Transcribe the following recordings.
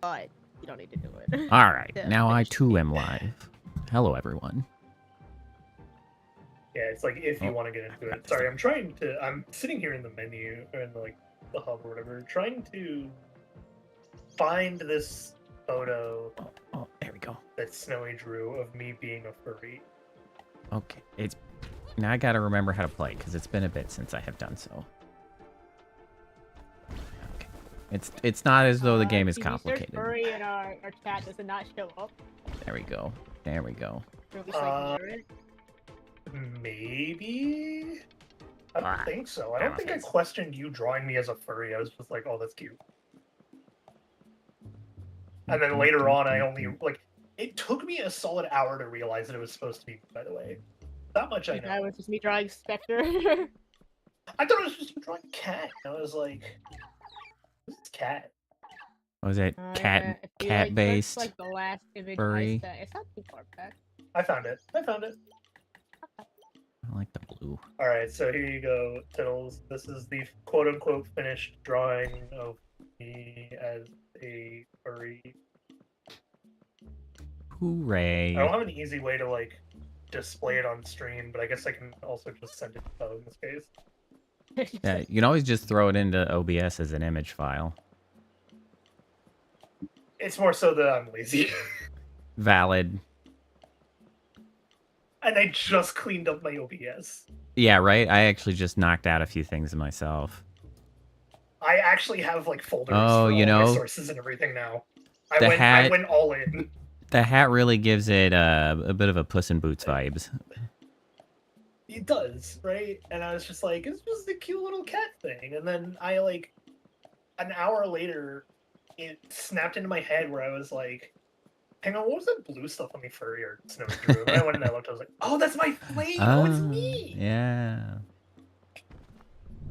but you don't need to do it. All right, Yeah, now I finish too am live. Hello, everyone. Yeah, it's like if you want to get into it. Sorry, I'm sitting here in the menu, or in like the hub or whatever, trying to find this photo Oh, there we go. that Snowy drew of me being a furry. Okay, now I gotta remember how to play because it's been a bit since I have done so. Okay, it's not as though the game is complicated. Furry and our chat does it not show up? There we go. There we go. Maybe? I don't think so. I don't think I questioned you drawing me as a furry. I was just like, oh, that's cute. And then later on, I only, like, it took me a solid hour to realize that it was supposed to be, by the way. That much I know. That was just me drawing Spectre. I thought it was just drawing cat. I was like, this is cat. Was it cat-based? Like the last image furry? It's not too far back. I found it. I like the blue. All right, so here you go, Tiddles. This is the quote-unquote finished drawing of me as a furry. Hooray! I don't have an easy way to like display it on stream, but I guess I can also just send it to Bo in this case. Yeah, you can always just throw it into OBS as an image file. It's more so that I'm lazy. Valid. And I just cleaned up my OBS. Yeah, right? I actually just knocked out a few things myself. I actually have like folders for all my sources and everything now. I went all in. The hat really gives it a bit of a Puss in Boots vibes. It does, right? And I was just like, it's just a cute little cat thing. And then I like, an hour later, it snapped into my head where I was like, hang on, what was that blue stuff on the furry or Snowy drew? And I went and I looked, I was like, oh, that's my flame! Oh, it's me! Yeah.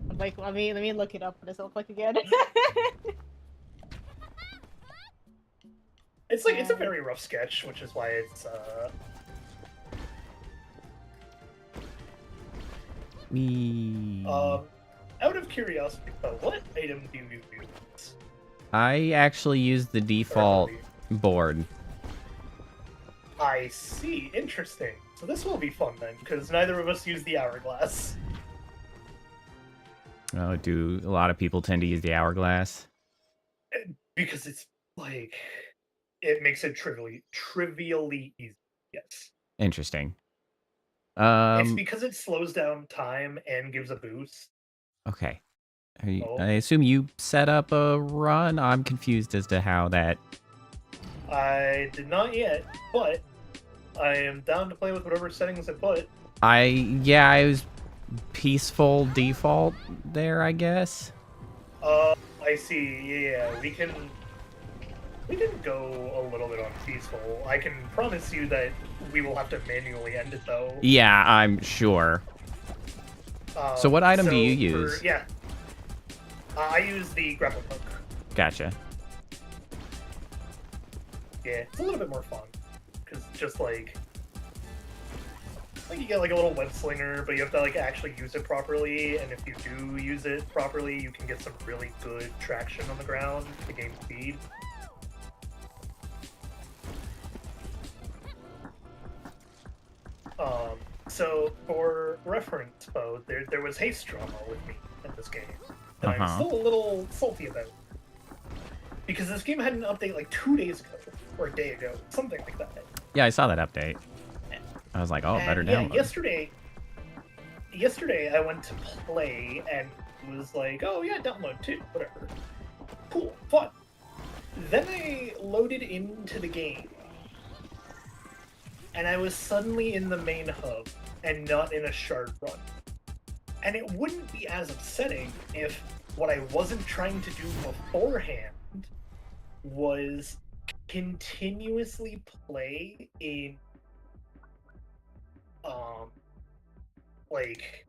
I'm like, let me look it up. What does it look like again? It's like, it's a very rough sketch, which is why it's, Me. Out of curiosity, though, what item do you use? I actually use the default board. I see. Interesting. So this will be fun then, because neither of us use the hourglass. Oh, do a lot of people tend to use the hourglass? Because it's like, it makes it trivially easy. Yes. Interesting. It's because it slows down time and gives a boost. Okay. I assume you set up a run? I'm confused as to how that... I did not yet, but I am down to play with whatever settings I put. I was peaceful default there, I guess. I see. Yeah, we can go a little bit on peaceful. I can promise you that we will have to manually end it though. Yeah, I'm sure. So what item do you use? I use the grapple hook. Gotcha. Yeah, it's a little bit more fun because just like you get like a little web slinger, but you have to like actually use it properly. And if you do use it properly, you can get some really good traction on the ground to gain speed. So for reference, Bo, there was Haste drama with me in this game that I'm still a little salty about. Because this game had an update like 2 days ago, or a day ago, something like that. Yeah, I saw that update. I was like, oh, better download. Yeah, yesterday I went to play and was like, oh yeah, download too, whatever. Cool, fun. Then I loaded into the game. And I was suddenly in the main hub and not in a shard run. And it wouldn't be as upsetting if what I wasn't trying to do beforehand was continuously play in like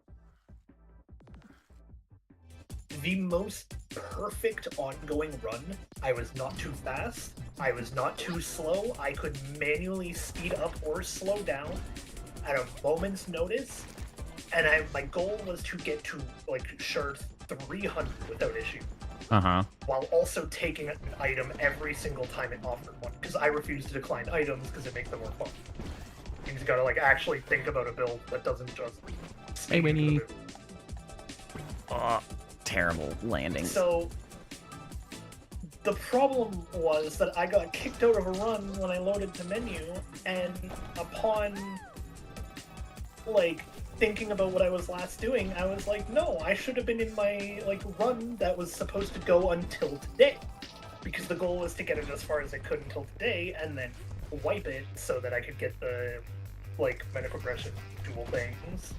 the most perfect ongoing run. I was not too fast, I was not too slow, I could manually speed up or slow down at a moment's notice, and my goal was to get to like shard 300 without issue, Uh-huh. while also taking an item every single time it offered one, because I refuse to decline items because it makes them more fun. You just gotta like actually think about a build that doesn't just. Hey, Winnie. Oh, terrible landing. So the problem was that I got kicked out of a run when I loaded the menu, and upon like thinking about what I was last doing, I was like, no, I should have been in my like run that was supposed to go until today, because the goal was to get it as far as I could until today, and then wipe it so that I could get the like meta progression dual things,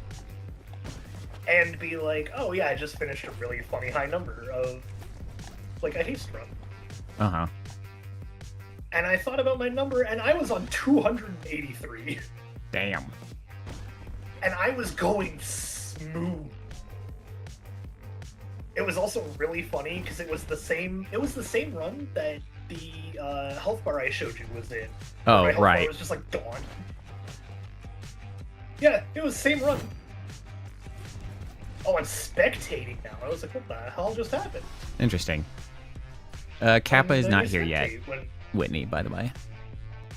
and be like, oh yeah, I just finished a really funny high number of like a haste run. Uh-huh. And I thought about my number, and I was on 283. Damn. And I was going smooth. It was also really funny because it was the same run that the health bar I showed you was in. Oh, my health right. bar was just like gone. Yeah, it was the same run. Oh, I'm spectating now. I was like, what the hell just happened? Interesting. Kappa is not here yet. When... Whitney, by the way.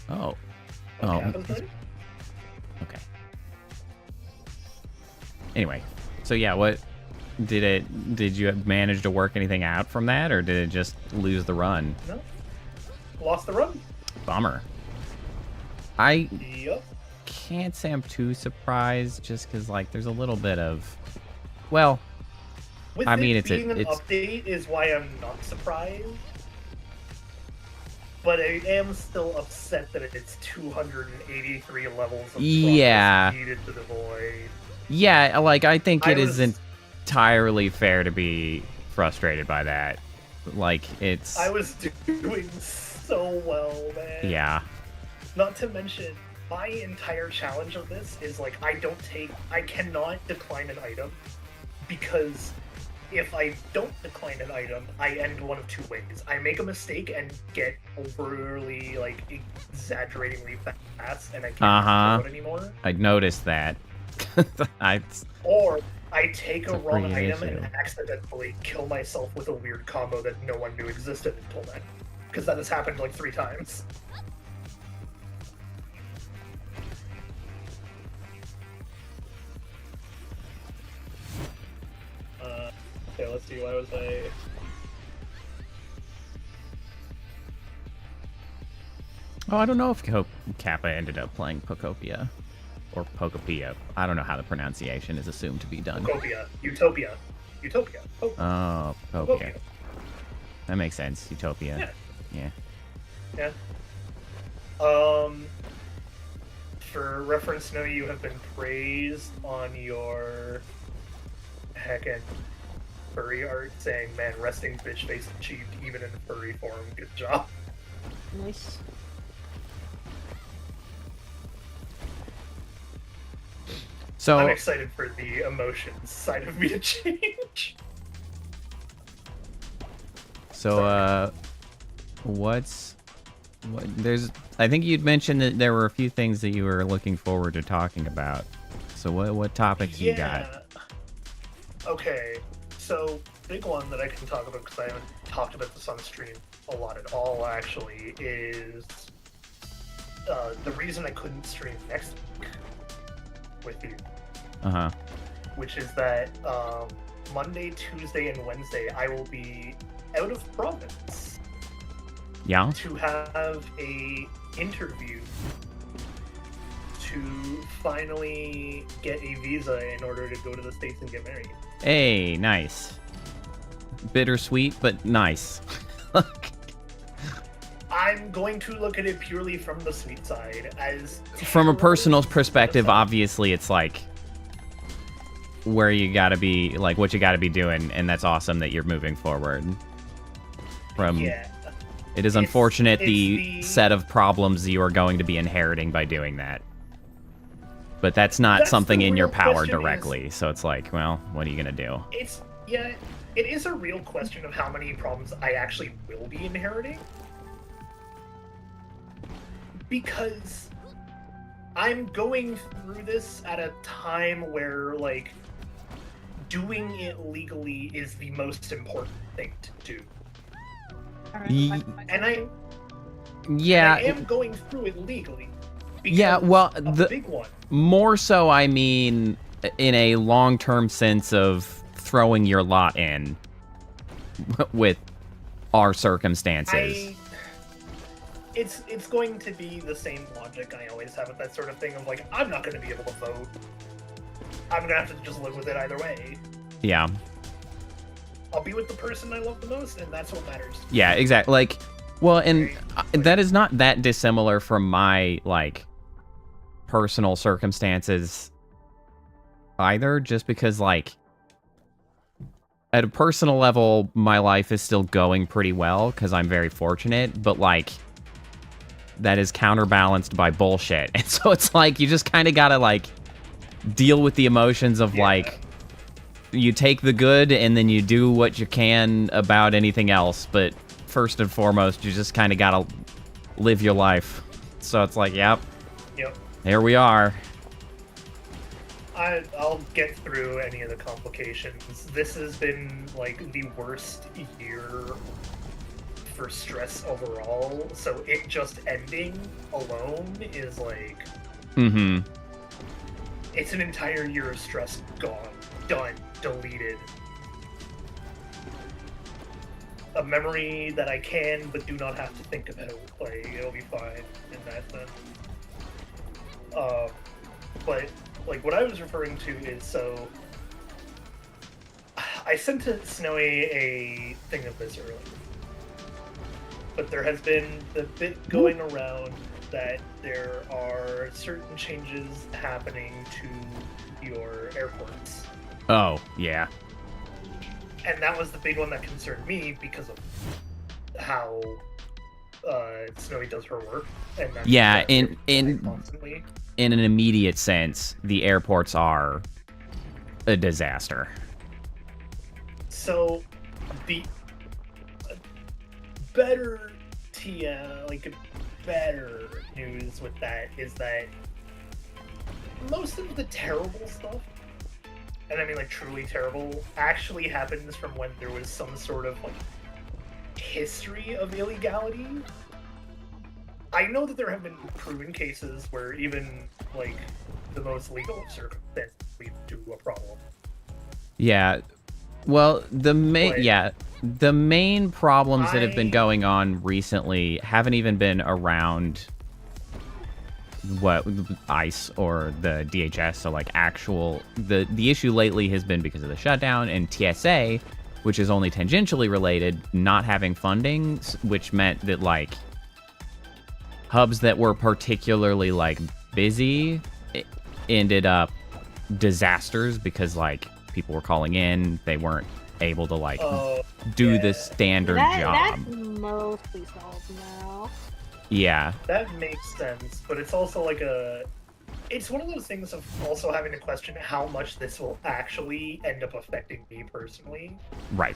Oh. Kappa's ready? Okay. Anyway, so yeah, what did you manage to work anything out from that, or did it just lose the run? No. Lost the run. Bummer. I Yep. can't say I'm too surprised, just because like there's a little bit of, well, With I mean, it being an it's update is why I'm not surprised. But I am still upset that it's 283 levels of progress needed to the void. Yeah, like I think it is entirely fair to be frustrated by that. Like it's. I was doing so well, man. Yeah. Not to mention, my entire challenge of this is like I cannot decline an item, because if I don't decline an item, I end one of two ways. I make a mistake and get overly, like, exaggeratingly fast, and I can't do it anymore. I noticed that. Or I take a wrong item issue. and accidentally kill myself with a weird combo that no one knew existed until then. Because that has happened like 3 times. Okay, let's see, why was I... Oh, I don't know if Kappa ended up playing Pocopia. Or Pocopia. I don't know how the pronunciation is assumed to be done. Utopia. Oh, Pocopia. That makes sense. Utopia. Yeah. For reference, no, you have been praised on your heckin' furry art, saying, man, resting bitch face achieved even in furry form. Good job. Nice. So I'm excited for the emotions side of me to change. So, I think you'd mentioned that there were a few things that you were looking forward to talking about. So what topics you got? Okay, so big one that I can talk about, because I haven't talked about this on stream a lot at all, actually, is the reason I couldn't stream next week with you. Uh-huh. Which is that Monday, Tuesday, and Wednesday I will be out of province. Yeah? To have a interview to finally get a visa in order to go to the States and get married. Hey, nice. Bittersweet, but nice. I'm going to look at it purely from the sweet side. From a personal perspective, obviously it's like where you gotta be, like what you gotta be doing, and that's awesome that you're moving forward. It is unfortunate the set of problems you are going to be inheriting by doing that. But that's not something in your power directly, so it's like, well, what are you gonna do? It is a real question of how many problems I actually will be inheriting. Because I'm going through this at a time where, like, doing it legally is the most important thing to do. And I am going through it legally. Yeah, well, the big one. More so, I mean, in a long-term sense of throwing your lot in with our circumstances. It's going to be the same logic I always have with that sort of thing of, like, I'm not going to be able to vote. I'm going to have to just live with it either way. Yeah. I'll be with the person I love the most, and that's what matters. Yeah, exactly. Like, well, and that is not that dissimilar from my, like, personal circumstances either, just because, like, at a personal level, my life is still going pretty well, because I'm very fortunate, but, like, that is counterbalanced by bullshit. And so it's like, you just kind of gotta, like, deal with the emotions of, like, you take the good, and then you do what you can about anything else, but first and foremost, you just kind of gotta live your life. So it's like, yep, here we are. I'll get through any of the complications. This has been, like, the worst year for stress overall, so it just ending alone is, like... It's an entire year of stress gone, done, deleted. A memory that I can but do not have to think about. Like, it'll be fine in that sense. But, like, what I was referring to is, so... I sent to Snowy a thing of this earlier. But there has been the bit going around that there are certain changes happening to your airports. Oh, yeah. And that was the big one that concerned me because of how Snowy does her work. And yeah, in an immediate sense, the airports are a disaster. So, the better better news with that is that most of the terrible stuff, and I mean, like, truly terrible, actually happens from when there was some sort of, like, history of illegality. I know that there have been proven cases where even, like, the most legal of circumstances lead to a problem. Yeah. Well, the main problems that have been going on recently haven't even been around what ICE or the DHS, so, like, actual... The issue lately has been because of the shutdown, and TSA, which is only tangentially related, not having funding, which meant that, like, hubs that were particularly, like, busy ended up disasters because, like, people were calling in, they weren't able to, like, do the standard job. That's mostly solved now. Yeah. That makes sense, but it's also like it's one of those things of also having to question how much this will actually end up affecting me personally. Right.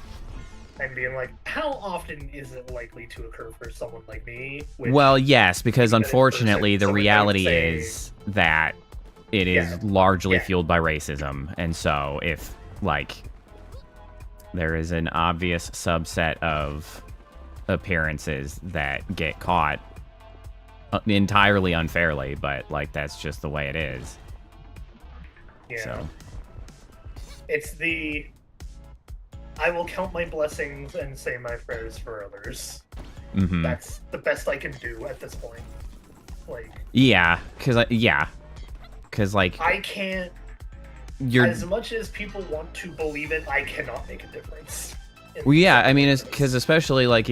And being like, how often is it likely to occur for someone like me? Well, yes, because unfortunately the reality is that it is largely fueled by racism. And so if, like, there is an obvious subset of appearances that get caught entirely unfairly, but, like, that's just the way it is. Yeah. So. It's I will count my blessings and say my prayers for others. Mm-hmm. That's the best I can do at this point. Like... Yeah, because, like... I can't... As much as people want to believe it, I cannot make a difference. Well, yeah, I mean, it's because especially, like,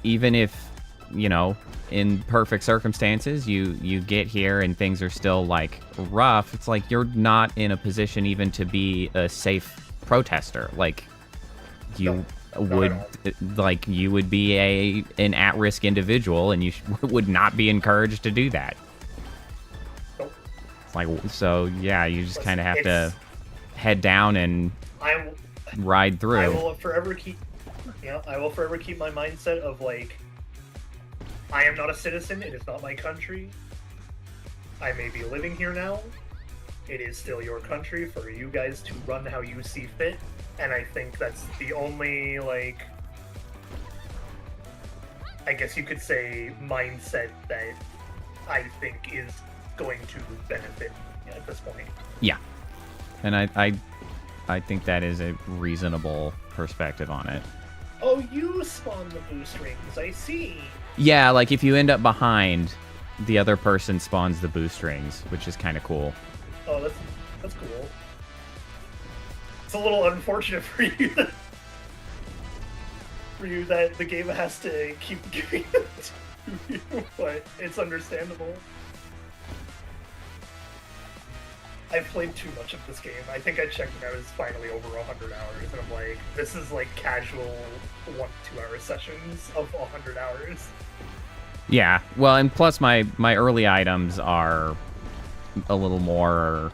even if, you know, in perfect circumstances, you get here and things are still, like, rough, it's like you're not in a position even to be a safe protester. Like, you would be an at-risk individual, and you would not be encouraged to do that. Nope. Like, so, yeah, you just kind of have to head down and ride through. I will forever keep my mindset of, like, I am not a citizen, it is not my country. I may be living here now. It is still your country for you guys to run how you see fit, and I think that's the only, like, I guess you could say, mindset that I think is going to benefit at this point. Yeah. And I think that is a reasonable perspective on it. Oh, you spawn the boost rings, I see. Yeah, like if you end up behind, the other person spawns the boost rings, which is kind of cool. Oh, that's cool. It's a little unfortunate for you that the game has to keep giving it to you, but it's understandable. I've played too much of this game. I think I checked and I was finally over 100 hours, and I'm like, this is like casual 1-2 hour sessions of 100 hours. Yeah, well, and plus my early items are a little more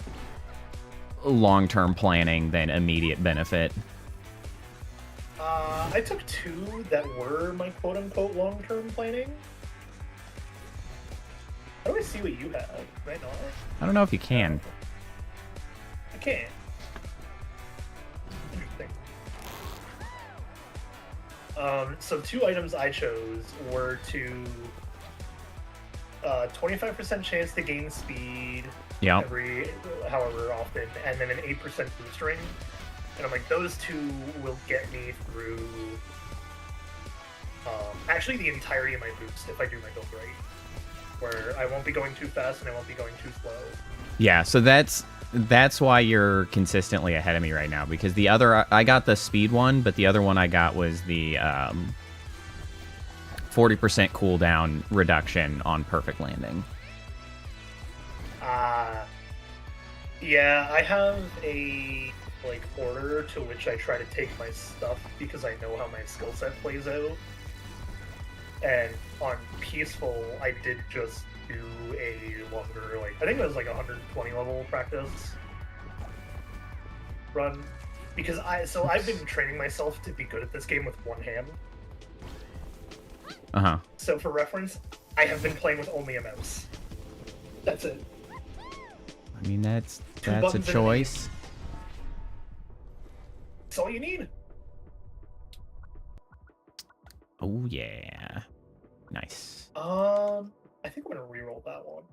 long-term planning than immediate benefit. I took 2 that were my quote-unquote long-term planning. How do I see what you have? Right now? I don't know if you can. I can't. Interesting. So 2 items I chose were to 25% chance to gain speed every however often, and then an 8% boost ring. And I'm like, those 2 will get me through actually the entirety of my boost if I do my build right. Where I won't be going too fast and I won't be going too slow. Yeah, so that's why you're consistently ahead of me right now, because the other, I got the speed one, but the other one I got was the 40% cooldown reduction on perfect landing. Yeah, I have a like order to which I try to take my stuff because I know how my skill set plays out. And on peaceful, I did just do a longer, like, I think it was like 120 level practice run, because I've been training myself to be good at this game with one hand. So for reference, I have been playing with only a mouse. That's it. I mean, that's a choice. That's all you need. Oh yeah, nice. I think I'm gonna reroll that one.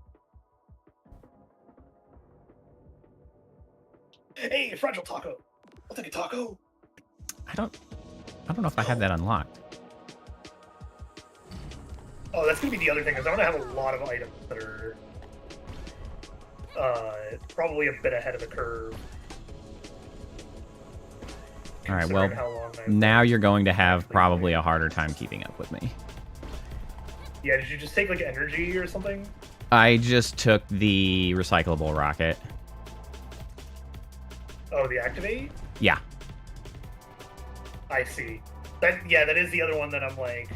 Hey, fragile taco. I'll take a taco. I don't know if I have that unlocked. Oh, that's gonna be the other thing, is I'm gonna have a lot of items that are probably a bit ahead of the curve. All right, well, now you're going to have probably a harder time keeping up with me. Yeah, did you just take, like, energy or something? I just took the recyclable rocket. Oh, the activate? Yeah. I see. That is the other one that I'm like,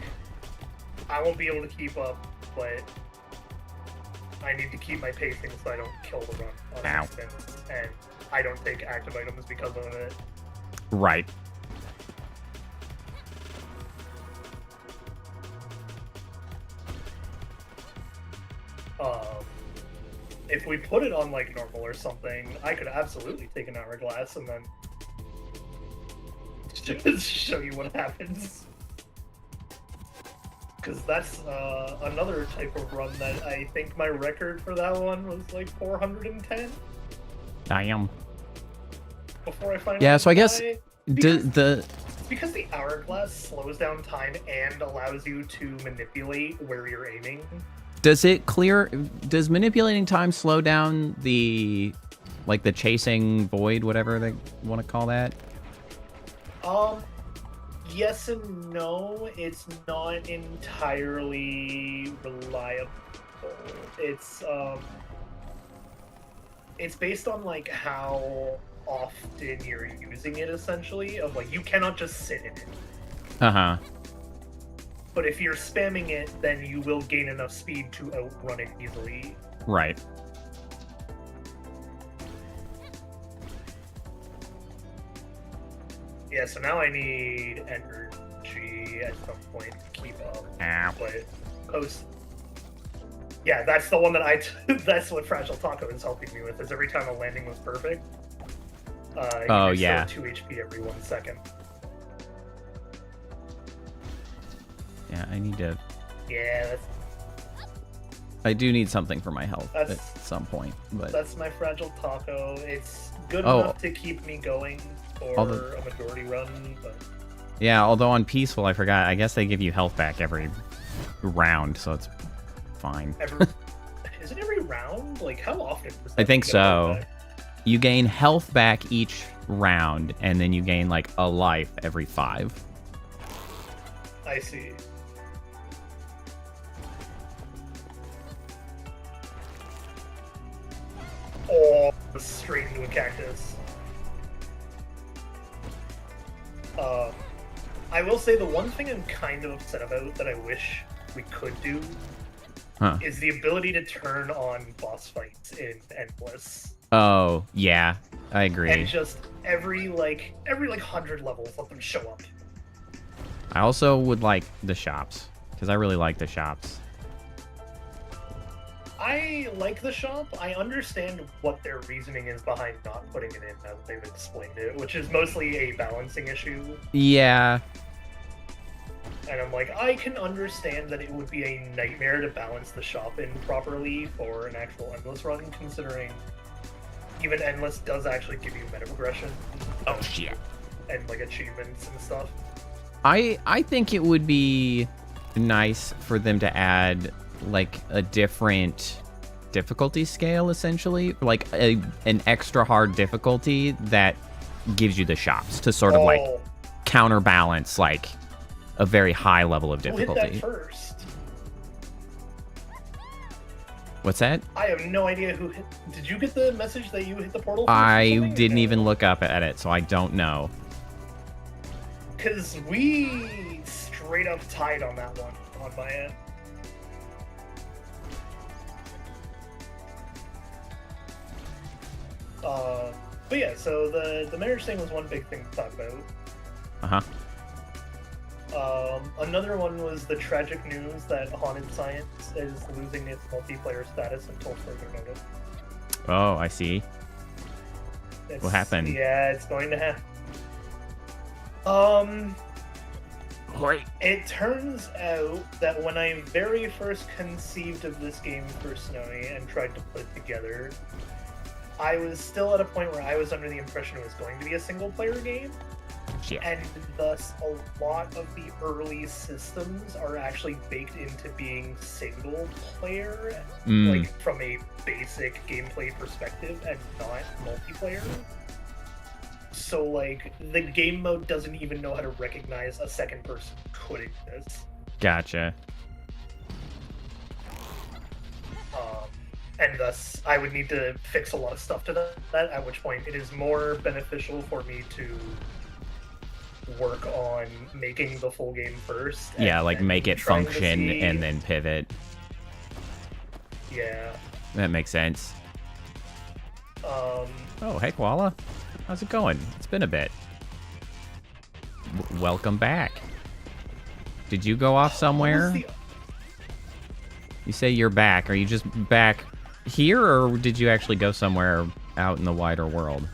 I won't be able to keep up, but I need to keep my pacing so I don't kill the run on accident. And I don't take active items because of it. Right. If we put it on like normal or something, I could absolutely take an hourglass and then just show you what happens. Because that's another type of run that I think my record for that one was like 410. Damn. Before I finally so I guess because the hourglass slows down time and allows you to manipulate where you're aiming. Does manipulating time slow down the chasing void, whatever they want to call that? Yes and no. It's not entirely reliable. It's based on like how often you're using it, essentially. Of like, you cannot just sit in it. But if you're spamming it, then you will gain enough speed to outrun it easily. Right. Yeah, so now I need energy at some point to keep up. Ow. But Yeah, that's the one that that's what Fragile Taco is helping me with, is every time a landing was perfect. Oh, you yeah. 2 HP every 1 second. Yeah, I need to... Yeah, I do need something for my health That's- at some point, but... that's my Fragile Taco. It's good Oh. enough to keep me going for Although- a majority run, but... Yeah, although on Peaceful, I forgot, I guess they give you health back every round, so it's fine. Is it every round? Like, how often? Does I that think get health so. back? You gain health back each round, and then you gain, like, a life every 5. I see. Oh, straight into a cactus. I will say the one thing I'm kind of upset about that I wish we could do Huh. is the ability to turn on boss fights in Endless. Oh, yeah, I agree. And just every 100 levels, let them show up. I also would like the shops, because I really like the shops. I like the shop. I understand what their reasoning is behind not putting it in, now that they've explained it, which is mostly a balancing issue. Yeah. And I'm like, I can understand that it would be a nightmare to balance the shop in properly for an actual Endless run, considering even Endless does actually give you meta progression. Oh, shit. And, like, achievements and stuff. I think it would be nice for them to add, like, a different difficulty scale, essentially. Like, an extra hard difficulty that gives you the shops to sort of, like, counterbalance, like, a very high level of Who hit difficulty. that first? What's that? I have no idea who hit... Did you get the message that you hit the portal first or I something? didn't No. even look up at it, so I don't know. Because we straight up tied on that one on my end. But yeah, so the marriage thing was one big thing to talk about. Uh-huh. Another one was the tragic news that Haunted Science is losing its multiplayer status until further notice. Oh, I see. What happened? Yeah, it's going to happen. Great. It turns out that when I very first conceived of this game for Snowy and tried to put it together, I was still at a point where I was under the impression it was going to be a single-player game. Yeah. And thus, a lot of the early systems are actually baked into being single-player, like from a basic gameplay perspective, and not multiplayer. So, like, the game mode doesn't even know how to recognize a second person could exist. Gotcha. And thus, I would need to fix a lot of stuff to that, at which point it is more beneficial for me to work on making the full game first. Yeah, and like then make it trying to function see- and then pivot. Yeah. That makes sense. Oh, hey, Koala. How's it going? It's been a bit. Welcome back. Did you go off somewhere? You say you're back. Are you just back here, or did you actually go somewhere out in the wider world?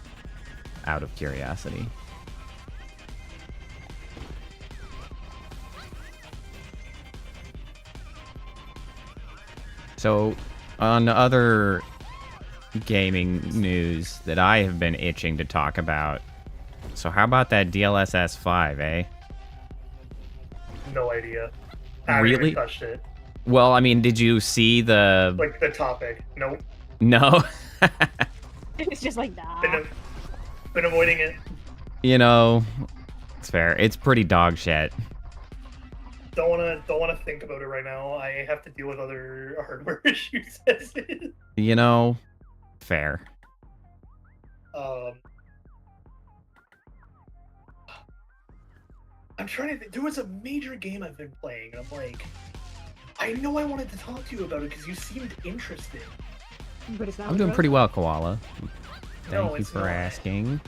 Out of curiosity. So, on other gaming news that I have been itching to talk about, so how about that DLSS 5, eh? No idea. I haven't Really? even touched it. Well, I mean, did you see the... Like, the topic. Nope. No? It's just like, nah. Been avoiding it. You know, it's fair. It's pretty dog shit. Don't wanna think about it right now. I have to deal with other hardware issues as is. You know, fair. I'm trying to think. There was a major game I've been playing, and I'm like, I know I wanted to talk to you about it because you seemed interested. But it's not I'm doing pretty well, Koala. No, Thank you it's for not. asking.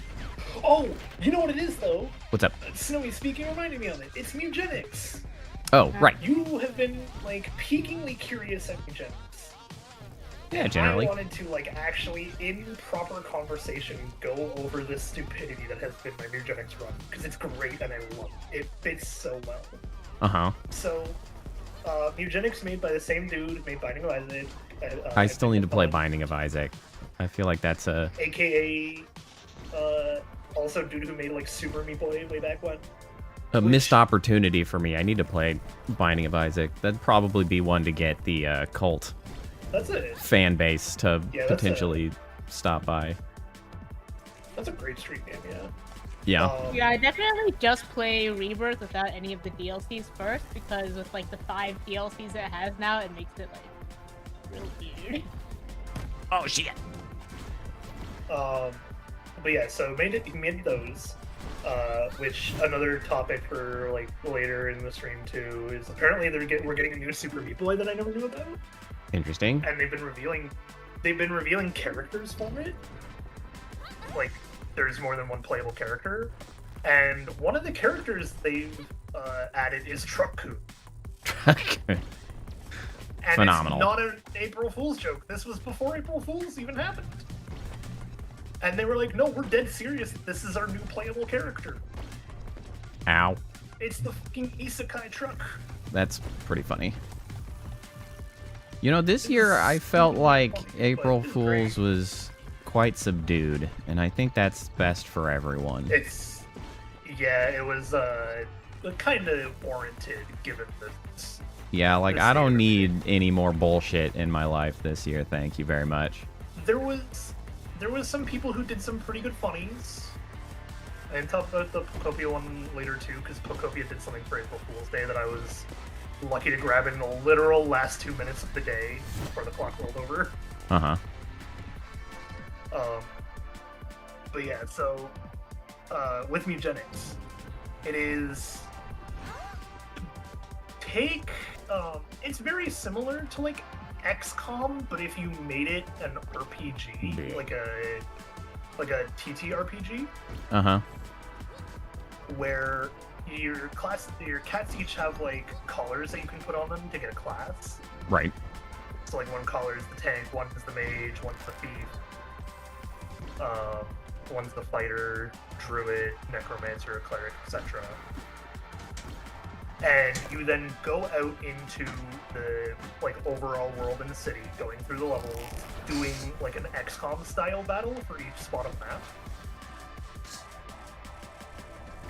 Oh, you know what it is though? What's up? Snowy speaking reminded me of it. It's Mugenics. Oh, right. You have been like piquingly curious at Mugenics. Yeah, generally. I wanted to like actually, in proper conversation, go over this stupidity that has been my Mugenics run because it's great and I love it. It fits so well. So, Mugenics made by the same dude who made Binding of Isaac. I still need to play Binding of Isaac. I feel like that's a... AKA, also dude who made like Super Meat Boy way back when. A missed opportunity for me. I need to play Binding of Isaac. That'd probably be one to get the cult fan base to potentially stop by. That's a great street game, yeah. Yeah. Yeah, I definitely just play Rebirth without any of the DLCs first, because with like the 5 DLCs it has now, it makes it like really weird. Oh shit. But yeah, so he made those. Which another topic for like later in the stream too is apparently we're getting a new Super Meat Boy that I never knew about. Interesting. And they've been revealing characters for it. Like there's more than one playable character, and one of the characters they've added is Truck-kun. Truck-kun. And phenomenal. It's not an April Fool's joke. This was before April Fool's even happened. And they were like, no, we're dead serious. This is our new playable character. Ow. It's the fucking Isekai truck. That's pretty funny. You know, this year I felt like April Fool's was quite subdued, and I think that's best for everyone. It was kind of warranted given this. Yeah, like I don't need any more bullshit in my life this year. Thank you very much. There was some people who did some pretty good funnies. And talk about the Pocopia one later too, because Pocopia did something for April Fool's Day that I was lucky to grab in the literal last 2 minutes of the day before the clock rolled over. But yeah, so with Mugenics, it is it's very similar to like XCOM, but if you made it an RPG, like a TTRPG, where your cats each have like collars that you can put on them to get a class. Right. So like one collar is the tank, one is the mage, one's the thief, one's the fighter, druid, necromancer, cleric, etc. And you then go out into the like overall world in the city, going through the levels, doing like an XCOM style battle for each spot of map.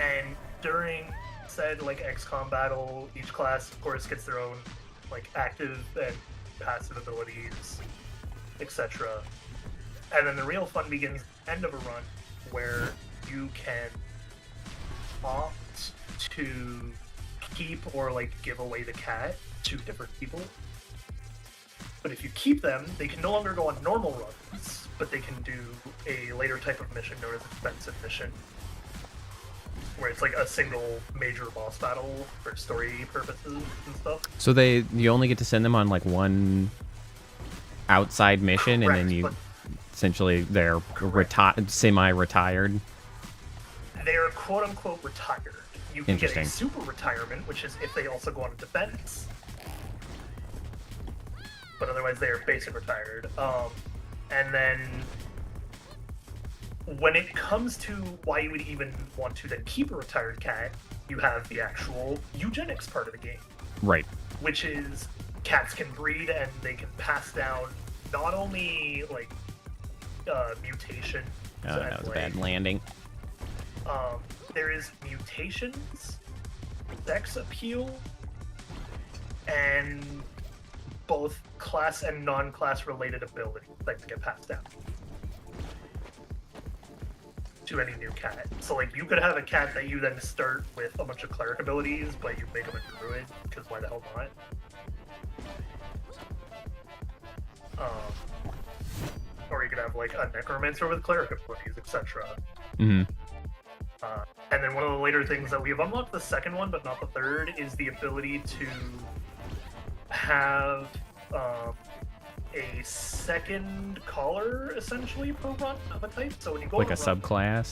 And during said like XCOM battle, each class of course gets their own like active and passive abilities, etc. And then the real fun begins at the end of a run where you can opt to keep or like give away the cat to different people. But if you keep them, they can no longer go on normal runs, but they can do a later type of mission known as expensive mission, where it's like a single major boss battle for story purposes and stuff. So you only get to send them on like one outside mission, correct, and then essentially they're semi-retired. They're quote unquote retired. You can get a super retirement, which is if they also go on a defense. But otherwise they are basic retired. And then when it comes to why you would even want to then keep a retired cat, you have the actual eugenics part of the game. Right. Which is cats can breed and they can pass down not only like mutation. Oh, that was a bad landing. There is mutations, sex appeal, and both class and non-class related abilities that can get passed down to any new cat. So like you could have a cat that you then start with a bunch of cleric abilities, but you make him a druid, because why the hell not? Or you could have like a necromancer with cleric abilities, etc. And then one of the later things that we have unlocked, the second one, but not the third, is the ability to have a second collar, essentially, per run of a type. So when you go like on a subclass?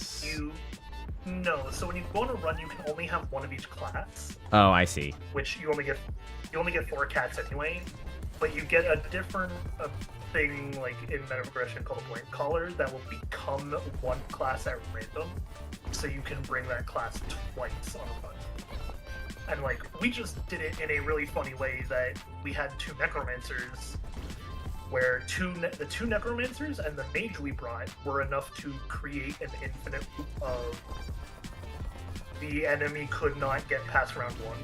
So when you go on a run, you can only have one of each class. Oh, I see. Which you only get 4 cats anyway. but you get a different thing like in meta progression called a blank collar that will become one class at random, so you can bring that class twice on a run. And like we just did it in a really funny way that we had 2 necromancers, where the 2 necromancers and the mage we brought were enough to create an infinite loop of the enemy could not get past round 1.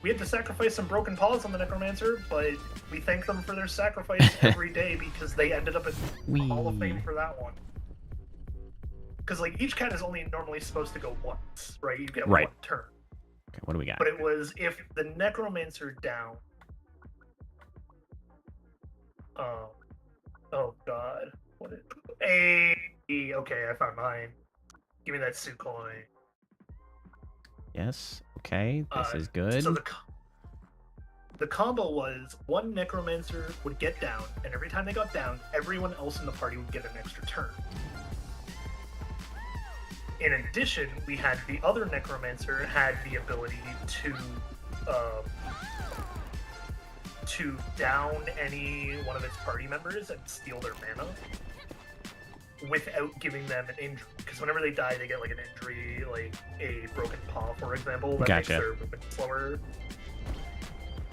We had to sacrifice some broken paws on the necromancer, but we thank them for their sacrifice every day because they ended up in Hall of Fame for that one. Because like each cat is only normally supposed to go once, right? You get one turn. Okay, what do we got? But it was if the necromancer down. Oh god, what is? Okay, I found mine. Give me that Sukhoi. Yes. Okay, this is good. So the combo was one necromancer would get down, and every time they got down, everyone else in the party would get an extra turn. In addition, we had the other necromancer had the ability to down any one of its party members and steal their mana without giving them an injury. Because whenever they die, they get like an injury, like a broken paw, for example, that makes their movement slower.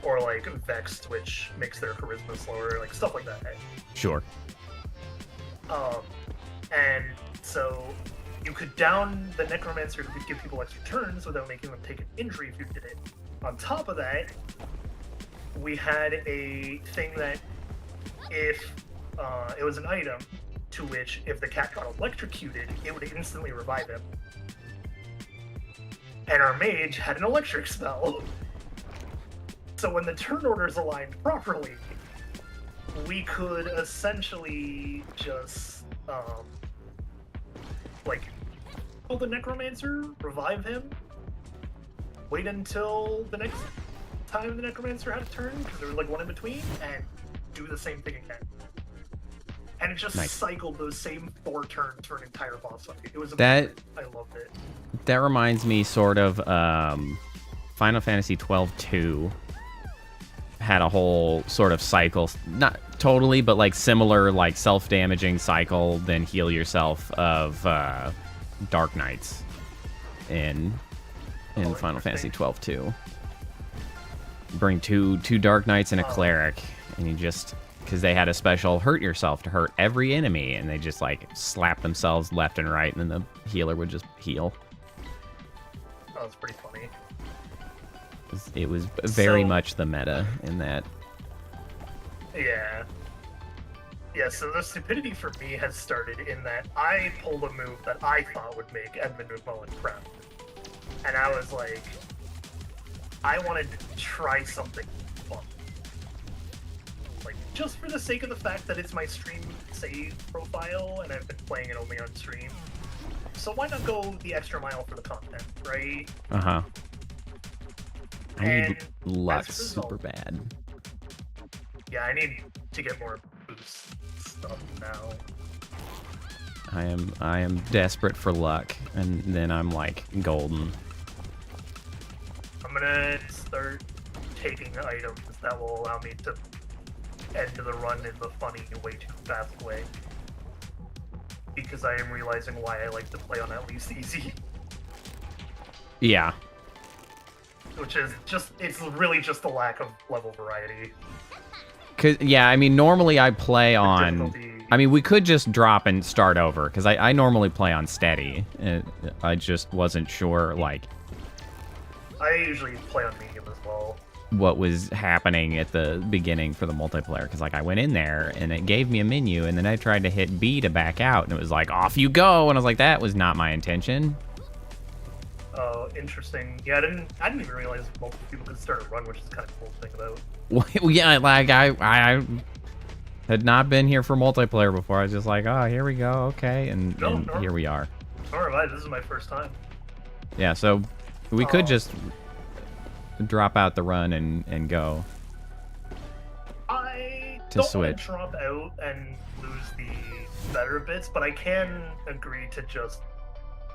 Or like vexed, which makes their charisma slower, like stuff like that. Sure. And so you could down the necromancer who could give people extra turns without making them take an injury if you did it. On top of that, we had a thing that if it was an item to which if the cat got electrocuted, it would instantly revive him. And our mage had an electric spell. So when the turn orders aligned properly, we could essentially just like kill the necromancer, revive him, wait until the next time the necromancer had a turn, because there was like one in between, and do the same thing again. And it just cycled those same 4 turns for an entire boss fight. It was amazing. I loved it. That reminds me sort of Final Fantasy 12-2 had a whole sort of cycle, not totally, but like similar, like self-damaging cycle, then heal yourself of Dark Knights in Final Fantasy 12-2. Bring two Dark Knights and a cleric, and you just, because they had a special hurt yourself to hurt every enemy, and they just like slap themselves left and right, and then the healer would just heal. Oh, it's pretty funny. It was very much the meta in that. Yeah. Yeah, so the stupidity for me has started in that I pulled a move that I thought would make Edmund McMullen proud. And I was like, I wanted to try something fun. Like, just for the sake of the fact that it's my stream save profile and I've been playing it only on stream. So why not go the extra mile for the content, right? Uh-huh. I And need luck as a result- super bad. Yeah, I need to get more boost stuff now. I am desperate for luck, and then I'm like golden. I'm gonna start taking items that will allow me to end the run in the funny, way too fast way. Because I am realizing why I like to play on at least easy. Yeah. Which is just, it's really just the lack of level variety. Cause yeah, I mean normally I play on. Difficulty. I mean we could just drop and start over because I normally play on steady. I just wasn't sure like. I usually play on medium as well. What was happening at the beginning for the multiplayer, because like I went in there and it gave me a menu and then I tried to hit B to back out and it was like off you go, and I was like that was not my intention. Oh, interesting. Yeah, I didn't even realize multiple people could start a run, which is kind of cool to think about. Well, yeah, like I had not been here for multiplayer before. I was just like, oh, here we go, okay, and here we are. Alright, this is my first time. Yeah, so we could just drop out the run and go. I To don't switch. want to drop out and lose the better bits, but I can agree to just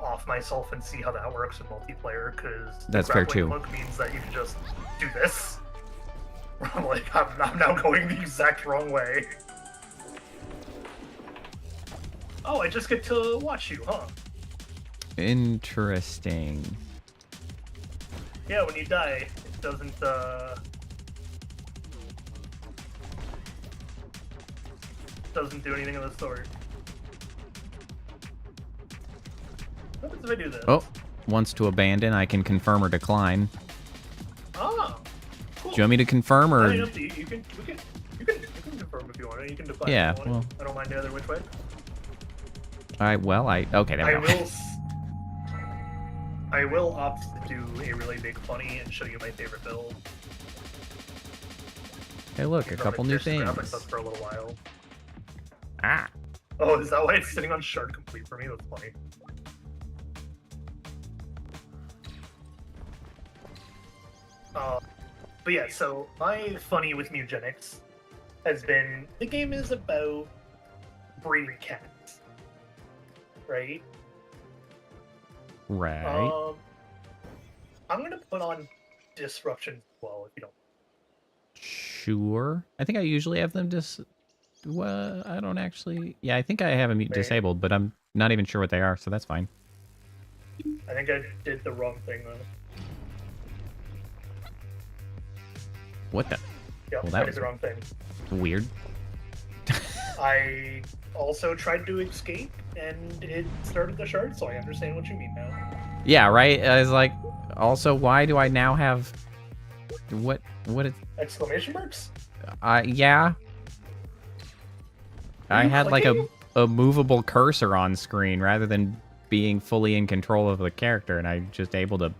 off myself and see how that works in multiplayer, because That's fair, too. hook means that you can just do this. I'm like, I'm now going the exact wrong way. Oh, I just get to watch you, huh? Interesting. Yeah, when you die, it doesn't do anything in the story. What happens if I do this? Oh, wants to abandon. I can confirm or decline. Oh, cool. Do you want me to confirm or? You can confirm if you want. You can decline. Yeah, if you want. well. I don't mind the other which way. All right. Well, okay. There we go. I will opt to do a really big funny and show you my favorite build. Hey, look, a couple new things. For a little while. Ah. Oh, is that why it's sitting on shard complete for me? That's funny. But yeah, so my funny with Mugenics has been, the game is about breeding cats, right? Right. I'm gonna put on disruption as well, if you don't. Sure. I think I usually have them well, I don't actually. Yeah, I think I have them disabled, but I'm not even sure what they are, so that's fine. I think I did the wrong thing though. What the? Yeah, well, I that did was the wrong thing. Weird. I also tried to escape, and it started the shard, so I understand what you mean now. Yeah, right? I was like, also, why do I now have... What is... Exclamation marks? Yeah. I had clicking? like a movable cursor on screen rather than being fully in control of the character, and I'm just able to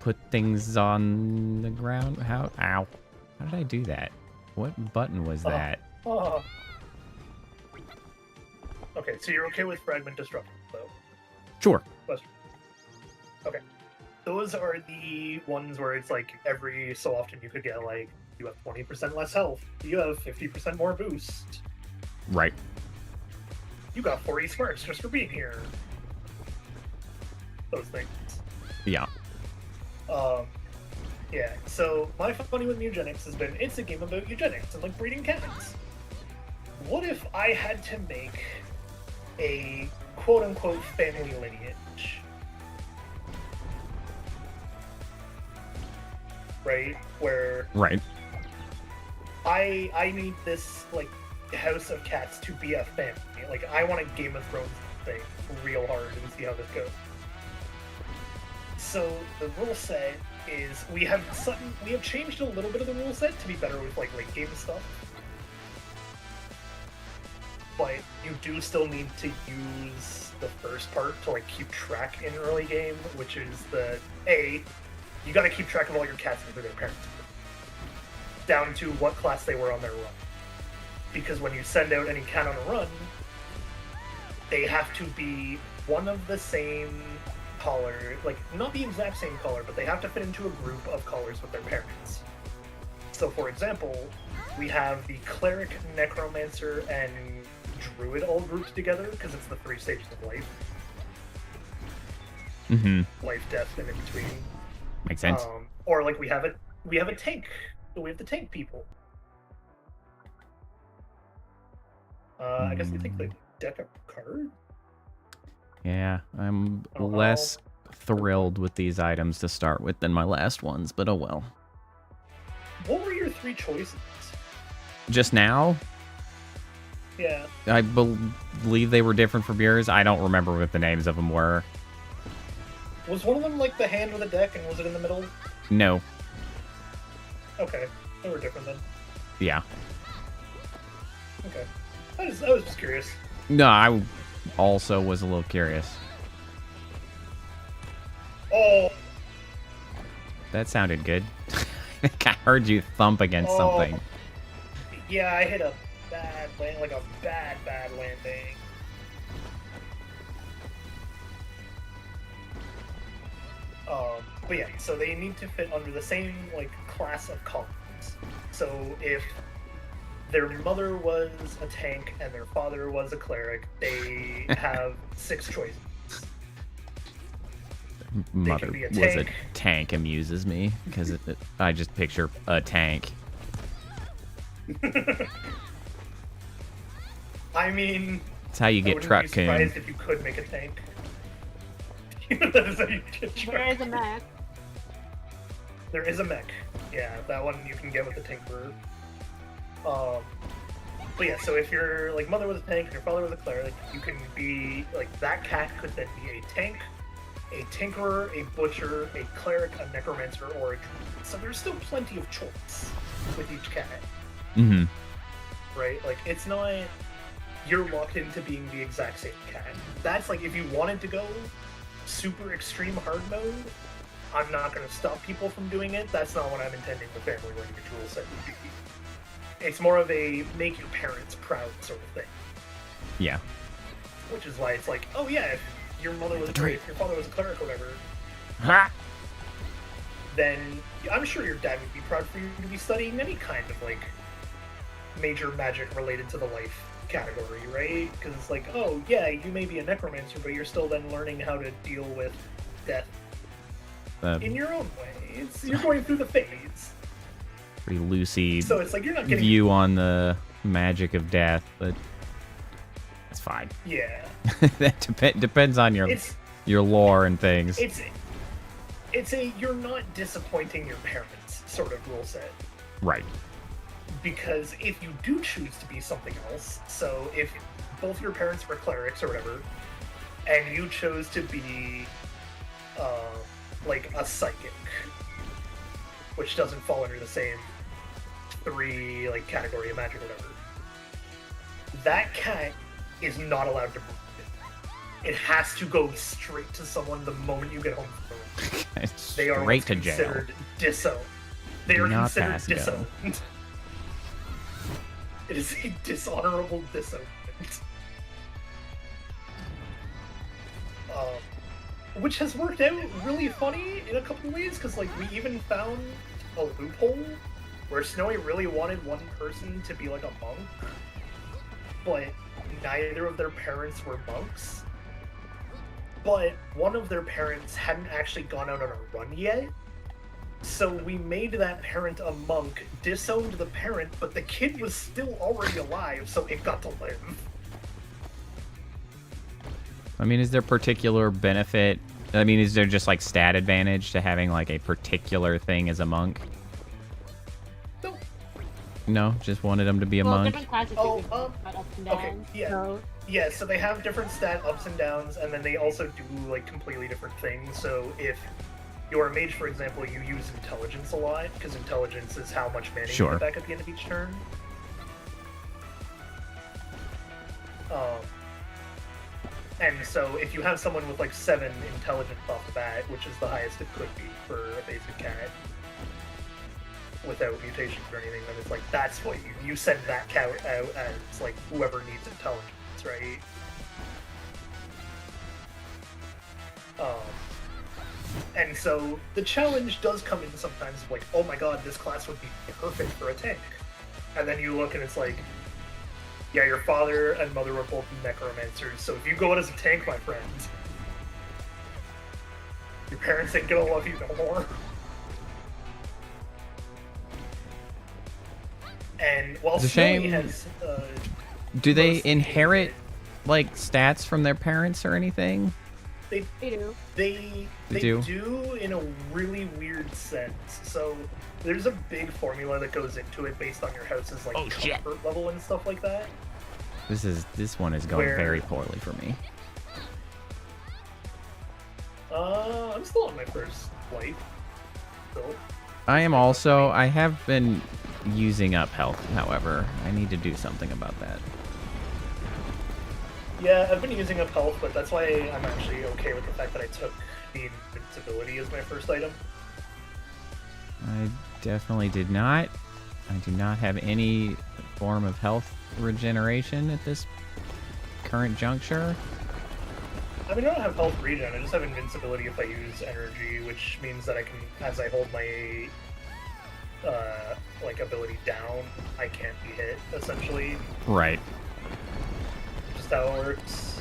put things on the ground. Ow. How did I do that? What button was that? Okay, so you're okay with fragment disruption, though? Sure. Okay. Those are the ones where it's like every so often you could get like, you have 20% less health, you have 50% more boost. Right. You got 40 smarts just for being here. Those things. Yeah. Yeah, so my funny with Eugenics has been, it's a game about eugenics and like breeding cats. What if I had to make a quote-unquote family lineage? Right? Where... Right. I need this, like, house of cats to be a family. Like, I want a Game of Thrones thing real hard and see how this goes. So, the rule set is, we have changed a little bit of the rule set to be better with, like, late game stuff. But you do still need to use the first part to, like, keep track in early game, which is you gotta keep track of all your cats and who their parents were. Down to what class they were on their run. Because when you send out any cat on a run, they have to be one of the same color, like not the exact same color, but they have to fit into a group of colors with their parents. So for example, we have the cleric, necromancer, and druid all grouped together because it's the 3 stages of life. Mm-hmm. Life, death, and in between. Makes sense. Or like we have a tank. So we have the tank people. I guess they take the deck of cards. Yeah, I'm less thrilled with these items to start with than my last ones, but oh well. What were your 3 choices? Just now? Yeah. I believe they were different from yours. I don't remember what the names of them were. Was one of them like the hand with a deck, and was it in the middle? No. Okay, they were different then. Yeah. Okay. I was just curious. No, I also was a little curious. Oh! That sounded good. I think I heard you thump against something. Yeah, I hit a bad land, like a bad landing. But yeah, so they need to fit under the same, like, class of colors. So if their mother was a tank and their father was a cleric, they have 6 choices. Mother be a was a tank. tank amuses me because I just picture a tank. I mean, It's how you I get wouldn't truck be coon. surprised if you could make a tank. That is how you get There is truck. a mech. There is a mech. Yeah, that one you can get with the tinkerer. But yeah, so if your like mother was a tank and your father was a cleric, you can be like that cat could then be a tank, a tinkerer, a butcher, a cleric, a necromancer, or a druid. So there's still plenty of choice with each cat, Mm-hmm. right? Like it's not you're locked into being the exact same cat. That's like if you wanted to go super extreme hard mode, I'm not going to stop people from doing it. That's not what I'm intending the family lineage rule set would be. It's more of a make your parents proud sort of thing. Yeah. Which is why it's like, oh yeah, if your mother was if your father was a cleric or whatever, Ha! then I'm sure your dad would be proud for you to be studying any kind of like major magic related to the life category, right? Because it's like, oh yeah, you may be a necromancer, but you're still then learning how to deal with death in your own way. You're going through the phase. Pretty loosey So it's like you're not getting view on the magic of death, but it's fine. Yeah. That depends on your lore and things. It's a you're not disappointing your parents sort of rule set. Right. Because if you do choose to be something else, so if both your parents were clerics or whatever, and you chose to be like a psychic, which doesn't fall under the same 3 like category of magic or whatever, that cat is not allowed to move. It has to go straight to someone the moment you get home from work. They are Straight to jail. considered disowned. They are Not considered pass go. disowned. It is a dishonorable disownment. Which has worked out really funny in a couple ways, because like we even found a loophole where Snowy really wanted one person to be like a monk, but neither of their parents were monks. But one of their parents hadn't actually gone out on a run yet, so we made that parent a monk, disowned the parent, but the kid was still already alive, so it got to live. I mean, is there particular benefit? I mean, is there just like stat advantage to having like a particular thing as a monk? No. No, just wanted them to be a monk. Different classes Oh, do ups and downs. okay, yeah. So, Yeah, so they have different stat ups and downs, and then they also do like completely different things. So if you're a mage, for example, you use intelligence a lot, because intelligence is how much mana you Sure. get back at the end of each turn. And so if you have someone with like 7 intelligence off the bat, which is the highest it could be for a basic cat, without mutations or anything, then it's like that's what you send that cat out as like whoever needs intelligence, right? And so the challenge does come in sometimes like, oh my god, this class would be perfect for a tank. And then you look and it's like, yeah, your father and mother were both necromancers, so if you go out as a tank, my friend, your parents ain't gonna love you no more. And while It's a Snowy shame. has, Do they mostly inherit like stats from their parents or anything? they do. They do? do in a really weird sense. So there's a big formula that goes into it based on your house's like comfort level and stuff like that. This one is going Where- very poorly for me. I'm still on my first life. Still. I am also. I have been using up health, however. I need to do something about that. Yeah, I've been using up health, but that's why I'm actually okay with the fact that I took the invincibility as my first item. I definitely did not. I do not have any form of health regeneration at this current juncture. I mean, I don't have health regen, I just have invincibility if I use energy, which means that I can, as I hold my like ability down, I can't be hit, essentially. Right. Just how it works.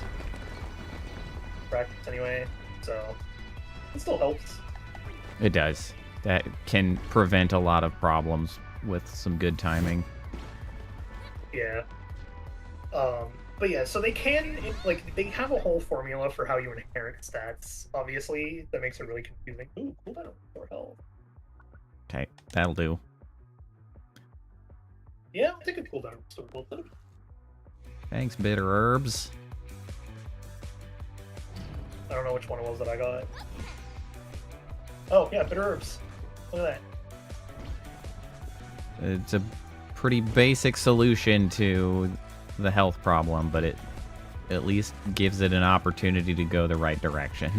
Practice anyway, so it still helps. It does. That can prevent a lot of problems with some good timing. Yeah. But yeah, so they can, like, they have a whole formula for how you inherit stats, obviously, that makes it really confusing. Ooh, cooldown for health. Okay, that'll do. Yeah, I'll take a cooldown. So we'll do. Thanks, bitter herbs. I don't know which one it was that I got. Oh, yeah, bitter herbs. Look at that. It's a pretty basic solution to the health problem, but it at least gives it an opportunity to go the right direction.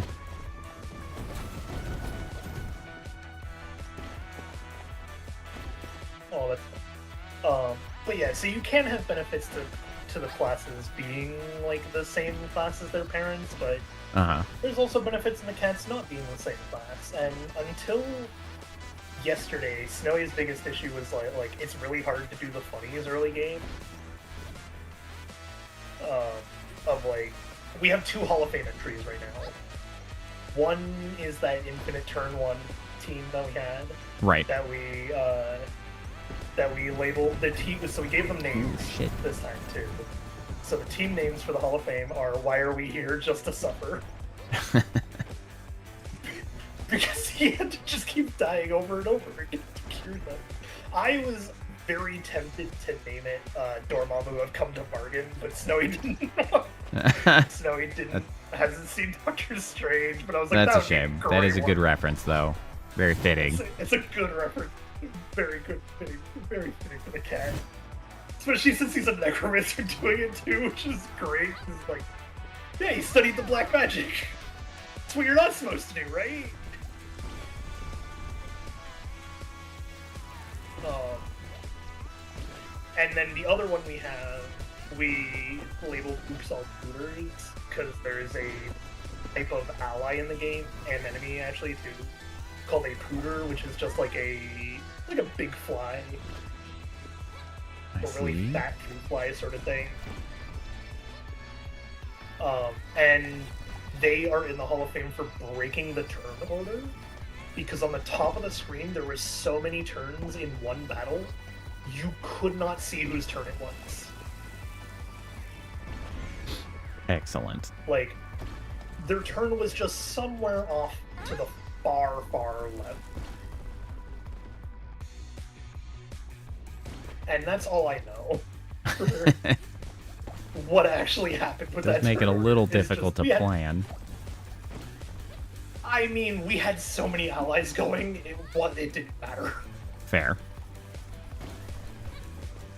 Oh, that's but yeah, so you can have benefits to the classes being like the same class as their parents, but there's also benefits in the cats not being the same class. And until yesterday, Snowy's biggest issue was like it's really hard to do the funnies early game. Of like, we have 2 Hall of Fame entries right now. One is that Infinite Turn 1 team that we had. Right. That we labeled the team, so we gave them names this time too. So the team names for the Hall of Fame are Why Are We Here? Just to Suffer. Because he had to just keep dying over and over again to cure them. I was very tempted to name it Dormammu Have Come to Bargain, but Snowy didn't know. Snowy hasn't seen Doctor Strange, but I was like, that's a shame. That is a good reference, though. Very fitting. It's a good reference. Very good, very fitting for the cat. Especially since he's a necromancer doing it too, which is great. He's like, yeah, he studied the black magic. That's what you're not supposed to do, right? And then the other one we have, we labeled Oops All Pooters, because there's a type of ally in the game, and enemy actually too, called a pooter, which is just like a big fly. A really fat fruit fly sort of thing. And they are in the Hall of Fame for breaking the turn order, because on the top of the screen there were so many turns in one battle, you could not see whose turn it was. Excellent. Like, their turn was just somewhere off to the far, far left. And that's all I know. What actually happened with that does make it a turn little is difficult just, to plan. I mean, we had so many allies going, it didn't matter. Fair.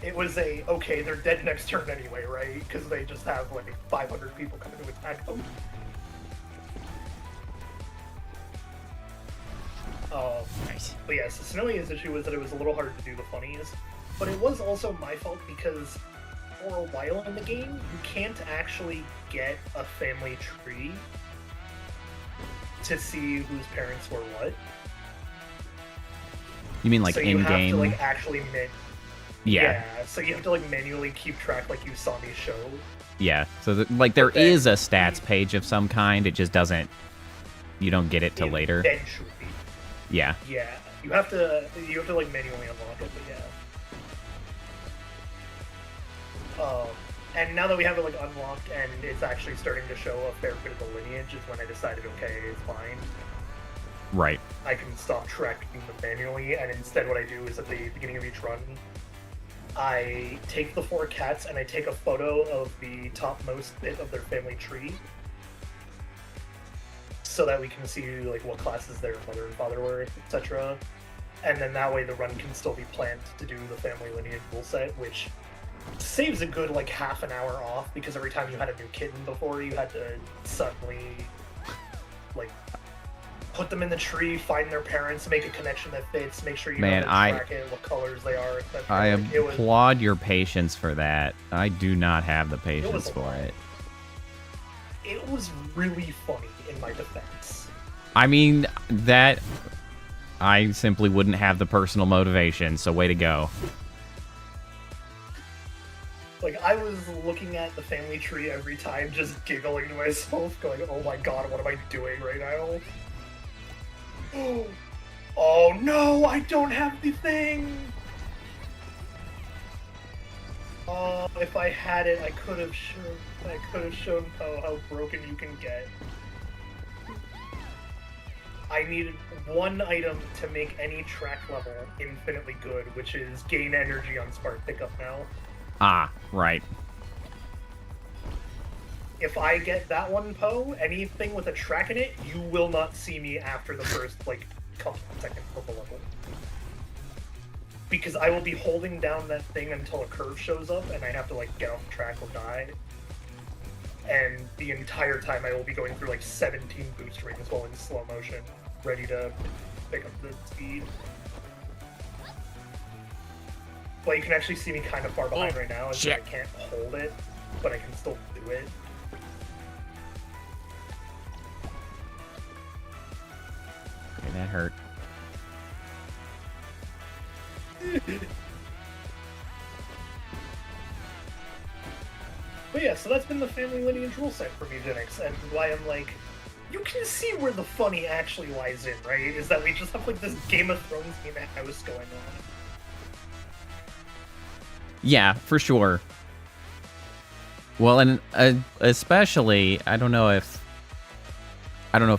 It was okay, they're dead next turn anyway, right? Because they just have like 500 people coming to attack them. Nice. But yeah, so Snowy's issue was that it was a little hard to do the funnies, but it was also my fault because for a while in the game, you can't actually get a family tree to see whose parents were what. You mean like so you in-game? have to like actually Yeah, so you have to like manually keep track like you saw me show. Yeah, so like there is a stats page of some kind, it just doesn't, you don't get it till later. Eventually. Yeah. Yeah, you have to like manually unlock it, but yeah. And now that we have it like unlocked and it's actually starting to show a fair bit of the lineage is when I decided, okay, it's fine. Right. I can stop tracking them manually, and instead what I do is at the beginning of each run, I take the 4 cats and I take a photo of the topmost bit of their family tree, so that we can see like what classes their mother and father were, etc. And then that way the run can still be planned to do the family lineage rule set, which saves a good like half an hour off, because every time you had a new kitten before, you had to suddenly like put them in the tree, find their parents, make a connection that fits, make sure you know track it, what colors they are, etc. I applaud your patience for that. I do not have the patience for it. It was really funny in my defense. I mean, that I simply wouldn't have the personal motivation, so way to go. Like, I was looking at the family tree every time, just giggling to myself, going, oh my god, what am I doing right now? Oh no, I don't have the thing! If I had it, I could have shown Poe how broken you can get. I needed one item to make any track level infinitely good, which is gain energy on spark pickup now. Ah, right. If I get that one, Poe, anything with a track in it, you will not see me after the first, like, couple seconds of the level. Because I will be holding down that thing until a curve shows up, and I have to, like, get off the track or die. And the entire time I will be going through, like, 17 boost rings while in slow motion, ready to pick up the speed. But you can actually see me kind of far behind right now, and I can't hold it, but I can still do it. Okay, that hurt. But yeah, so that's been the family lineage rule set for me, Genix, and why I'm like, you can see where the funny actually lies in, right? Is that we just have like this Game of Thrones game house going on. Yeah, for sure. Well, and especially, I don't know if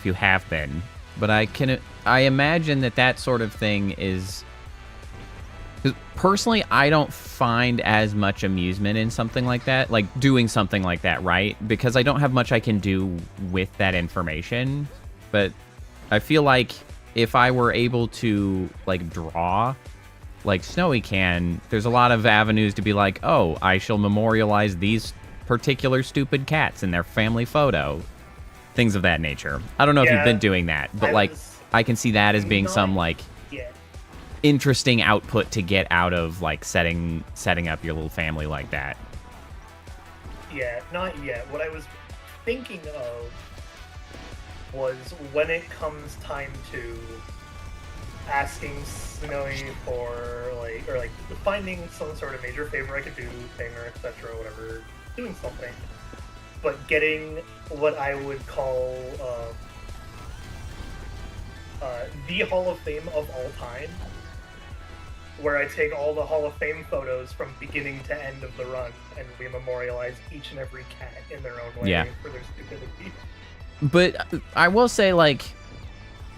you have been, but I imagine that sort of thing is. Because personally, I don't find as much amusement in something like that, like doing something like that, right? Because I don't have much I can do with that information. But I feel like if I were able to, like, draw, like Snowy can, there's a lot of avenues to be like, oh, I shall memorialize these particular stupid cats in their family photo. Things of that nature. I don't know if you've been doing that, but, I can see that as being some, like... interesting output to get out of like setting up your little family like that. Yeah, not yet. What I was thinking of was when it comes time to asking Snowy for like finding some sort of major favor I could do, thing or etc. whatever, doing something, but getting what I would call the Hall of Fame of all time. Where I take all the Hall of Fame photos from beginning to end of the run, and we memorialize each and every cat in their own way for their stupidity. But I will say, like,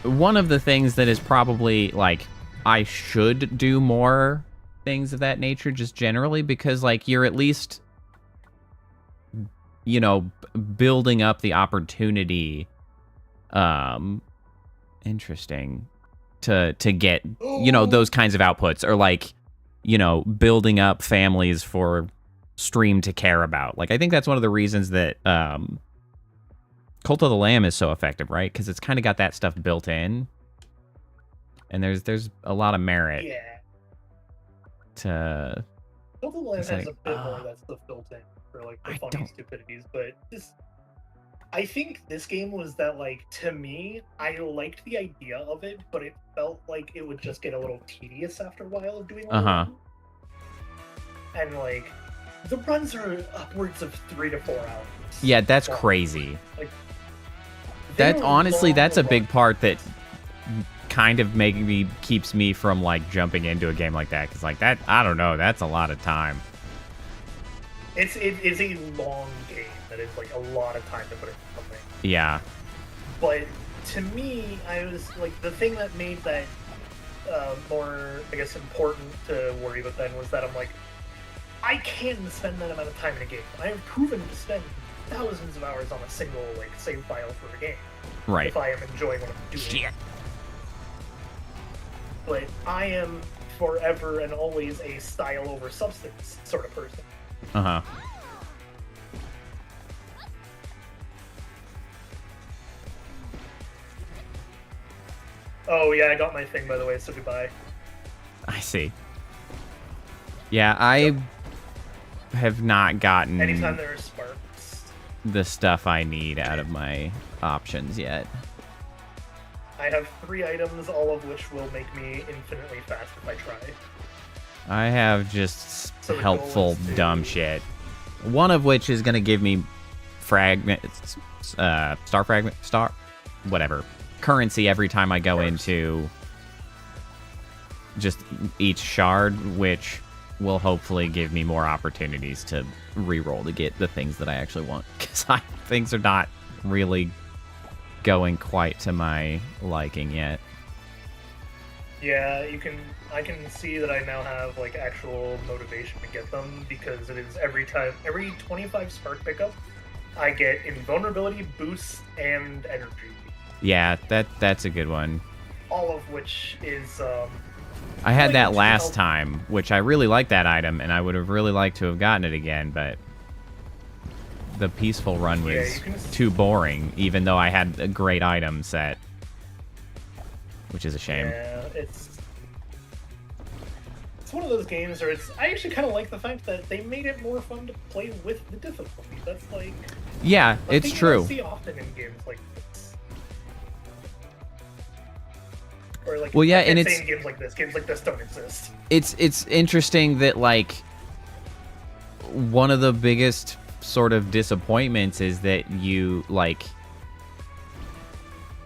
one of the things that is probably, like, I should do more things of that nature, just generally, because, like, you're at least, you know, building up the opportunity, interesting, to get, you know, those kinds of outputs, or like, you know, building up families for Stream to care about. Like, I think that's one of the reasons that Cult of the Lamb is so effective, right? Because it's kind of got that stuff built in, and there's a lot of merit to Cult of the Lamb has a bit more of that stuff built in for like the funny stupidities, but just I think this game was that, like, to me, I liked the idea of it, but it felt like it would just get a little tedious after a while of doing all of them. And, like, the runs are upwards of 3 to 4 hours. Yeah, that's crazy. Like, that honestly, that's a big part that kind of keeps me from, like, jumping into a game like that, because, like, that, I don't know, that's a lot of time. It's a long game. That is like a lot of time to put into something. Yeah. But to me, I was like, the thing that made that more, I guess, important to worry about then was that I'm like, I can spend that amount of time in a game. I have proven to spend thousands of hours on a single like save file for a game. Right. If I am enjoying what I'm doing. Shit. But I am forever and always a style over substance sort of person. Uh-huh. Oh, yeah, I got my thing, by the way, so goodbye. I see. Yeah, I have not gotten anytime there are sparks, the stuff I need out of my options yet. I have 3 items, all of which will make me infinitely fast if I try. I have just So the helpful goal is to- dumb shit. One of which is going to give me whatever currency every time I go into just each shard, which will hopefully give me more opportunities to reroll to get the things that I actually want, because things are not really going quite to my liking yet. Yeah, I can see that I now have like actual motivation to get them, because it is every 25 spark pickup, I get invulnerability, boost, and energy. Yeah, that's a good one. All of which is I had like, that to last help- time, which I really liked that item, and I would have really liked to have gotten it again, but the peaceful run Yeah, was you can- too boring, even though I had a great item set, which is a shame. Yeah, it's one of those games where I actually kind of like the fact that they made it more fun to play with the difficulty. That's like Yeah, a it's thing you true. don't see often in games like this. Or like, Well, yeah, I can't and say it's- in games like this don't exist. It's interesting that, like, one of the biggest sort of disappointments is that you, like,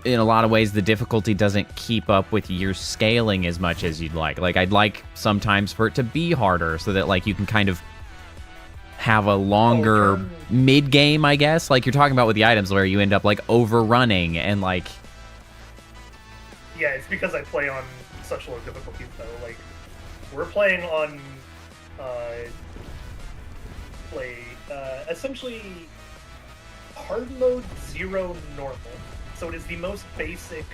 in a lot of ways, the difficulty doesn't keep up with your scaling as much as you'd like. Like, I'd like sometimes for it to be harder so that, like, you can kind of have a longer mid-game, I guess. Like, you're talking about with the items where you end up, like, overrunning and, like... Yeah, it's because I play on such low difficulties though. Like, we're playing on essentially hard mode 0 normal. So it is the most basic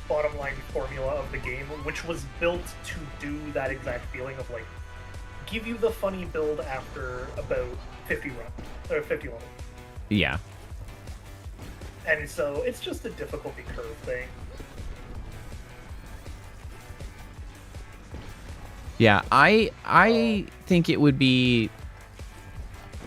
bottom line formula of the game, which was built to do that exact feeling of like give you the funny build after about 50 levels. Yeah. And so it's just a difficulty curve thing. Yeah, I think it would be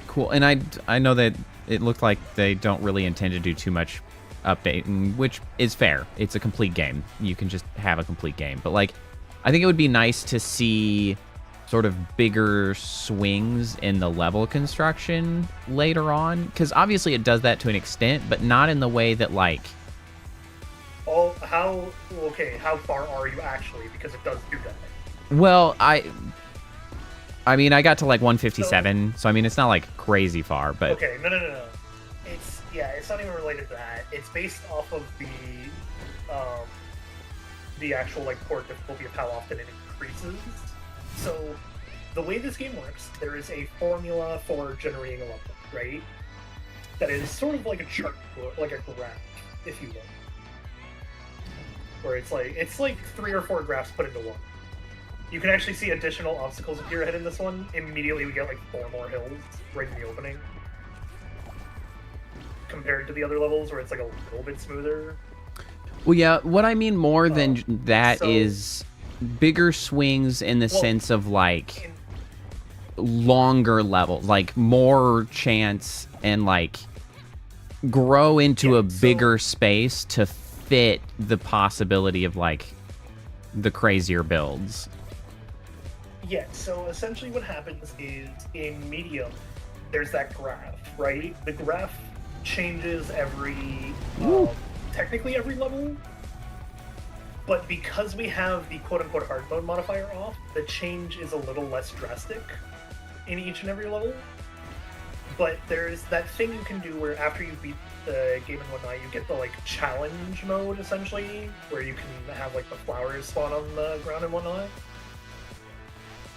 cool, and I know that it looked like they don't really intend to do too much updating, which is fair. It's a complete game. You can just have a complete game. But, like, I think it would be nice to see sort of bigger swings in the level construction later on, because obviously it does that to an extent, but not in the way that, like... How far are you actually? Because it does do that. Well, I mean, I got to, like, 157, so I mean, it's not, like, crazy far, but... Okay, no. It's not even related to that. It's based off of the actual, like, port difficulty of how often it increases. So, the way this game works, there is a formula for generating a level, right? That is sort of like a chart, like a graph, if you will. Where it's like 3 or 4 graphs put into one. You can actually see additional obstacles appear ahead in this one. Immediately we get like 4 more hills right in the opening. Compared to the other levels where it's like a little bit smoother. Well, yeah, what I mean more than that so- is bigger swings in the Well, sense of, like, longer levels, like, more chance and, like, grow into Yeah, a bigger space to fit the possibility of, like, the crazier builds. Yeah, so essentially what happens is in medium, there's that graph, right? The graph changes technically every level, but because we have the quote-unquote hard mode modifier off, the change is a little less drastic in each and every level. But there's that thing you can do where after you beat the game and whatnot, you get the like challenge mode essentially, where you can have like the flowers spawn on the ground and whatnot.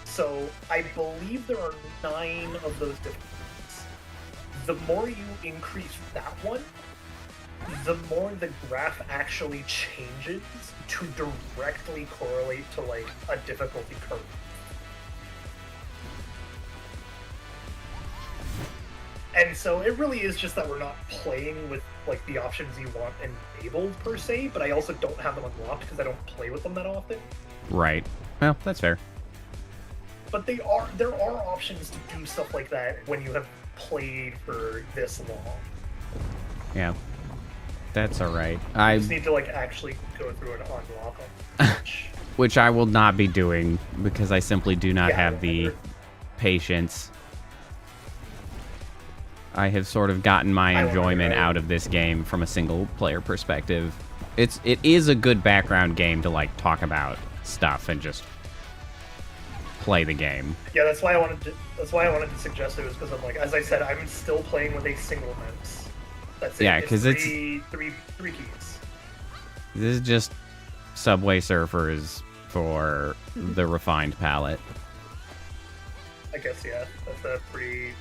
So I believe there are 9 of those difficulties. The more you increase that one, the more the graph actually changes to directly correlate to like a difficulty curve. And so it really is just that we're not playing with like the options you want enabled per se, but I also don't have them unlocked because I don't play with them that often. Right. Well, that's fair. But there are options to do stuff like that when you have played for this long. Yeah. That's all right. I just need to like actually go through and unlock them. Which I will not be doing because I simply do not have the patience. I have sort of gotten my enjoyment out of this game from a single player perspective. It is a good background game to like talk about stuff and just play the game. Yeah, that's why I wanted to suggest it, was because I'm like, as I said, I'm still playing with a single mouse. That's it. Yeah, because it's three keys. This is just Subway Surfers for the refined palate. I guess, yeah. That's a pretty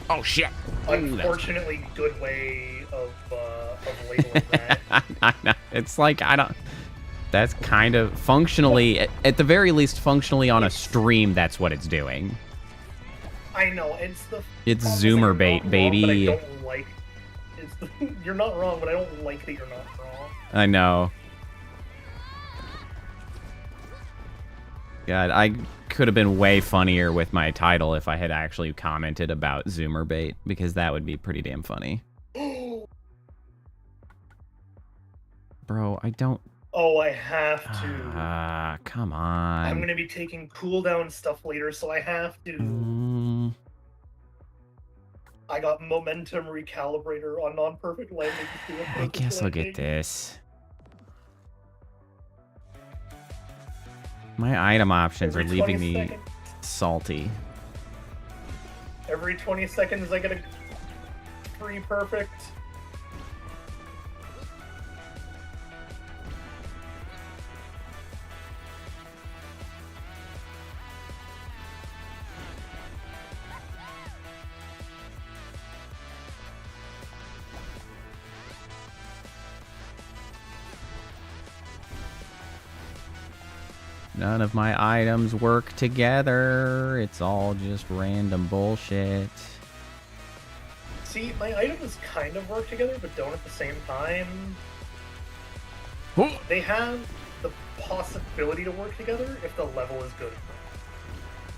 Oh shit! unfortunately good way of labeling that. I know. It's like I don't. That's kind of functionally, at the very least, functionally on a stream. That's what it's doing. I know it's Zoomer bait, baby. Wrong, but I don't like. You're not wrong, but I don't like that you're not wrong. I know. God, I could have been way funnier with my title if I had actually commented about Zoomer bait, because that would be pretty damn funny. Bro, I don't... Oh, I have to. Come on. I'm gonna be taking cooldown stuff later, so I have to. I got momentum recalibrator on non-perfect landing. I guess I'll get this. My item options are leaving me salty. Every 20 seconds I get a free perfect. None of my items work together. It's all just random bullshit. See, my items kind of work together, but don't at the same time. They have the possibility to work together if the level is good.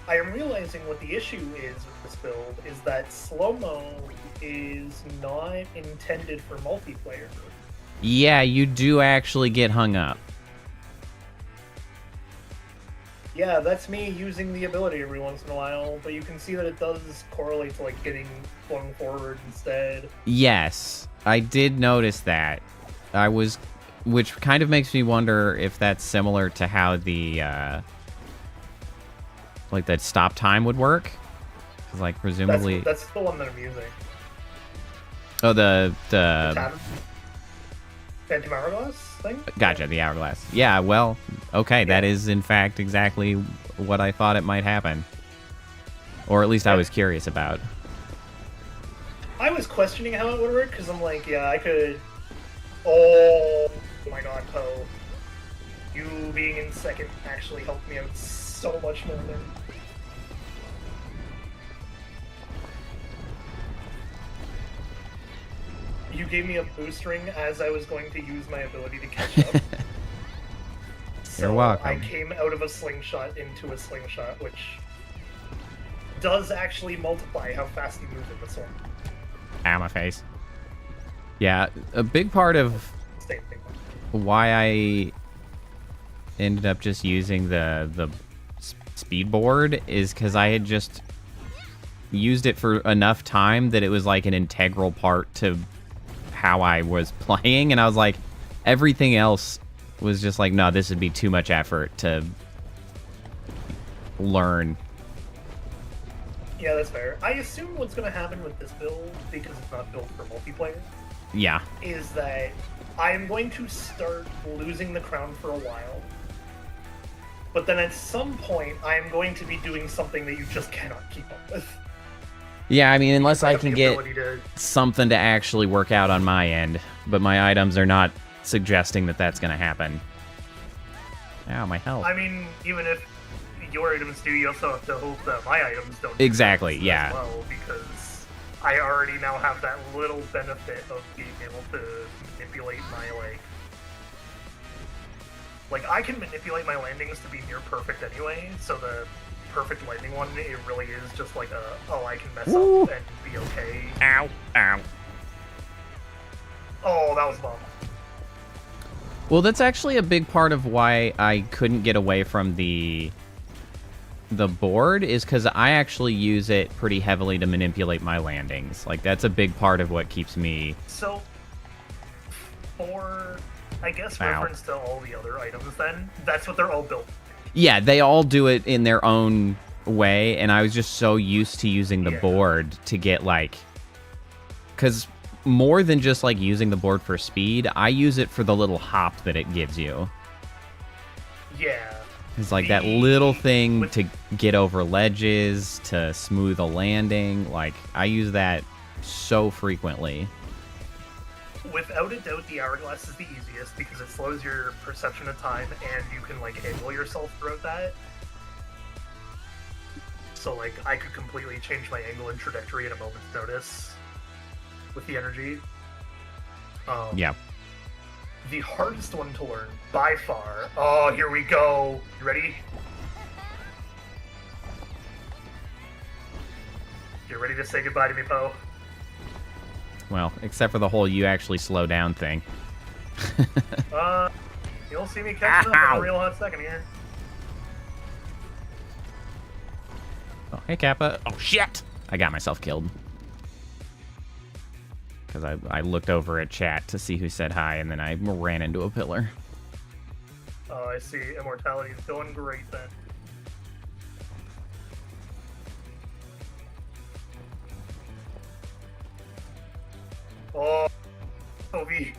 I am realizing what the issue is with this build is that slow-mo is not intended for multiplayer. Yeah, you do actually get hung up. Yeah, that's me using the ability every once in a while, but you can see that it does correlate to like getting flung forward instead. Yes, I did notice that. Which kind of makes me wonder if that's similar to how the, like that stop time would work. 'Cause, like, presumably... That's the one that I'm using. Oh, the Phantom Hourglass thing? Gotcha, the Hourglass. Yeah, well, okay, yeah. That is in fact exactly what I thought it might happen. Or at least I was curious about. I was questioning how it would work, because I'm like, yeah, I could... Oh my god, Poe. You being in second actually helped me out so much more than... You gave me a boost ring as I was going to use my ability to catch up. You're welcome. I came out of a slingshot into a slingshot, which does actually multiply how fast you move in this one. Ow, my face. Yeah, a big part of why I ended up just using the speed board is because I had just used it for enough time that it was like an integral part to how I was playing, and I was like, everything else was just like, no, this would be too much effort to learn. Yeah, that's fair. I assume what's going to happen with this build, because it's not built for multiplayer, yeah, is that I am going to start losing the crown for a while, but then at some point I am going to be doing something that you just cannot keep up with. Yeah, I mean, unless I can get something to actually work out on my end, but my items are not suggesting that that's going to happen. Ow, my health. I mean, even if your items do, you also have to hope that my items don't. Exactly, yeah. As well, because I already now have that little benefit of being able to manipulate my, like I can manipulate my landings to be near perfect anyway, so the perfect landing one, it really is just like I can mess up and be okay. Ow, ow. Oh, that was bomb. Well, that's actually a big part of why I couldn't get away from the board, is because I actually use it pretty heavily to manipulate my landings. Like, that's a big part of what keeps me... So, for, I guess, Ow. reference to all the other items then, that's what they're all built. Yeah, they all do it in their own way, and I was just so used to using the board to get, like... Because more than just, like, using the board for speed, I use it for the little hop that it gives you. Yeah. It's like that little thing to get over ledges, to smooth a landing. Like, I use that so frequently. Without a doubt, the hourglass is the easiest because it slows your perception of time and you can, like, angle yourself throughout that. So, like, I could completely change my angle and trajectory at a moment's notice with the energy. Yeah. The hardest one to learn, by far. Oh, here we go. You ready? You're ready to say goodbye to me, Poe? Well, except for the whole you actually slow down thing. You'll see me catching up in a real hot second here. Oh, hey, Kappa. Oh, shit! I got myself killed. Because I looked over at chat to see who said hi, and then I ran into a pillar. Oh, I see. Immortality is going great then. Oh, Toby.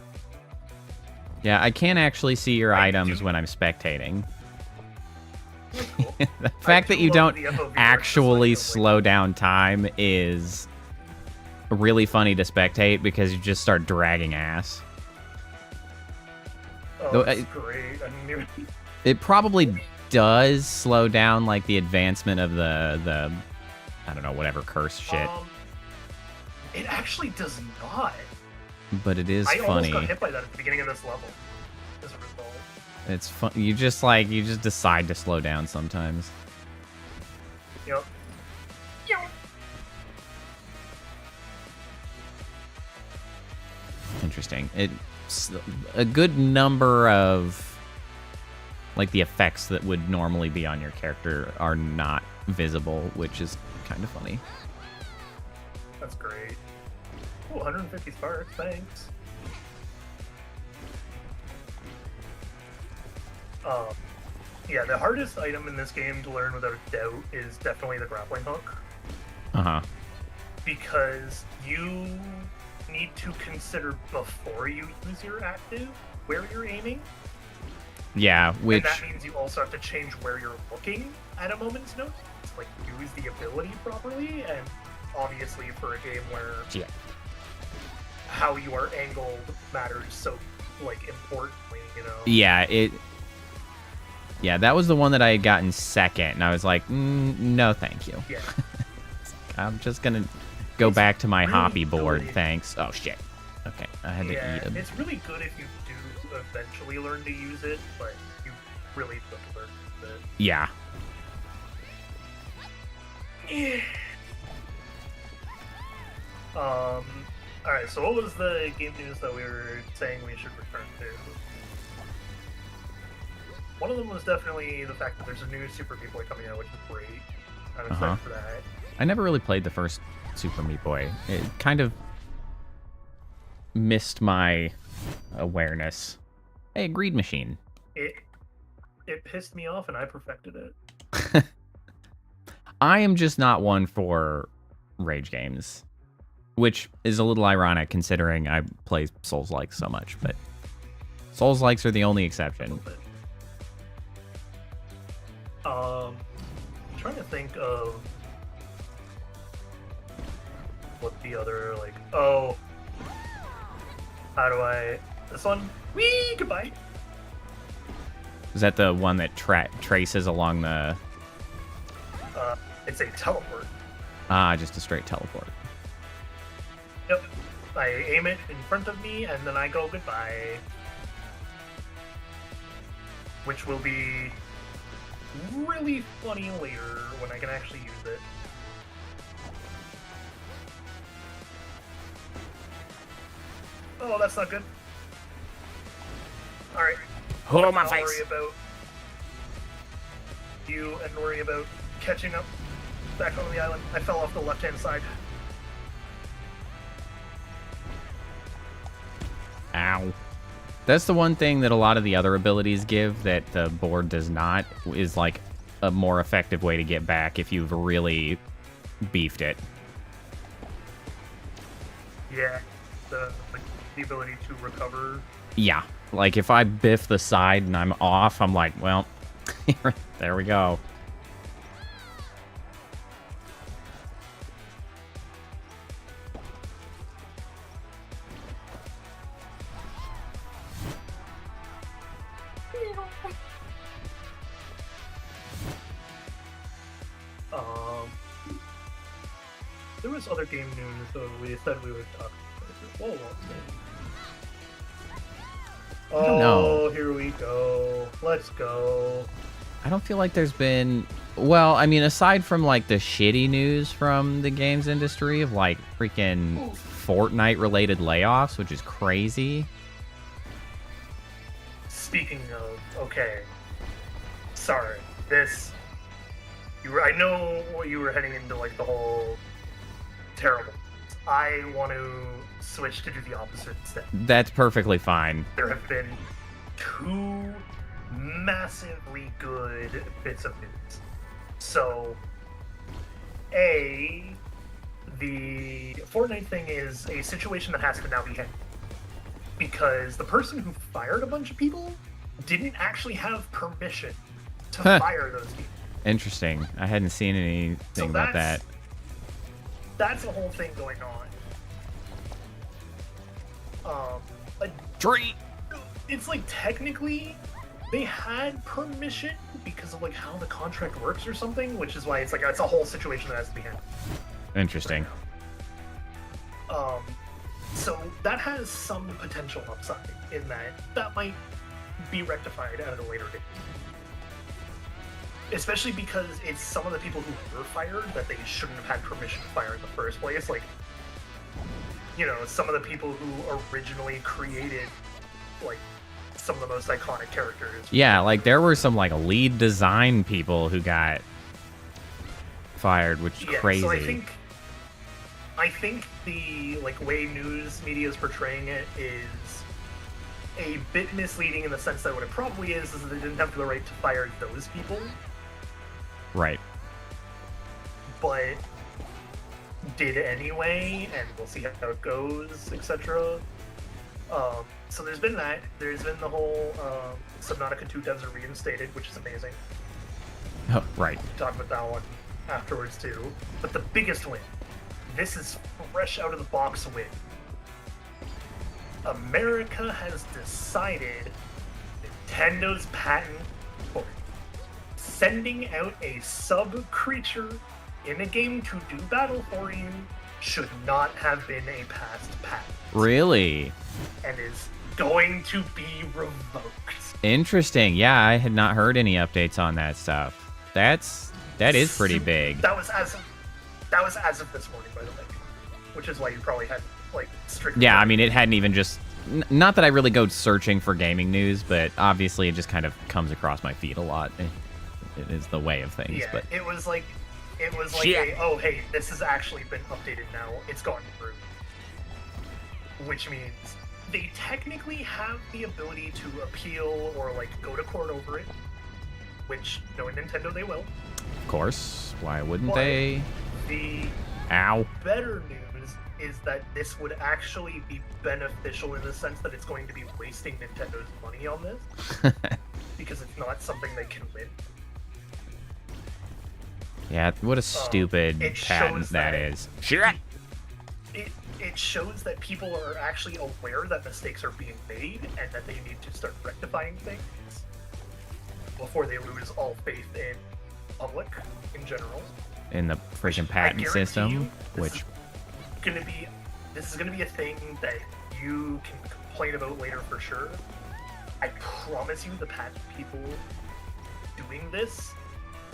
Yeah, I can't actually see your items when I'm spectating. Cool. The fact that you don't the FOV actually versus, like, slow down time is really funny to spectate because you just start dragging ass. Oh, Though, that's great. I didn't even... It probably does slow down like the advancement of the I don't know, whatever curse shit. It actually does not. But it is I funny. almost got hit by that at the beginning of this level. As a result. It's fun. You just decide to slow down sometimes. Yep. Interesting. It's a good number of like the effects that would normally be on your character are not visible, which is kind of funny. That's great. Ooh, 150 sparks, thanks. Yeah, the hardest item in this game to learn without a doubt is definitely the grappling hook. Uh-huh. Because you need to consider before you use your active where you're aiming. Yeah, which... And that means you also have to change where you're looking at a moment's notice. Like, use the ability properly, and obviously for a game where how you are angled matters so, like, importantly, you know? Yeah, that was the one that I had gotten second, and I was like, no, thank you. Yeah. I'm just gonna go back to my really hoppy board, good. thanks. Oh, shit. Okay, I had to eat him. It's really good if you do eventually learn to use it, but you really have to learn it. Yeah. Alright, so what was the game news that we were saying we should return to? One of them was definitely the fact that there's a new Super Meat Boy coming out, which is great. I'm excited for that. I never really played the first Super Meat Boy. It kind of missed my awareness. Hey, Greed Machine. It pissed me off and I perfected it. I am just not one for rage games, which is a little ironic considering I play Souls-like so much, but Souls-likes are the only exception. I'm trying to think of what the other, like, oh, how do I, this one? Whee! Goodbye! Is that the one that traces along the... It's a teleport. Just a straight teleport. Yep. I aim it in front of me, and then I go goodbye. Which will be really funny later when I can actually use it. Oh, that's not good. Alright. Oh, my I'll face. worry about you and worry about catching up back on the island. I fell off the left-hand side. Ow. That's the one thing that a lot of the other abilities give that the board does not, is like a more effective way to get back if you've really beefed it. Yeah. The ability to recover. Yeah. Like if I biff the side and I'm off, I'm like, well, there we go. There was other game news, so we said we would talk about it. Whoa. I don't know. Here we go. Let's go. I don't feel like there's been... Well, I mean, aside from, like, the shitty news from the games industry of, like, freaking Fortnite-related layoffs, which is crazy. Speaking of, okay. Sorry. This... I know you were heading into, like, the whole... terrible. I want to switch to do the opposite instead. That's perfectly fine. There have been 2 massively good bits of news. So, the Fortnite thing is a situation that has to now be handled. Because the person who fired a bunch of people didn't actually have permission to fire those people. Interesting. I hadn't seen anything about that. That's a whole thing going on. Tree! It's like technically they had permission because of like how the contract works or something, which is why it's like it's a whole situation that has to be handled. Interesting. So that has some potential upside in that might be rectified at a later date. Especially because it's some of the people who were fired that they shouldn't have had permission to fire in the first place. Like, you know, some of the people who originally created, like, some of the most iconic characters. Yeah, like, there were some, like, lead design people who got fired, which is crazy. So I think the, like, way news media is portraying it is a bit misleading in the sense that what it probably is that they didn't have the right to fire those people. Right. But did anyway, and we'll see how it goes, etc. So there's been that. There's been the whole Subnautica 2 devs are reinstated, which is amazing. Oh, right. We'll talk about that one afterwards too. But the biggest win, this is fresh out of the box win. America has decided Nintendo's patent for sending out a sub-creature in a game to do battle for you should not have been a past patent. Really? And is going to be revoked. Interesting. Yeah, I had not heard any updates on that stuff. That is pretty big. That was as of this morning, by the way. Which is why you probably had like strict. Yeah, I mean, it hadn't even just. Not that I really go searching for gaming news, but obviously it just kind of comes across my feed a lot. It is the way of things. Yeah, but it was like oh hey, this has actually been updated now. It's gone through, which means they technically have the ability to appeal or like go to court over it. Which, knowing Nintendo, they will. Of course, why wouldn't But they? The better news is that this would actually be beneficial in the sense that it's going to be wasting Nintendo's money on this because it's not something they can win. Yeah, what a stupid patent that is. Shit! It shows that people are actually aware that mistakes are being made and that they need to start rectifying things before they lose all faith in public in general. In the freaking patent system, which this is gonna be a thing that you can complain about later for sure. I promise you, the patent people doing this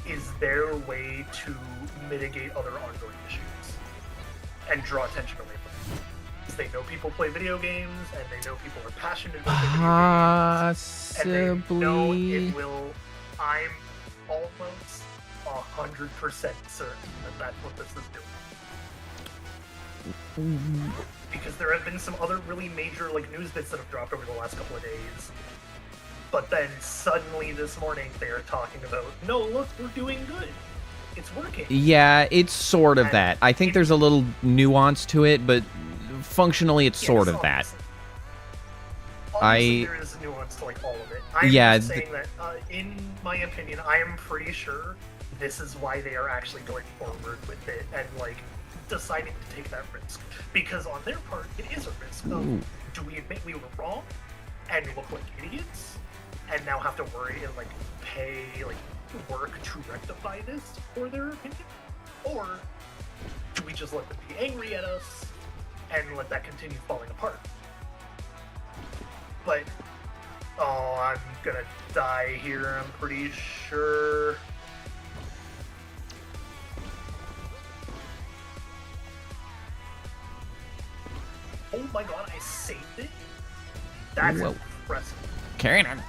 is their way to mitigate other ongoing issues and draw attention away from them. games, they know people play video games, and they know people are passionate about their video games. And they know it will. I'm almost 100% certain that that's what this is doing. Because there have been some other really major news bits that have dropped over the last couple of days. But then suddenly this morning they are talking about, no, look, we're doing good. It's working. Yeah, it's sort of that. I think there's a little nuance to it, but functionally it's sort of that. Obviously, there is nuance to all of it. I'm just saying that, in my opinion, I am pretty sure this is why they are actually going forward with it and deciding to take that risk. Because on their part, it is a risk. Do we admit we were wrong and look like idiots and now have to worry and pay work to rectify this for their opinion? Or do we just let them be angry at us and let that continue falling apart? But, I'm gonna die here, I'm pretty sure. Oh my god, I saved it? That's impressive. Cannon.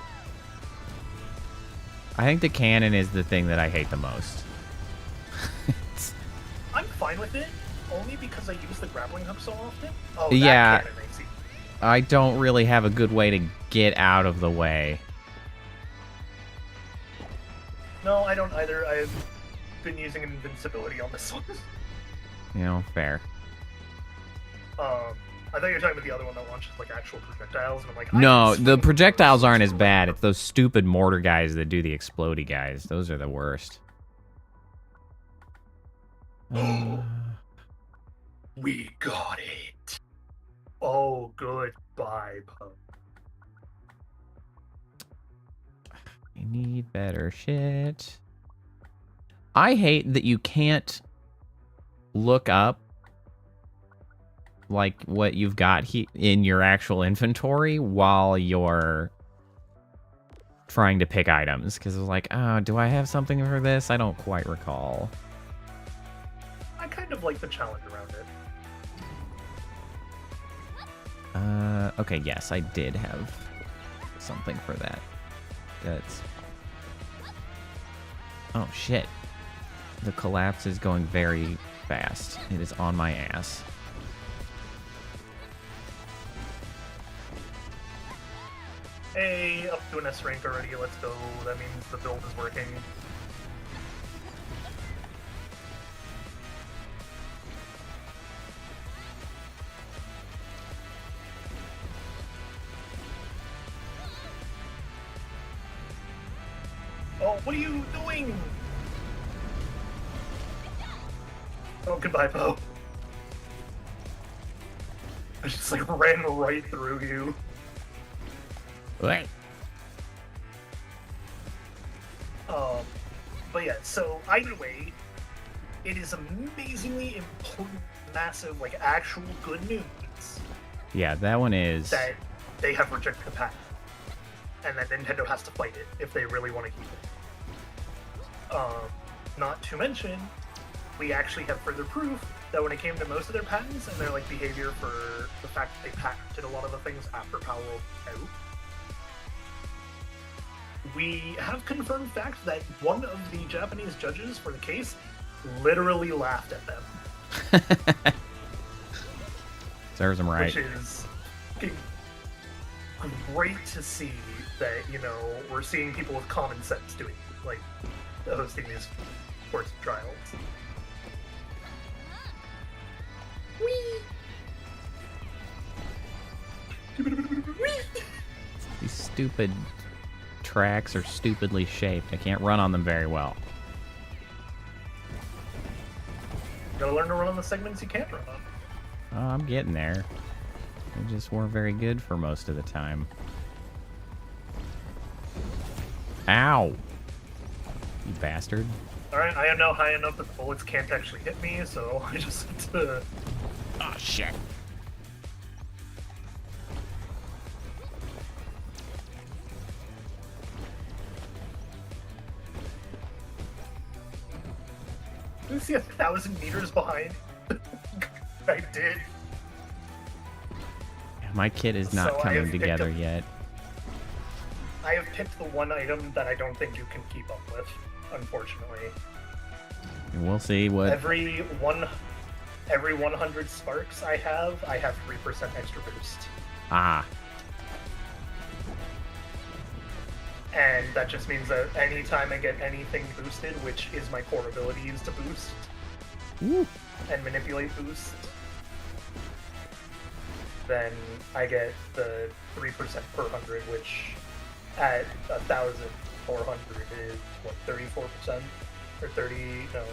I think the cannon is the thing that I hate the most. I'm fine with it, only because I use the grappling hook so often. Oh, yeah. Cannon, I see. I don't really have a good way to get out of the way. No, I don't either. I've been using invincibility on this one. Fair. I thought you were talking about the other one that launches actual projectiles, and I'm like, no, the projectiles aren't as bad. It's those stupid mortar guys that do the explodey guys. Those are the worst. We got it. Oh, goodbye, Poe. I need better shit. I hate that you can't look up what you've got in your actual inventory while you're trying to pick items, because it's oh, do I have something for this? I don't quite recall. I kind of like the challenge around it. Okay, yes, I did have something for that. That's... Oh, shit. The collapse is going very fast. It is on my ass. Hey, up to an S rank already, let's go. That means the build is working. Oh, what are you doing? Oh, goodbye, Poe. I just ran right through you. Right. But yeah, so either way, it is amazingly important, massive, actual good news. Yeah, that one is... That they have rejected the patent. And that Nintendo has to fight it if they really want to keep it. Not to mention, we actually have further proof that when it came to most of their patents and their behavior for the fact that they patented a lot of the things after Power World out, we have confirmed fact that one of the Japanese judges for the case literally laughed at them. Serves them right. Which is great to see that, we're seeing people with common sense doing, hosting these courts of trials. These stupid tracks are stupidly shaped. I can't run on them very well. Gotta learn to run on the segments you can't run on. Oh, I'm getting there. They just weren't very good for most of the time. Ow! You bastard. Alright, I am now high enough that the bullets can't actually hit me, so I just have to... Oh, shit. Did you see 1,000 meters behind? I did. My kit is not So I coming have picked together up- yet. I have picked the one item that I don't think you can keep up with, unfortunately. And we'll see what... Every 100 sparks I have 3% extra boost. Ah. And that just means that anytime I get anything boosted, which is my core ability, is to boost Woo. and manipulate boost, then I get the 3% per 100, which at 1,400 is, what, 34%? Or 30, no.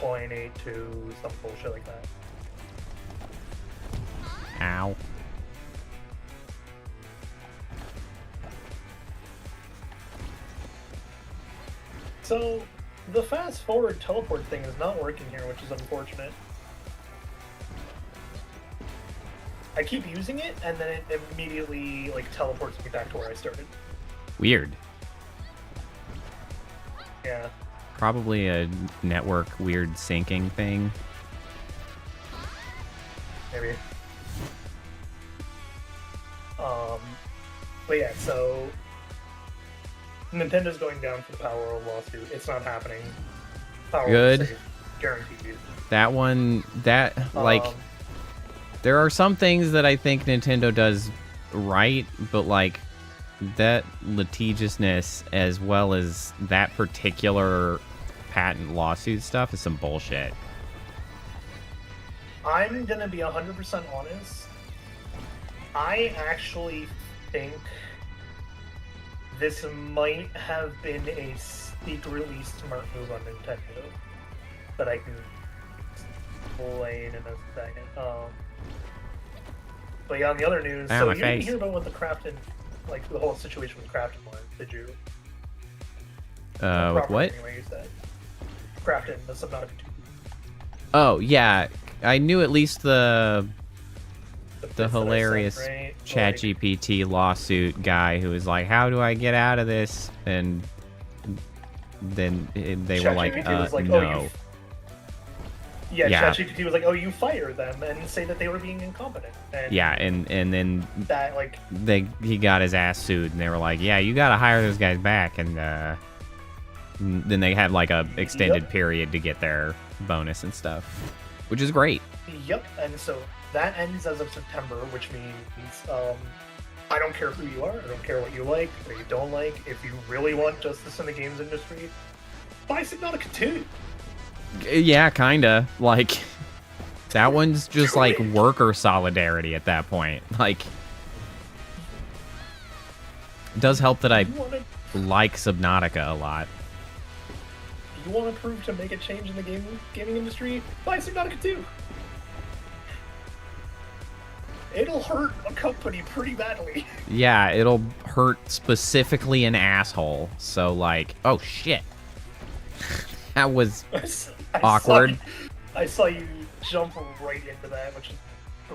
36.82, some bullshit like that. Ow. So, the fast forward teleport thing is not working here, which is unfortunate. I keep using it, and then it immediately like teleports me back to where I started. Weird. Yeah. Probably a network weird syncing thing. Maybe. But yeah, so Nintendo's going down for the Power World lawsuit. It's not happening. Power Good. World safe, guaranteed. That one, like, there are some things that I think Nintendo does right, but like that litigiousness as well as that particular patent lawsuit stuff is some bullshit. I'm gonna be 100% honest. I actually think this might have been a secretly smart move on Nintendo that I can explain in a second. But yeah, on the other news, Ow, so my you didn't face. hear about what the Crafton, like the whole situation with Crafton was, did you? With Proper what? Anyway, you said. Crafton, the Subnautica 2. Oh, yeah. I knew at least the bits that I hilarious sent, right? ChatGPT lawsuit guy who was like, how do I get out of this? And then they were like, ChatGPT was like, no. oh, yeah, Yeah. ChatGPT was like, oh, you fire them and say that they were being incompetent. And Yeah, and then that, like, he got his ass sued, and they were like, yeah, you gotta hire those guys back, and then they had like a extended Yep. period to get their bonus and stuff, which is great. yep. And so that ends as of September, which means I don't care who you are, I don't care what you like, what you don't like. If you really want justice in the games industry, buy Subnautica 2. Yeah, kinda. Like, that one's just Do like it. worker solidarity at that point. Like, it does help that I You want to like Subnautica a lot. prove to make a change in the gaming industry? Buy Subnautica 2. It'll hurt a company pretty badly. Yeah, it'll hurt specifically an asshole. So, like, oh shit. That was awkward. I saw you jump right into that, which is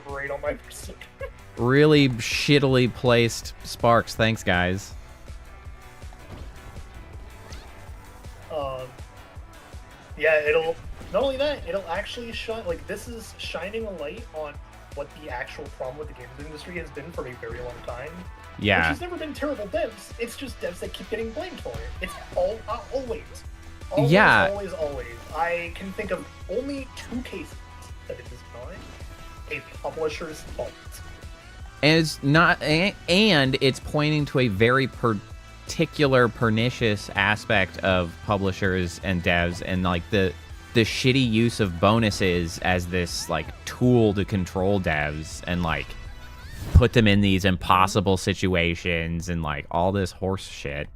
great on my perspective. Really shittily placed sparks. Thanks, guys. Yeah, it'll not only that, it'll actually shine. Like, this is shining a light on what the actual problem with the games industry has been for a very long time. Which Yeah. has never been terrible devs. It's just devs that keep getting blamed for it. It's always. Yeah. Always. I can think of only 2 cases that it is not a publisher's fault. And it's not, and it's pointing to a very particular pernicious aspect of publishers and devs, and like the shitty use of bonuses as this like tool to control devs and like put them in these impossible situations and like all this horse shit.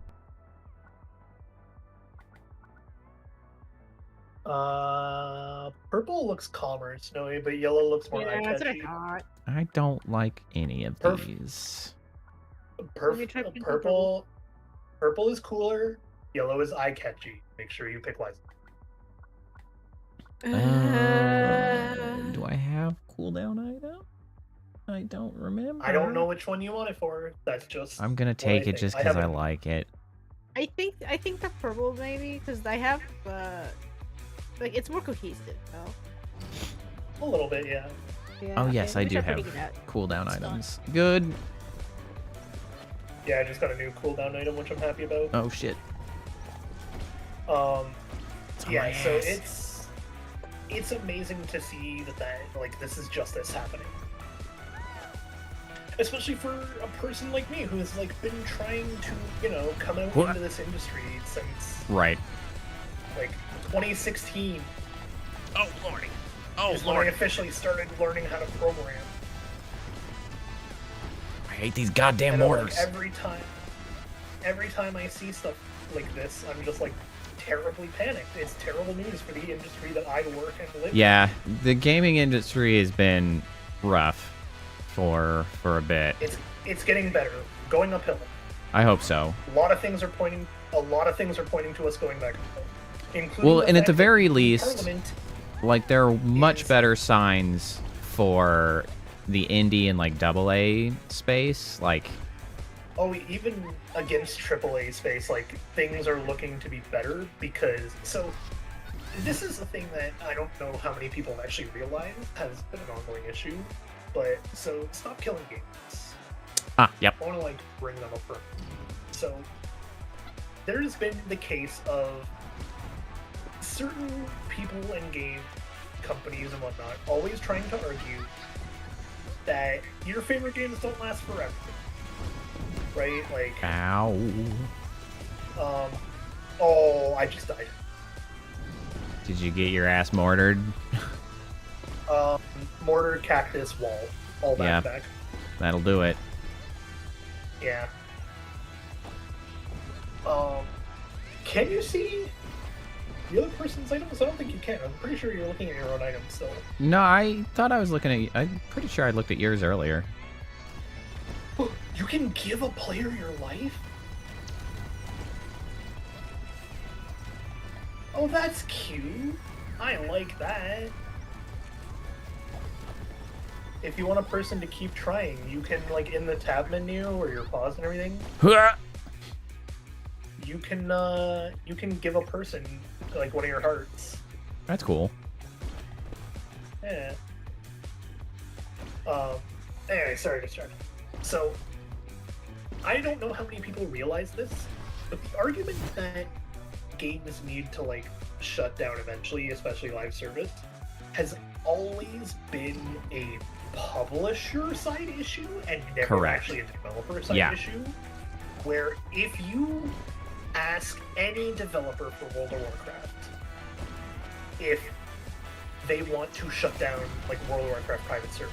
Purple looks calmer, snowy, but yellow looks more Yeah, that's what I eye-catchy. thought. I don't like any of Perf- these. Let me try pink or Purple is cooler. Yellow is eye-catchy. Make sure you pick wisely. Do I have cooldown item? I don't remember. I don't know which one you want it for. That's just. I'm gonna what take I it just think. because I haven't- like it. I think the purple maybe because I have like it's more cohesive though. A little bit, yeah. Yeah, Oh yes, I do have cooldown items. Good. Yeah, I just got a new cooldown item, which I'm happy about. Oh shit. Yeah, so it's amazing to see that like this is just this happening. Especially for a person like me who has like been trying to, you know, come out into this industry since right. like 2016. Oh lordy. Oh is when I officially started learning how to program. I hate these goddamn mortars. Like, every time I see stuff like this, I'm just like terribly panicked. It's terrible news for the industry that I work and live in. Yeah, the gaming industry has been rough for a bit. It's getting better, going uphill. I hope so. A lot of things are pointing to us going back uphill. Including well, and at the very least, Parliament like there are much better signs for the indie and like AA space, like. Oh, even against AAA space, like things are looking to be better because this is the thing that I don't know how many people actually realize has been an ongoing issue. But so stop killing games. Yep. I want to like bring them up first. So there's been the case of certain people and game companies and whatnot always trying to argue that your favorite games don't last forever. Right? Like ow. Oh, I just died. Did you get your ass mortared? Mortar, cactus, wall. All back to back. That'll do it. Yeah. Can you see the other person's items? I don't think you can. I'm pretty sure you're looking at your own items still. No, I thought I was looking at... I'm pretty sure I looked at yours earlier. You can give a player your life? Oh, that's cute. I like that. If you want a person to keep trying, you can, like, in the tab menu or your pause and everything, you can give a person, like, one of your hearts. That's cool. Yeah. Anyway, sorry to distract. So, I don't know how many people realize this, but the argument that games need to, like, shut down eventually, especially live service, has always been a publisher side issue and never actually a developer side issue. Where if you ask any developer for World of Warcraft if they want to shut down like World of Warcraft private servers,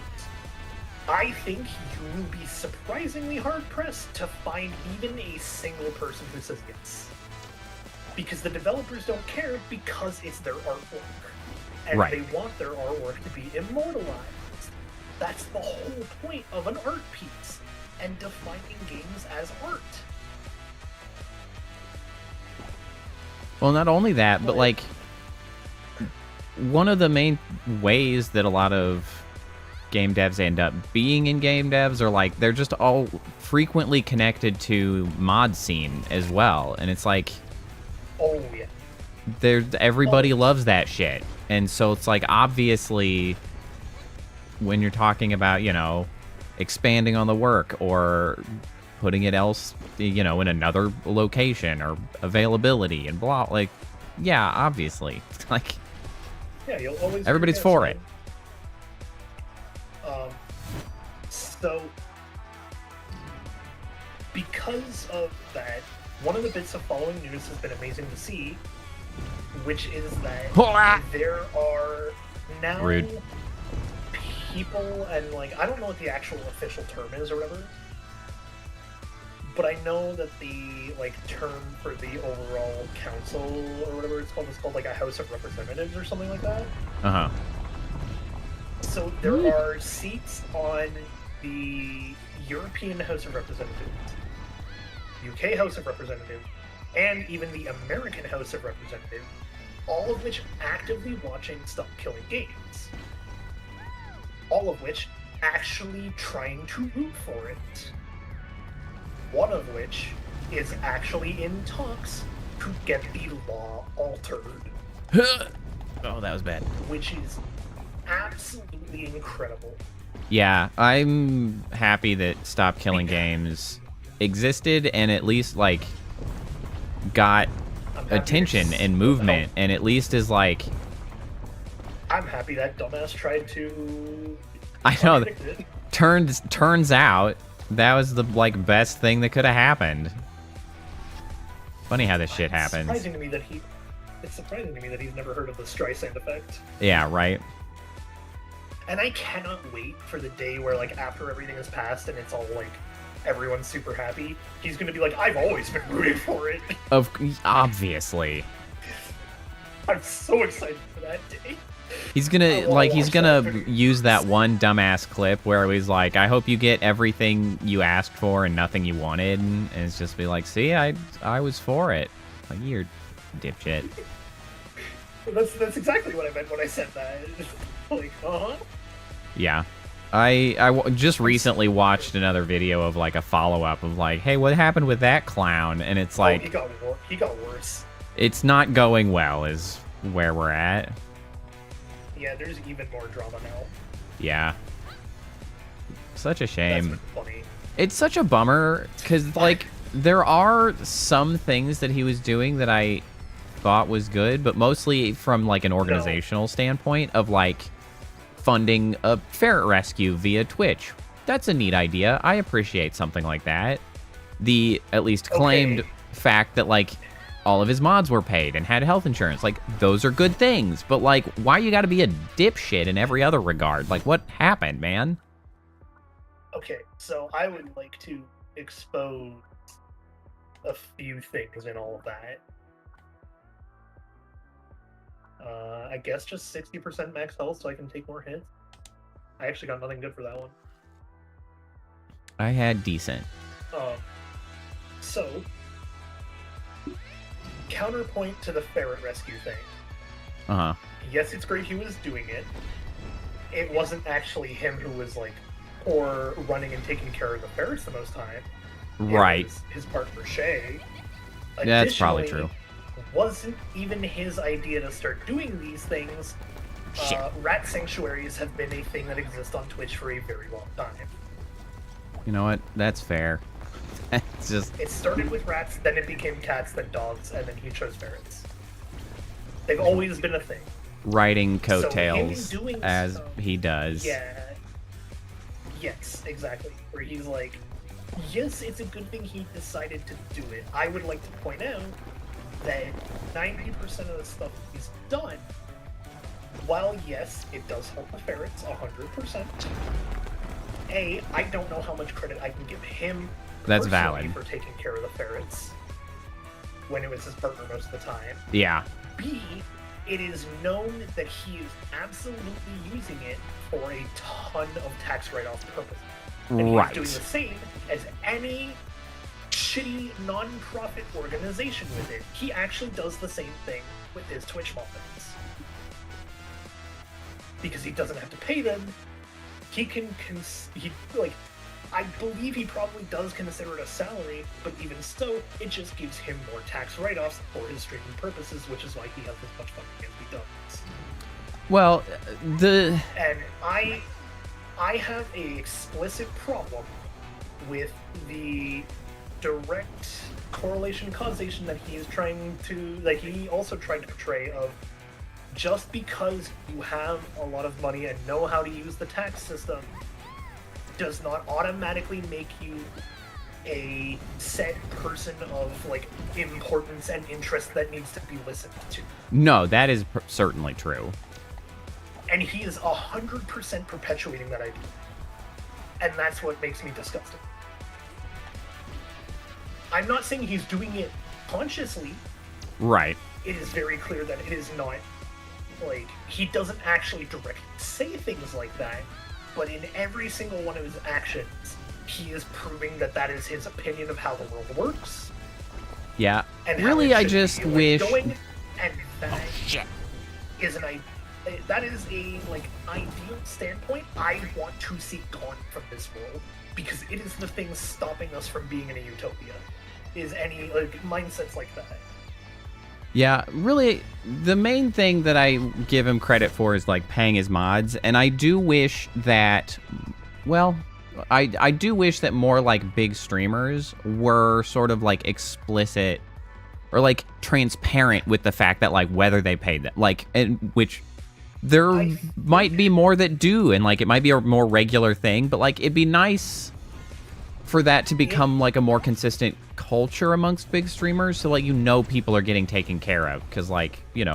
I think you will be surprisingly hard pressed to find even a single person who says yes. Because the developers don't care because it's their artwork. And they want their artwork to be immortalized. That's the whole point of an art piece, and defining games as art. Well, not only that, but like one of the main ways that a lot of game devs end up being in game devs are like they're just all frequently connected to mod scene as well, and it's like, oh yeah, everybody loves that shit, and so it's like obviously when you're talking about, you know, expanding on the work or putting it else, you know, in another location or availability and blah, like, yeah, obviously, like, yeah, you'll always everybody's for it. So because of that, one of the bits of following news has been amazing to see, which is that there are now people, and like, I don't know what the actual official term is or whatever, but I know that the like term for the overall council or whatever it's called like a House of Representatives or something like that. So there are seats on the European House of Representatives, UK House of Representatives, and even the American House of Representatives, all of which actively watching Stop Killing Games. All of which actually trying to root for it. One of which is actually in talks to get the law altered. Oh, that was bad. Which is absolutely incredible. Yeah, I'm happy that Stop Killing Games existed and at least, like, got attention and movement, and at least is, like... I'm happy that dumbass tried to... I know, turns out, that was the, like, best thing that could have happened. Funny how this shit happens. It's surprising to me that he's never heard of the Streisand effect. Yeah, right. And I cannot wait for the day where, like, after everything is passed and it's all, like, everyone's super happy, he's gonna be like, I've always been rooting for it. Obviously. I'm so excited for that day. He's gonna use that one dumbass clip where he's like, I hope you get everything you asked for and nothing you wanted, and it's just be like, see, I was for it. Like, you're dipshit. That's exactly what I meant when I said that. Like, Yeah. I just recently watched another video of, like, a follow-up of, like, hey, what happened with that clown? And it's like... he got worse. It's not going well is where we're at. Yeah, there's even more drama now. Yeah. Such a shame. That's funny. It's such a bummer, because, like, there are some things that he was doing that I thought was good, but mostly from, like, an organizational standpoint of, like, funding a ferret rescue via Twitch. That's a neat idea. I appreciate something like that. The, at least, claimed fact that, like, all of his mods were paid and had health insurance. Like, those are good things, but, like, why you gotta be a dipshit in every other regard? Like, what happened, man? Okay, so I would like to expose a few things in all of that. I guess just 60% max health so I can take more hits. I actually got nothing good for that one. I had decent. So, counterpoint to the ferret rescue thing. Uh-huh. Yes, it's great he was doing it. It wasn't actually him who was, like, or running and taking care of the ferrets the most time. Right. It was his partner, Shay. That's probably true. Wasn't even his idea to start doing these things. Rat sanctuaries have been a thing that exists on Twitch for a very long time. You know what? That's fair. It's just... It started with rats, then it became cats, then dogs, and then he chose ferrets. They've always been a thing. Riding coattails so as he does. Yeah. Yes, exactly. Where he's like, yes, it's a good thing he decided to do it. I would like to point out that 90% of the stuff he's done, while yes, it does help the ferrets 100%, I don't know how much credit I can give him That's valid for taking care of the ferrets when it was his partner most of the time. Yeah. B, it is known that he is absolutely using it for a ton of tax write-off purposes. And right. He's doing the same as any shitty non-profit organization with it. He actually does the same thing with his Twitch mods. Because he doesn't have to pay them, he can, I believe he probably does consider it a salary, but even so, it just gives him more tax write-offs for his streaming purposes, which is why he has as much fun as he does. Well, And I have a explicit problem with the direct correlation causation that he is trying to, that he also tried to portray of just because you have a lot of money and know how to use the tax system does not automatically make you a set person of, like, importance and interest that needs to be listened to. No, that is certainly true. And he is 100% perpetuating that idea. And that's what makes me disgusted. I'm not saying he's doing it consciously. Right. It is very clear that it is not, like, he doesn't actually directly say things like that, but in every single one of his actions, he is proving that that is his opinion of how the world works. Yeah. And really, I just wish... Going, and that is that is a, like, ideal standpoint I want to see gone from this world, because it is the thing stopping us from being in a utopia. is any like mindsets like that. Yeah, really, the main thing that I give him credit for is like paying his mods, and I do wish that, well, I do wish that more like big streamers were sort of like explicit or like transparent with the fact that like whether they paid them, like, and which there might be more that do, and like it might be a more regular thing, but like it'd be nice for that to become like a more consistent culture amongst big streamers, so like people are getting taken care of, because like I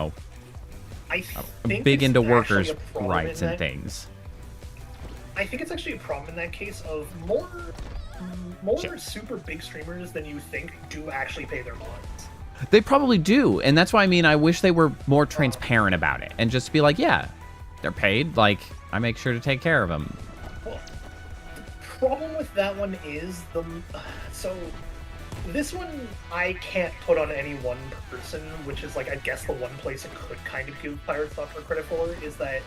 I'm think big it's into actually workers' a problem rights in and that- things. I think it's actually a problem in that case of more super big streamers than you think do actually pay their mods. They probably do, and that's why I wish they were more transparent about it and just be like, yeah, they're paid, like I make sure to take care of them. Well, the problem with that one is so this one I can't put on any one person, which is like I guess the one place it could kind of give Pirate Software credit for is that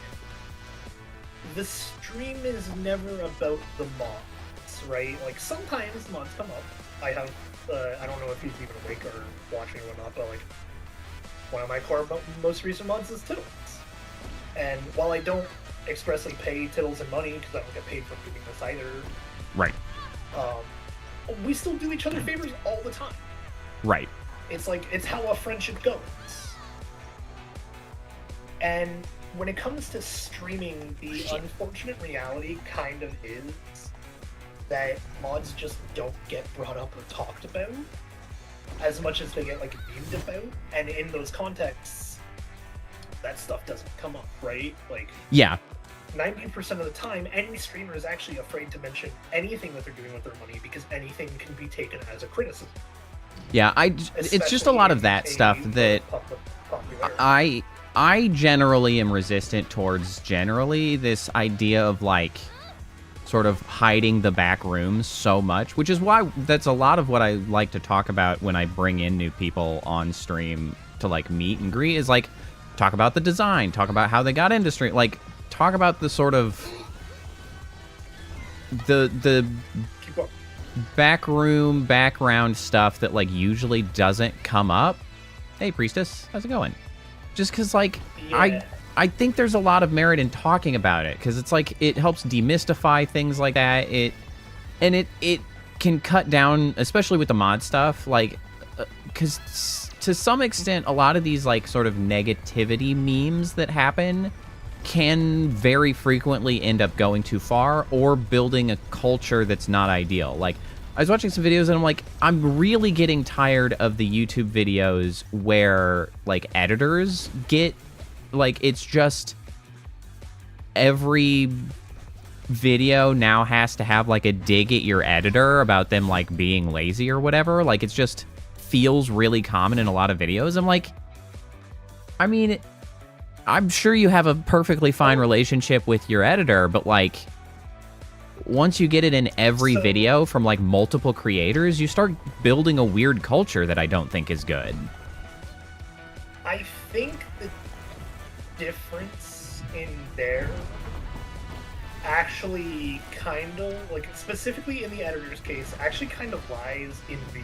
the stream is never about the mods, right? Like sometimes mods come up. I have I don't know if he's even awake or watching or whatnot, but like one of my core most recent mods is Tiddles. And while I don't expressly pay Tiddles in money because I don't get paid for doing this either, Right. We still do each other favors all the time. Right. It's like, it's how a friendship goes. And when it comes to streaming, the unfortunate reality kind of is that mods just don't get brought up or talked about as much as they get like memed about. And in those contexts, that stuff doesn't come up, right? Like, Yeah. 90% of the time, any streamer is actually afraid to mention anything that they're doing with their money because anything can be taken as a criticism. Yeah, it's just a lot of that stuff that popularity. I generally am resistant towards this idea of like sort of hiding the back rooms so much, which is why that's a lot of what I like to talk about when I bring in new people on stream to like meet and greet, is like talk about the design, talk about how they got into stream, like talk about the sort of the backroom background stuff that like usually doesn't come up. Hey Priestess, how's it going? Just because like Yeah. I think there's a lot of merit in talking about it, because it's like it helps demystify things like that. It can cut down, especially with the mod stuff, like because to some extent a lot of these like sort of negativity memes that happen can very frequently end up going too far or building a culture that's not ideal. Like I was watching some videos and I'm like, I'm really getting tired of the YouTube videos where like editors get like, it's just every video now has to have like a dig at your editor about them like being lazy or whatever. Like it's just feels really common in a lot of videos. I'm like, I mean, I'm sure you have a perfectly fine relationship with your editor, but like once you get it in every video from like multiple creators, you start building a weird culture that I don't think is good. I think the difference in there actually kind of, like specifically in the editor's case, actually kind of lies in the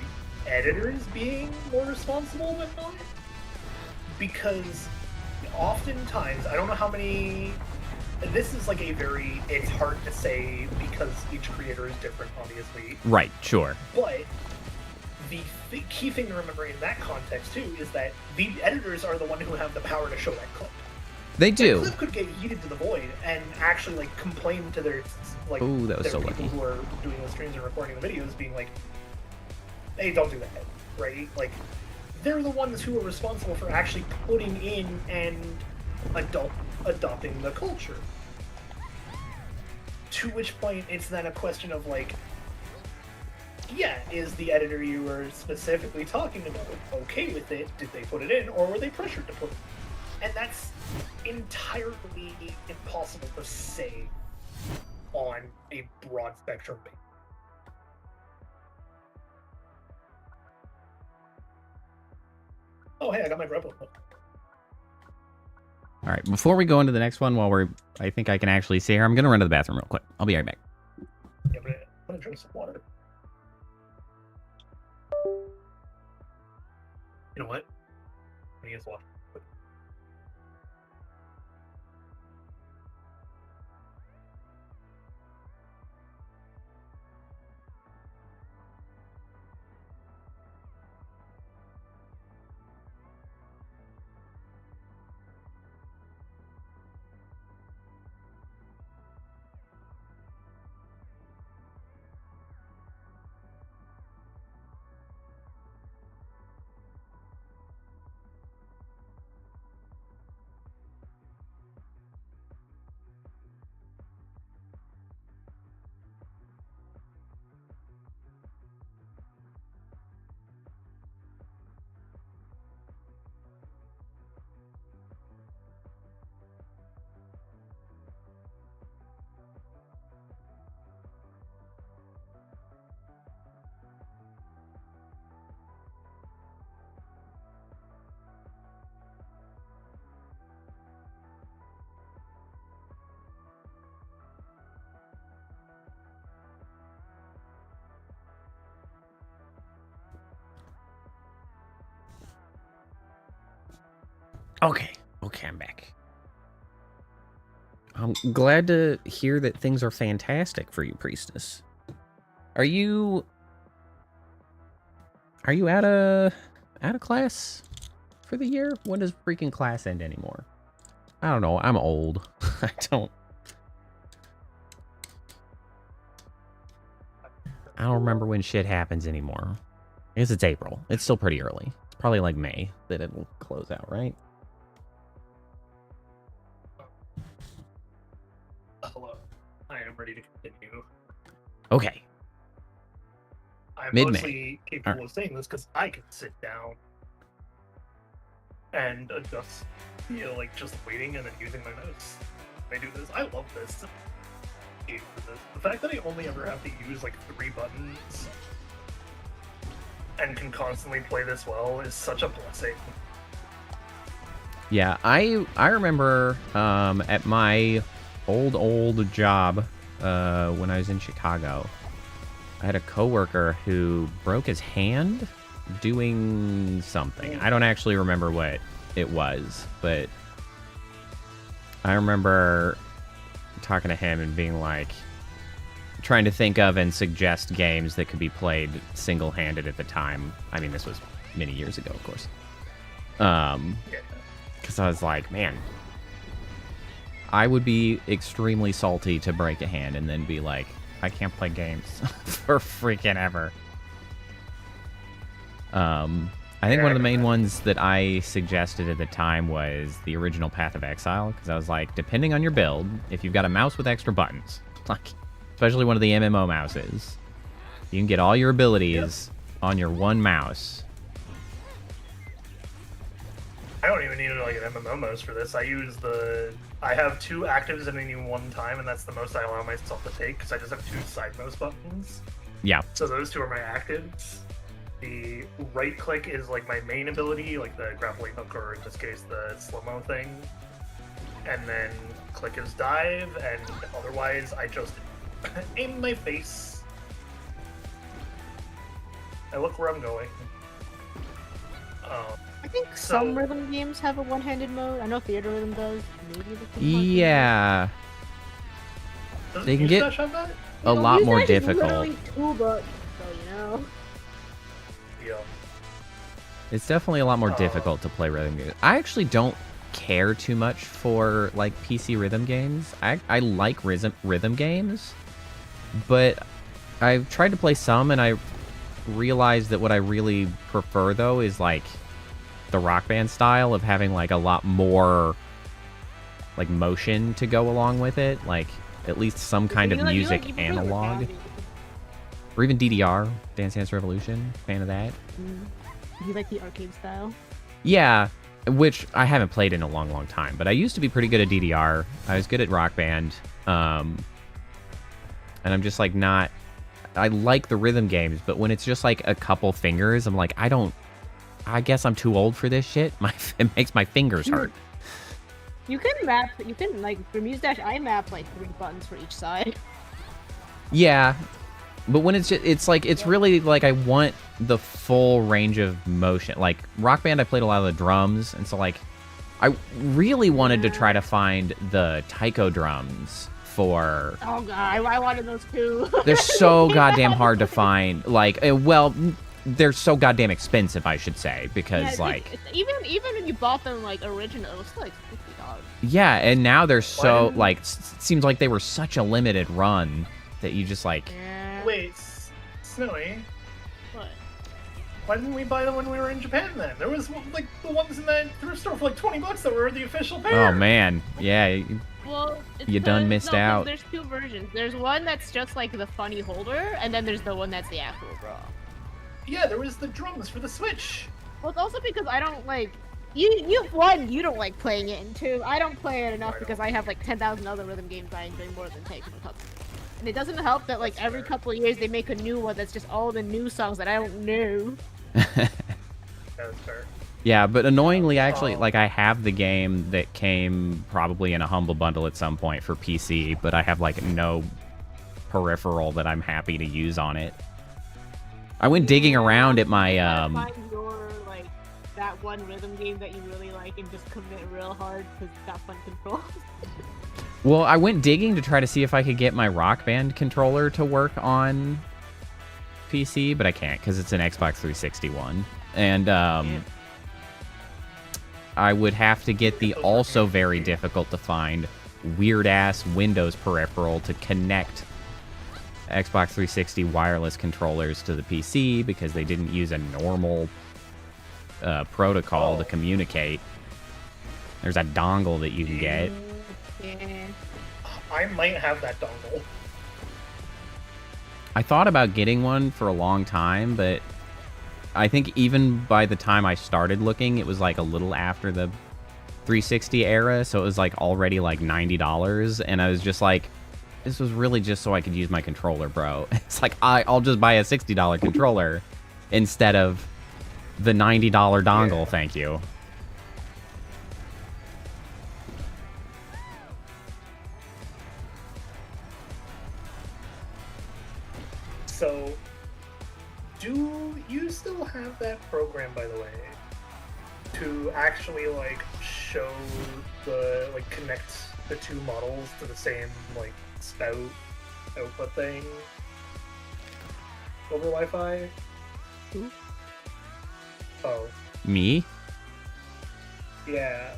editors being more responsible than not. Because oftentimes, I don't know how many, this is like a very, it's hard to say because each creator is different, obviously. Right, sure. But the key thing to remember in that context too is that the editors are the one who have the power to show that clip. They do. The clip could get heated to the void and actually like complain to their like Ooh, that was their so people lucky. who are doing the streams and recording the videos, being like, "Hey, don't do that," right? Like they're the ones who are responsible for actually putting in and adopting the culture. To which point, it's then a question of like, yeah, is the editor you were specifically talking about okay with it? Did they put it in, or were they pressured to put it in? And that's entirely impossible to say on a broad spectrum basis. Oh, hey, I got my grapple hook. All right, before we go into the next one, I think I can actually see her, I'm going to run to the bathroom real quick. I'll be right back. Yeah, I'm gonna drink some water. You know what? I guess watch. Okay, I'm back. I'm glad to hear that things are fantastic for you, Priestess. Are you out of class for the year? When does freaking class end anymore? I don't know. I'm old. I don't remember when shit happens anymore. I guess it's April. It's still pretty early. It's probably like May that it will close out, right? Hello. I am ready to continue. Okay. I'm Mid-May. mostly capable of saying this because I can sit down and adjust, like just waiting and then using my mouse. I do this. I love this. The fact that I only ever have to use like 3 buttons and can constantly play this well is such a blessing. Yeah, I remember at my old job when I was in Chicago, I had a coworker who broke his hand doing something. I don't actually remember what it was, but I remember talking to him and being like, trying to think of and suggest games that could be played single-handed at the time. I mean, this was many years ago, of course. Because I was like, man, I would be extremely salty to break a hand and then be like, I can't play games for freaking ever. I think one of the main ones that I suggested at the time was the original Path of Exile, because I was like, depending on your build, if you've got a mouse with extra buttons, like especially one of the MMO mouses, you can get all your abilities on your one mouse. I don't even need like an MMO mouse for this. I have 2 actives at any one time, and that's the most I allow myself to take because I just have 2 side mouse buttons. Yeah. So those 2 are my actives. The right click is like my main ability, like the grappling hook, or in this case the slow-mo thing. And then click is dive, and otherwise I just aim my face. I look where I'm going. I think some rhythm games have a one-handed mode. I know Theater Rhythm does. Maybe Yeah. They can get a lot more difficult. Tuba, so you know. Yeah. It's definitely a lot more difficult to play rhythm games. I actually don't care too much for like PC rhythm games. I like rhythm games, but I've tried to play some and I realized that what I really prefer though is like the Rock Band style of having like a lot more like motion to go along with it, like at least some kind of music analog. Or even DDR, Dance Dance Revolution, fan of that. You like the arcade style? Yeah, which I haven't played in a long time, but I used to be pretty good at DDR. I was good at Rock Band, and I'm just like not... I like the rhythm games, but when it's just like a couple fingers, I'm like, I guess I'm too old for this shit. It makes my fingers hurt. You can like, for Muse Dash, I map like 3 buttons for each side. Yeah. But when it's like, it's really like I want the full range of motion. Like Rock Band, I played a lot of the drums, and so like I really wanted to try to find the taiko drums for. Oh god, I wanted those too. They're so goddamn hard to find. Like, well, they're so goddamn expensive, I should say, because like even when you bought them like original, it was like $50. Yeah, and now they're so like seems like they were such a limited run that you just like. Wait, Snowy. What? Why didn't we buy them when we were in Japan then? There was like the ones in that thrift store for like $20 that were the official pair. Oh man, yeah. Well, you done missed out. There's two versions. There's one that's just like the funny holder, and then there's the one that's the actual bra. Yeah, there was the drums for the Switch. Well, it's also because I don't like you don't like playing it, and two, I don't play it enough because I have like 10,000 other rhythm games I enjoy more than Taiko no Tatsumi. And it doesn't help that like every couple of years they make a new one that's just all the new songs that I don't know. That's fair. Yeah, but annoyingly, actually, like I have the game that came probably in a Humble Bundle at some point for PC, but I have like no peripheral that I'm happy to use on it. I went digging around at my Find your like that one rhythm game that you really like and just commit real hard because it's got fun controls. Well, I went digging to try to see if I could get my Rock Band controller to work on PC, but I can't because it's an Xbox 360 one. And I would have to get the also very difficult to find weird-ass Windows peripheral to connect Xbox 360 wireless controllers to the PC because they didn't use a normal protocol to communicate. There's a dongle that you can get. Yeah. I might have that dongle. I thought about getting one for a long time, but I think even by the time I started looking, it was like a little after the 360 era, so it was like already like $90, and I was just like, this was really just so I could use my controller, bro. It's like, I'll just buy a $60 controller instead of the $90 dongle, thank you. So, do you still have that program, by the way, to actually like show the like connect the two models to the same like spout output thing over Wi-Fi? Who? Oh. Me? Yeah.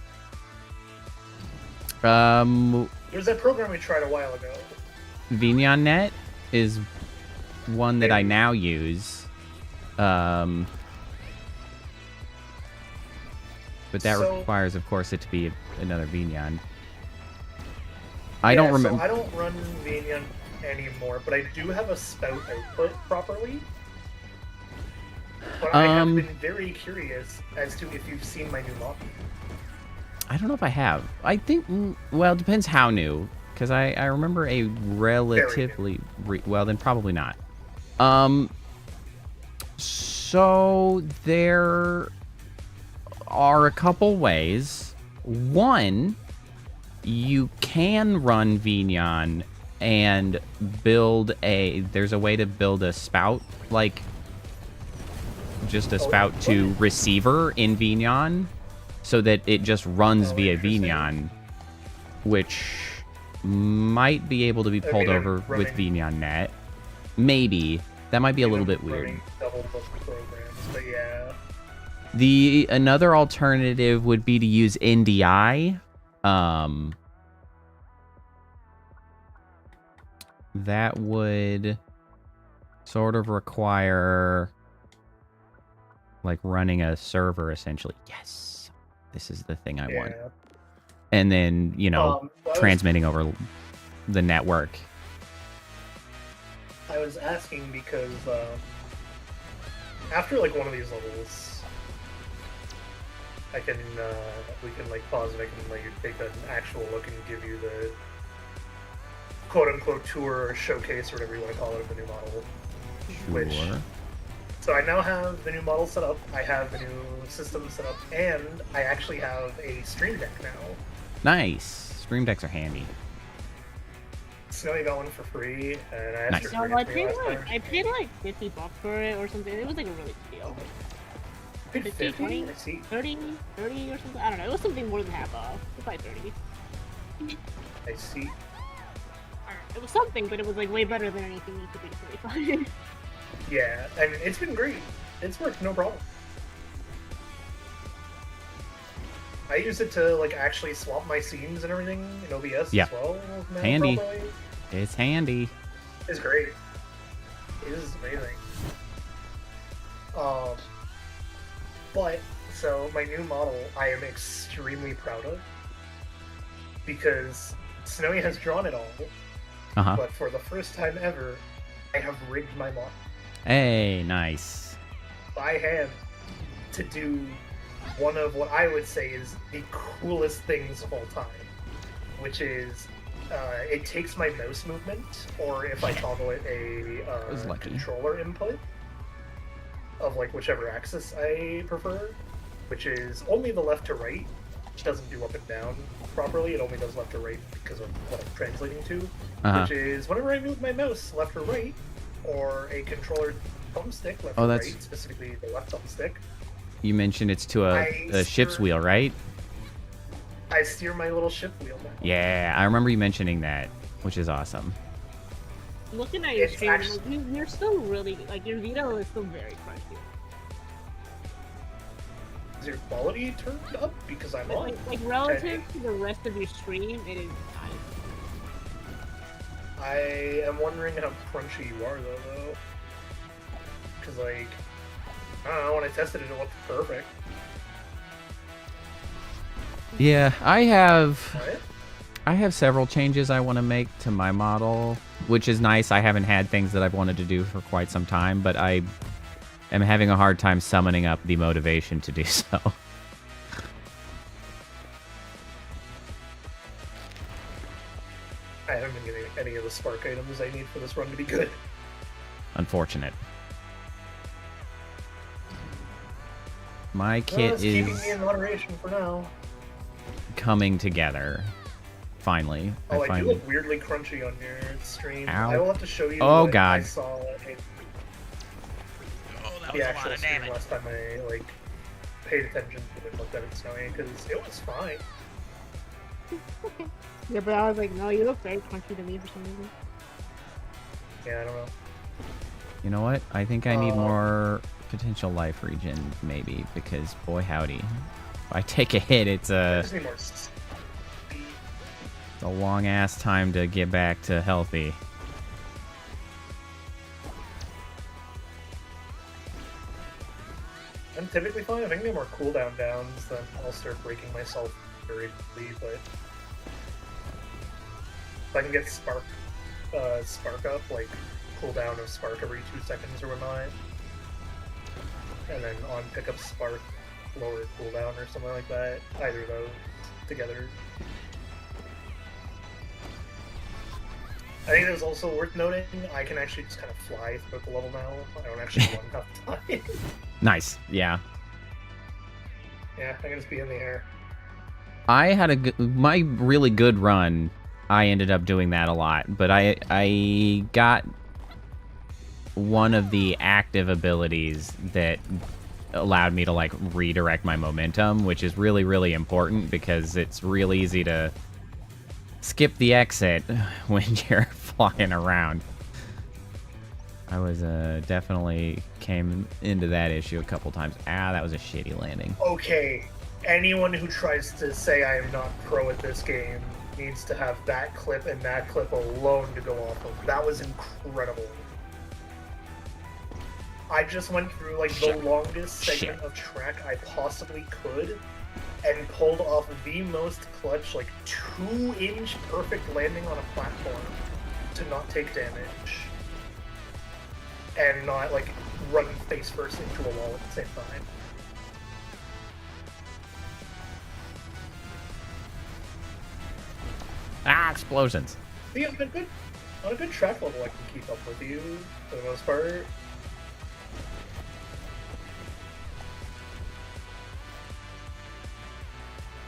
There's that program we tried a while ago. VNNet is one that I now use. But that requires, of course, it to be another VNN. I don't remember. So I don't run VNN anymore, but I do have a spout output properly. But I have been very curious as to if you've seen my new model. I don't know if I have. I think, well, it depends how new. Because I remember a relatively... well, then probably not. So there are a couple ways. One, you can run VNN and build a... There's a way to build a spout, like... just a spout to receiver in VNN, so that it just runs via VNN, which might be able to be pulled over with VNNet. Maybe. That might be a little bit weird. Double book programs, but yeah. Another alternative would be to use NDI. That would sort of require like running a server essentially. Yes, this is the thing I want. And then, you know, transmitting over the network. I was asking because after like one of these levels, I can we can like pause and I can like take an actual look and give you the quote unquote tour or showcase or whatever you want to call it of the new model. Sure. So I now have the new model set up, I have the new system set up, and I actually have a Stream Deck now. Nice. Stream Decks are handy. Snowy got one for free, and I asked Nice. her No, to I bring it to me paid last like time. I paid like $50 for it or something. It was like a really good deal. Paid 50, 50, 20, I see. 30 or something. I don't know. It was something more than half off. It was like 30. I see. I don't know. It was something, but it was like way better than anything you could basically find. Yeah, and it's been great. It's worked no problem. I use it to like actually swap my scenes and everything in OBS Yeah. as well. Now Handy. properly. It's handy. It's great. It is amazing. But so my new model I am extremely proud of because Snowy has drawn it all, Uh-huh. but for the first time ever, I have rigged my model Hey, nice. by hand to do one of what I would say is the coolest things of all time, which is it takes my mouse movement, or if I toggle it, was a lucky. controller input of like whichever axis I prefer, which is only the left to right. It doesn't do up and down properly. It only does left to right because of what I'm translating to, Uh-huh. which is whenever I move my mouse left or right, or a controller thumbstick left Oh, or that's- right, specifically the left thumbstick, You mentioned it's to a ship's sure- wheel, right? I steer my little ship wheel now. Yeah, I remember you mentioning that, which is awesome. Looking at your It's stream, actually- like, you're still really like your Vito is still very crunchy. Is your quality turned up because I'm on? Like relative to the rest of your stream, it is nice. I am wondering how crunchy you are though. Because like, I don't know, when I tested it, it looked perfect. Yeah, I have What? several changes I want to make to my model, which is nice. I haven't had things that I've wanted to do for quite some time, but I am having a hard time summoning up the motivation to do so. I haven't been getting any of the spark items I need for this run to be good. Unfortunate. My Well, kit it's keeping me is in moderation for now. coming together. Finally. Oh, I do finally... look weirdly crunchy on your stream. Ow. I will have to show you Oh, what God. I saw in Oh, that the was a actual lot of stream damage. last time I like paid attention to it and looked at it Snowy, because it was fine. Yeah, but I was like, no, you look very crunchy to me for some reason. Yeah, I don't know. You know what? I think I need Um, more potential life regen, maybe, because boy howdy. If I take a hit, it's I a, just need more speed. it's a long ass time to get back to healthy. I'm typically fine. If I can get more cooldown downs, then I'll start breaking myself very quickly, but if I can get spark up, like cooldown of spark every 2 seconds or whatnot, and then on pickup spark, lower cooldown or something like that, either of those together. I think it's also worth noting, I can actually just kind of fly throughout the level now. I don't actually run half the time. Nice. Yeah. Yeah, I can just be in the air. I had my really good run. I ended up doing that a lot, but I got one of the active abilities that allowed me to like redirect my momentum, which is really, really important because it's real easy to skip the exit when you're flying around. I was definitely came into that issue a couple times. Ah, that was a shitty landing. Okay, anyone who tries to say I am not pro at this game needs to have that clip and that clip alone to go off of. That was incredible. I just went through like the longest segment of track I possibly could and pulled off the most clutch, like 2-inch perfect landing on a platform to not take damage and not like run face first into a wall at the same time. Ah, explosions. But yeah, on a good track level, I can keep up with you for the most part.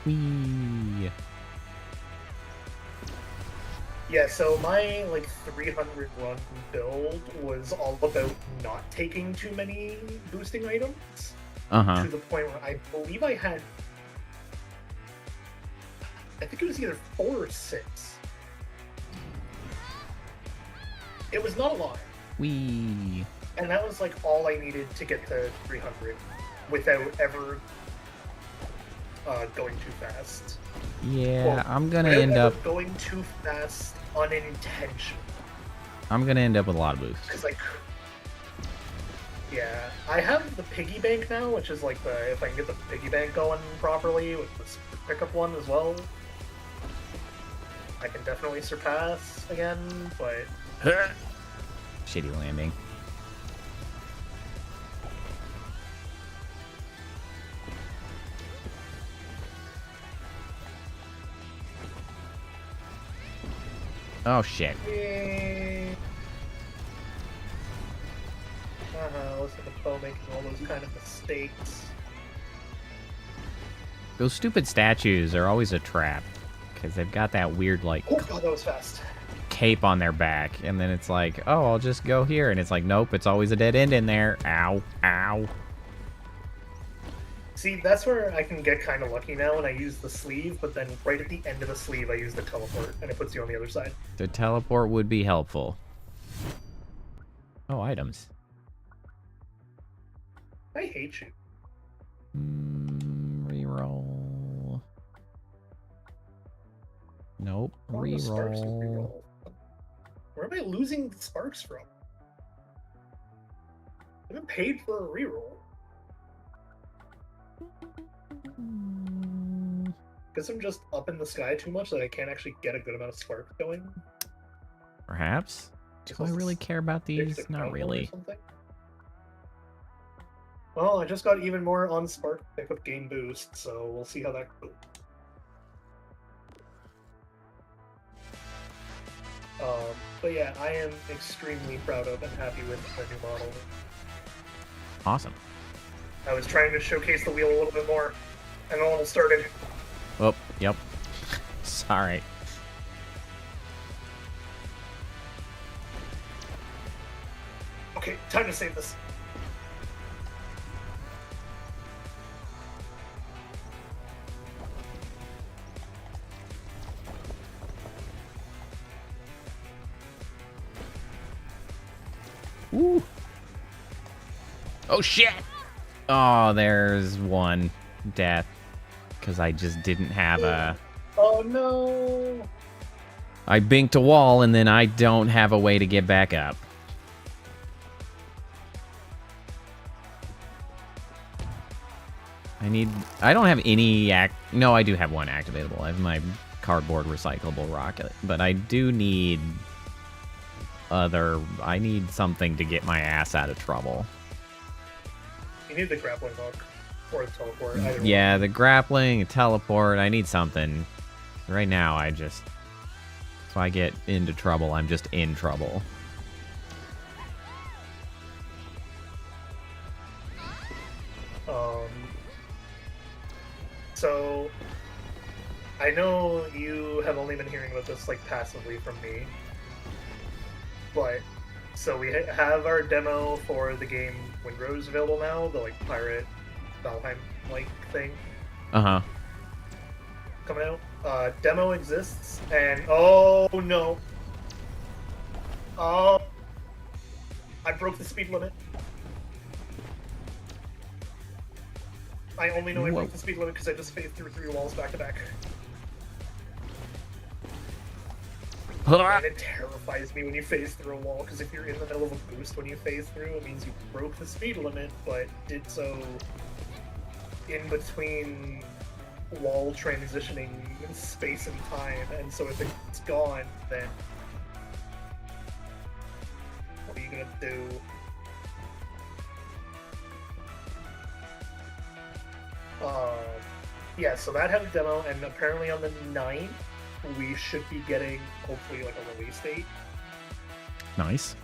Whee. Yeah, so my like 300 run build was all about not taking too many boosting items Uh-huh. to the point where I believe I had, I think it was either 4 or 6. It was not a lot, Wee. and that was like all I needed to get to 300 without ever going too fast. Yeah, Well, I'm gonna without end ever up. going too fast unintentionally. I'm gonna end up with a lot of boosts. Because like, yeah, I have the piggy bank now, which is like the, if I can get the piggy bank going properly with the super pickup one as well, I can definitely surpass again. But Shitty landing. Oh shit. Looks like a foe making all those kind of mistakes. Those stupid statues are always a trap. Because they've got that weird, like, Oh god, that was fast. cape on their back. And then it's like, oh, I'll just go here. And it's like, nope, it's always a dead end in there. Ow. Ow. See, that's where I can get kind of lucky now when I use the sleeve, but then right at the end of the sleeve I use the teleport, and it puts you on the other side. The teleport would be helpful. Oh, items. I hate you. Reroll. Nope. All the sparks to Reroll. reroll. Where am I losing sparks from? I haven't paid for a reroll. Because I'm just up in the sky too much that I can't actually get a good amount of sparks going. Perhaps? Do I really care about these? Fix the Not ground really. or something. Well, I just got even more on spark pickup game boost, so we'll see how that goes. But yeah, I am extremely proud of and happy with the new model. Awesome. I was trying to showcase the wheel a little bit more, and the level started. Oh, yep. Sorry. Okay, time to save this. Ooh. Oh shit! Oh, there's one death. Because I just didn't have a... Oh no! I binked a wall and then I don't have a way to get back up. I don't have any no, I do have one activatable. I have my cardboard recyclable rocket, but I do need I need something to get my ass out of trouble. You need the grappling hook or the teleport. Either Yeah, one. the grappling, teleport, I need something. Right now, if I get into trouble, I'm just in trouble. So I know you have only been hearing about this like passively from me, but so we have our demo for the game Windrose available now, the like pirate Valheim like thing Uh-huh. coming out. Demo exists, and oh no, oh, I broke the speed limit. I only know I broke the speed limit because I just phased through 3 walls back to back. And it terrifies me when you phase through a wall, because if you're in the middle of a boost when you phase through, it means you broke the speed limit, but did so in between wall transitioning in space and time, and so if it's gone, then what are you gonna do? Yeah, so that had a demo, and apparently on the 9th, we should be getting, hopefully, like a release date. Nice.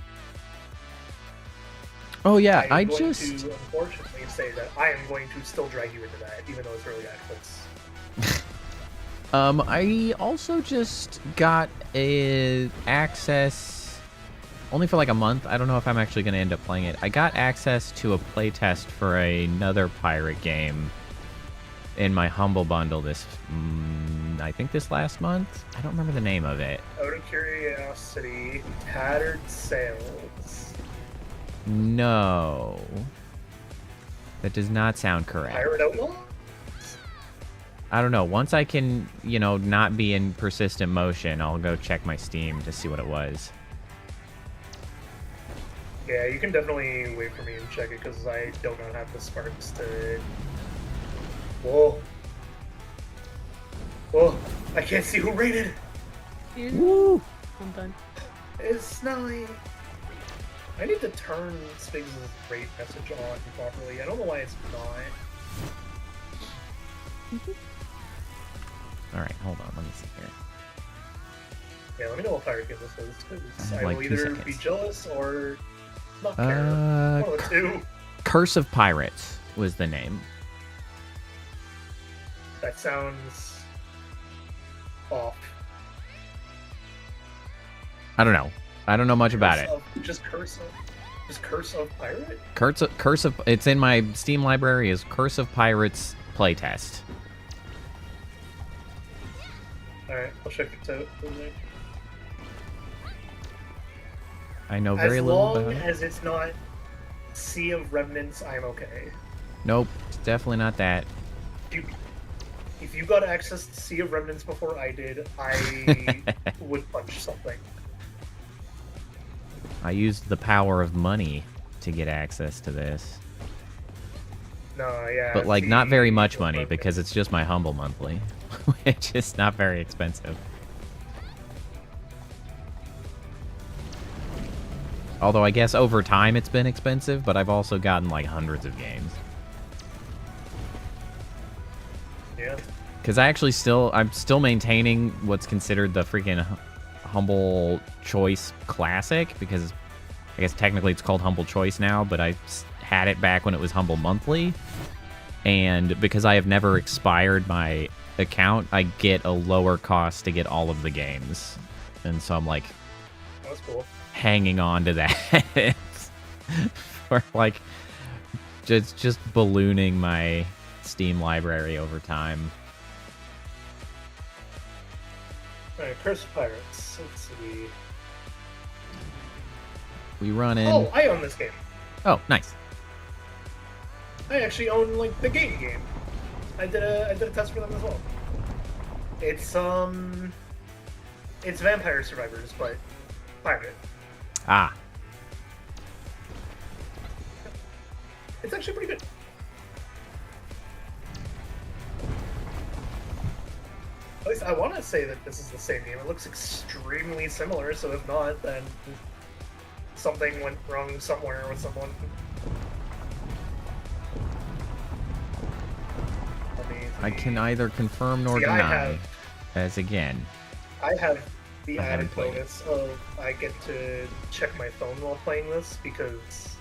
Oh yeah, I'm I going just... to, unfortunately, say that I am going to still drag you into that, even though it's early access. I also just got a access only for like a month. I don't know if I'm actually going to end up playing it. I got access to a playtest for another pirate game in my Humble Bundle this, I think this last month. I don't remember the name of it. Out of curiosity, Tattered Sails. No. That does not sound correct. Pirate Outlaw? I don't know. Once I can, not be in persistent motion, I'll go check my Steam to see what it was. Yeah, you can definitely wait for me and check it because I don't have the sparks to. Whoa. Whoa. I can't see who rated. Woo! I'm done. It's Snelly. I need to turn Spig's rate message on properly. I don't know why it's not. All right, hold on. Let me see here. Yeah, let me know what pirate game this is. 'Cause I have I like will 2 either be seconds. jealous or not care. One of the two. Curse of Pirates was the name. That sounds off. I don't know. I don't know much about it. Just Curse of Pirate? Curse of it's in my Steam library is Curse of Pirates playtest. Alright, I'll check it out. I know very little As about long it. as it's not Sea of Remnants, I'm okay. Nope, it's definitely not that. If you got access to Sea of Remnants before I did, I would punch something. I used the power of money to get access to this. No, yeah. But like not very much money Remnants. because it's just my Humble monthly, which is not very expensive. Although I guess over time it's been expensive, but I've also gotten like hundreds of games. Yeah. Because I'm still maintaining what's considered the freaking Humble Choice Classic, because I guess technically it's called Humble Choice now, but I had it back when it was Humble Monthly. And because I have never expired my account, I get a lower cost to get all of the games. And so I'm like That's cool. hanging on to that for like just ballooning my Steam library over time. Alright, Curse of Pirates. Let's see. We run in. Oh, I own this game. Oh, nice. I actually own like the game. I did a test for them as well. It's Vampire Survivors, but pirate. Ah, It's actually pretty good. At least I want to say that this is the same game. It looks extremely similar, so if not, then something went wrong somewhere with someone. I can either confirm nor See, deny. As again, I have the I haven't added played it. bonus of I get to check my phone while playing this because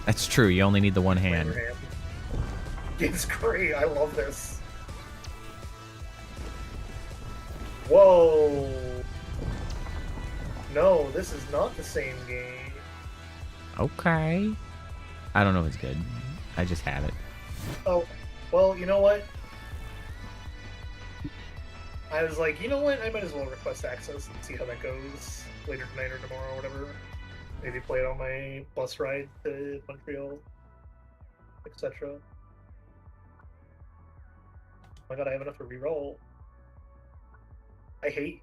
that's true. You only need the one my hand. other hand. It's great. I love this. Whoa. No, this is not the same game. Okay. I don't know if it's good. I just have it. Oh, well, you know what? I was like, you know what? I might as well request access and see how that goes later tonight or tomorrow or whatever. Maybe play it on my bus ride to Montreal, etc. Oh my god, I have enough to reroll. I hate.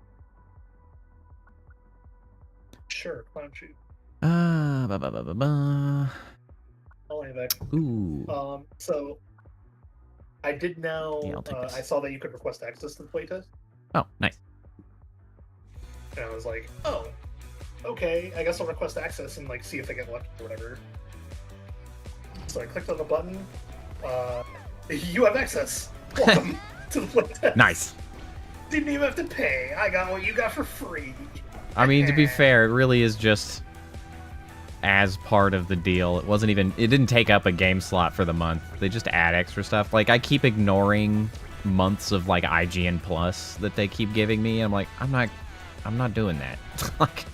Sure, clown shoot. Ba ba ba ba ba. I'll have back. Ooh. So I did now. Yeah, I'll take this. I saw that you could request access to the playtest, Oh, nice. and I was like, oh, okay. I guess I'll request access and like see if I get lucky or whatever. So I clicked on the button. You have access. Welcome to the playtest. Nice. Didn't even have to pay. I got what you got for free. I mean, to be fair, it really is just as part of the deal. It wasn't even. It didn't take up a game slot for the month. They just add extra stuff. Like I keep ignoring months of like IGN Plus that they keep giving me. I'm like, I'm not doing that. Like,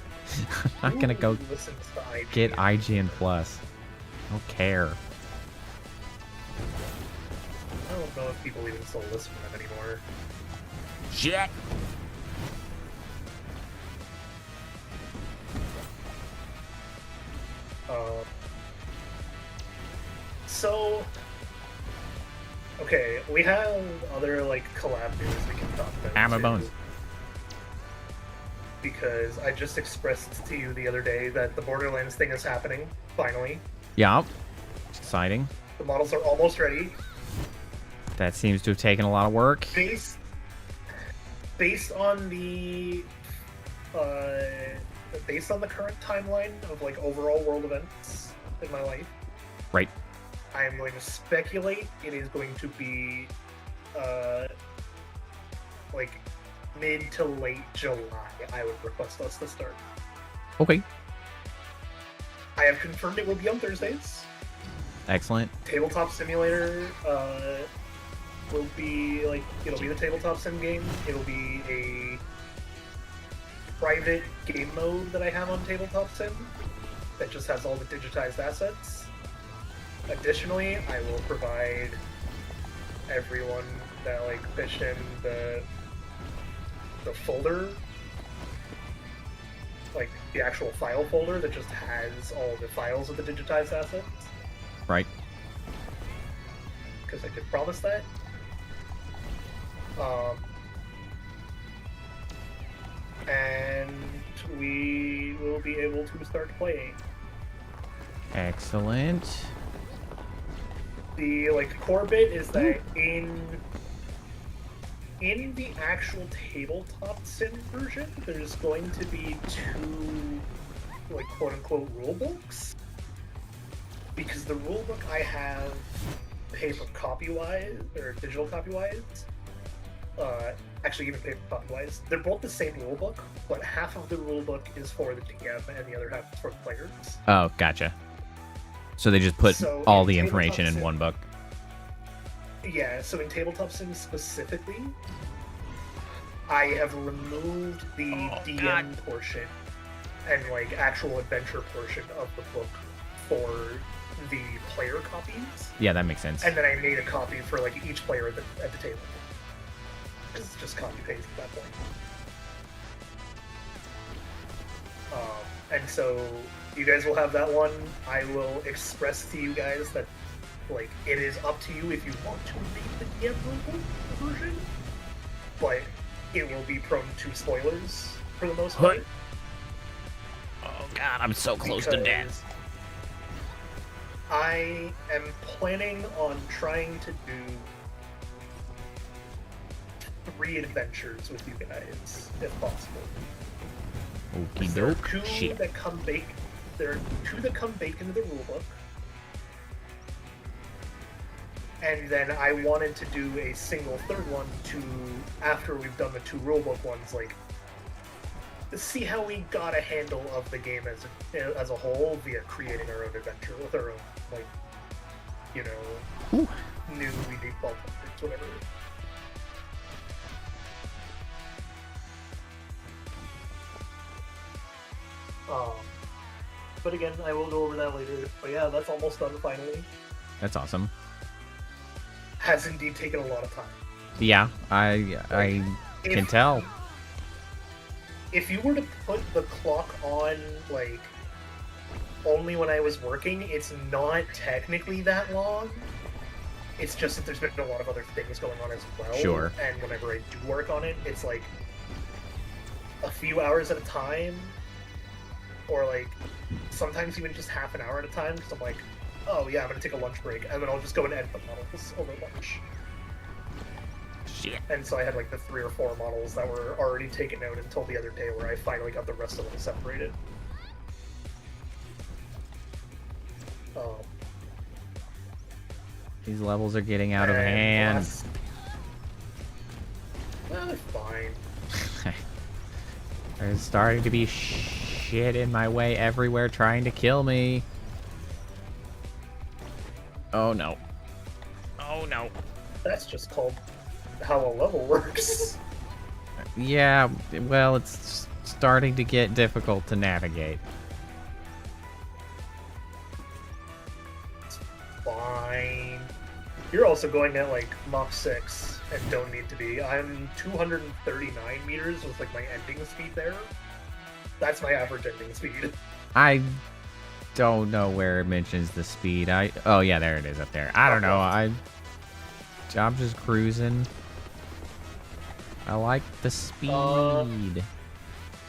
I'm not gonna go Who listens to IGN? get IGN Plus. I don't care. I don't know if people even still listen to them anymore. Shit. So, okay, we have other like collab news we can talk about. Hammer too, bones. Because I just expressed to you the other day that the Borderlands thing is happening, finally. Yeah. Exciting. The models are almost ready. That seems to have taken a lot of work. Based on the current timeline of like overall world events in my life, Right. I am going to speculate it is going to be like mid to late July. I would request us to start. Okay. I have confirmed it will be on Thursdays. Excellent. Tabletop Simulator will be like, it'll be the tabletop sim game. It'll be a private game mode that I have on Tabletop Sim that just has all the digitized assets. Additionally, I will provide everyone that like pitched in the folder, like the actual file folder that just has all the files of the digitized assets. Right. Because I could promise that. And we will be able to start playing. Excellent. The like core bit is that in the actual tabletop sim version, there's going to be two like quote unquote rule books. Because the rule book I have paper copy wise or digital copy wise, actually even paper copy wise, they're both the same rule book, but half of the rule book is for the DM and the other half is for the players. Oh, gotcha. So they just put So all in the Tabletop information in Sim- one book. Yeah, so in Tabletop Sim specifically, I have removed the DM portion and like actual adventure portion of the book for the player copies, Yeah, that makes sense. and then I made a copy for like each player at the table. It's just copy paste at that point. And so you guys will have that one. I will express to you guys that like it is up to you if you want to read the DM rulebook version, but it will be prone to spoilers for the most part. Oh god, I'm so close to death. because I am planning on trying to do 3 adventures with you guys, if possible. Okie There are doke. 2 Shit. that come baked. There are 2 that come baked into the rulebook, and then I wanted to do a single third one to after we've done the 2 rulebook ones, like see how we got a handle of the game as a whole via creating our own adventure with our own like Ooh. new default methods, whatever. But again, I will go over that later. But yeah, that's almost done finally. That's awesome. Has indeed taken a lot of time. Yeah, I can tell. If you were to put the clock on, like, only when I was working, it's not technically that long. It's just that there's been a lot of other things going on as well. Sure. And whenever I do work on it, it's like a few hours at a time. Or like, sometimes even just half an hour at a time, because I'm like, oh yeah, I'm gonna take a lunch break, and then I'll just go and edit the models over lunch. Shit. And so I had like the 3 or 4 models that were already taken out until the other day where I finally got the rest of them separated. These levels are getting out of hand. They're fine. There's starting to be shit in my way everywhere trying to kill me. Oh no. Oh no. That's just called how a level works. Yeah, well, it's starting to get difficult to navigate. It's fine. You're also going at like Mach 6 and don't need to be. I'm 239 meters with like my ending speed there. That's my average ending speed. I don't know where it mentions the speed. Oh yeah, there it is up there. I don't know. I'm just cruising. I like the speed.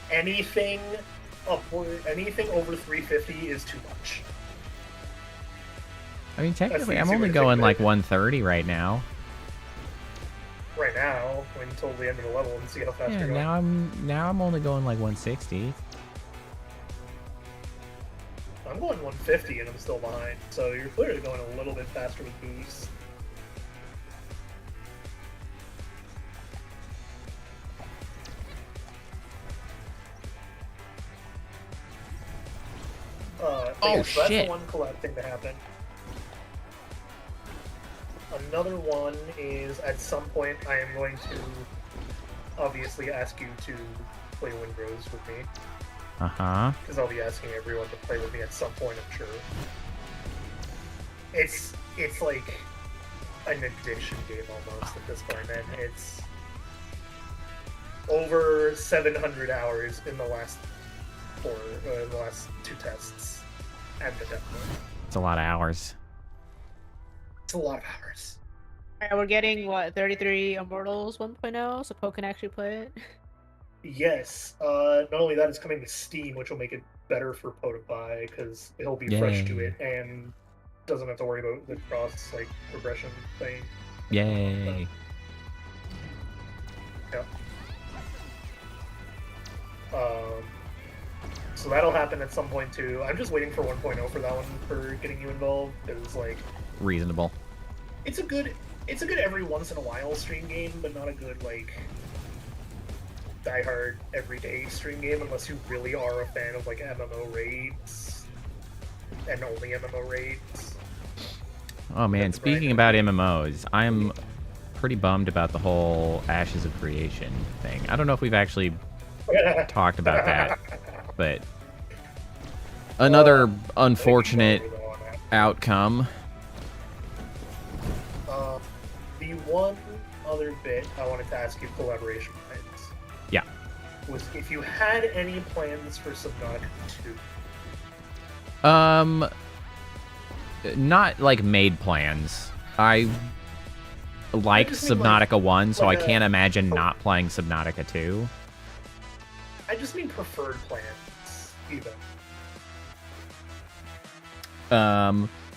Anything over 350 is too much. I mean, technically, That's I'm the only easy way to going think like of it. 130 right now. Right now, until the end of the level and see how fast Yeah, you're going. now I'm only going like 160. I'm going 150 and I'm still behind, so you're clearly going a little bit faster with boost. Oh, so shit. That's the one collab thing to happen. Another one is at some point I am going to obviously ask you to play Windrose with me, Uh-huh. because I'll be asking everyone to play with me at some point, I'm sure. It's like an addiction game almost at this point, man. It's over 700 hours in the last the last 2 tests and the demo. It's a lot of hours. It's a lot of hours. Alright, we're getting what 33 Immortals 1.0, so Poe can actually play it. Yes. Not only that, it's coming to Steam, which will make it better for Poe to buy because he'll be fresh to Yay. it and doesn't have to worry about the cross progression thing. Yay. Yep. So that'll happen at some point too. I'm just waiting for 1.0 for that one for getting you involved because Reasonable. it's a good every once in a while stream game, but not a good diehard everyday stream game unless you really are a fan of MMO raids and only MMO raids. Oh man, That's speaking right. about MMOs, I'm pretty bummed about the whole Ashes of Creation thing. I don't know if we've actually talked about that, but another unfortunate outcome. The one other bit I wanted to ask you collaboration plans. Yeah. Was if you had any plans for Subnautica 2. Not like made plans. I liked just mean, Subnautica 1, so I like can't imagine not playing Subnautica 2. I just mean preferred plans, even.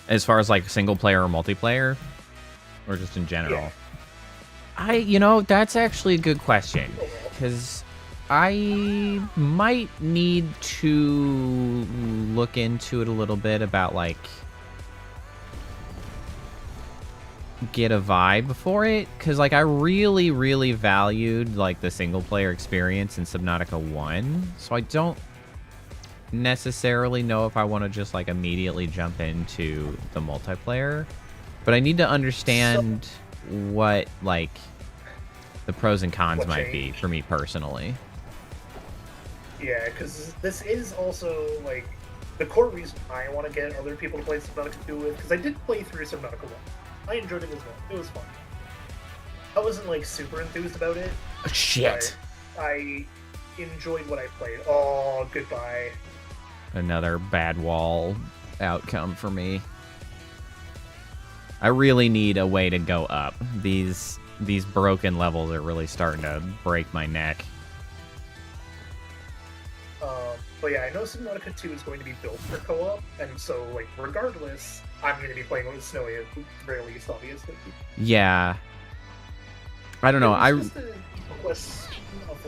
As far as like single player or multiplayer, or just in general. Yeah. That's actually a good question, because I might need to look into it a little bit about get a vibe for it, because I really, really valued the single player experience in Subnautica 1, so I don't necessarily know if I want to just immediately jump into the multiplayer, but I need to understand what the pros and cons What might be changed? for me personally. Yeah, because this is also the core reason I want to get other people to play Subnautica 2 with, because I did play through Subnautica 1. I enjoyed it as well. It was fun. I wasn't super enthused about it. Shit. But I enjoyed what I played. Oh, goodbye. Another bad wall outcome for me. I really need a way to go up. These broken levels are really starting to break my neck. But yeah, I know Subnautica 2 is going to be built for co-op, and so regardless, I'm going to be playing with Snowy at the very least, obviously. Yeah. I don't know. It's just a question of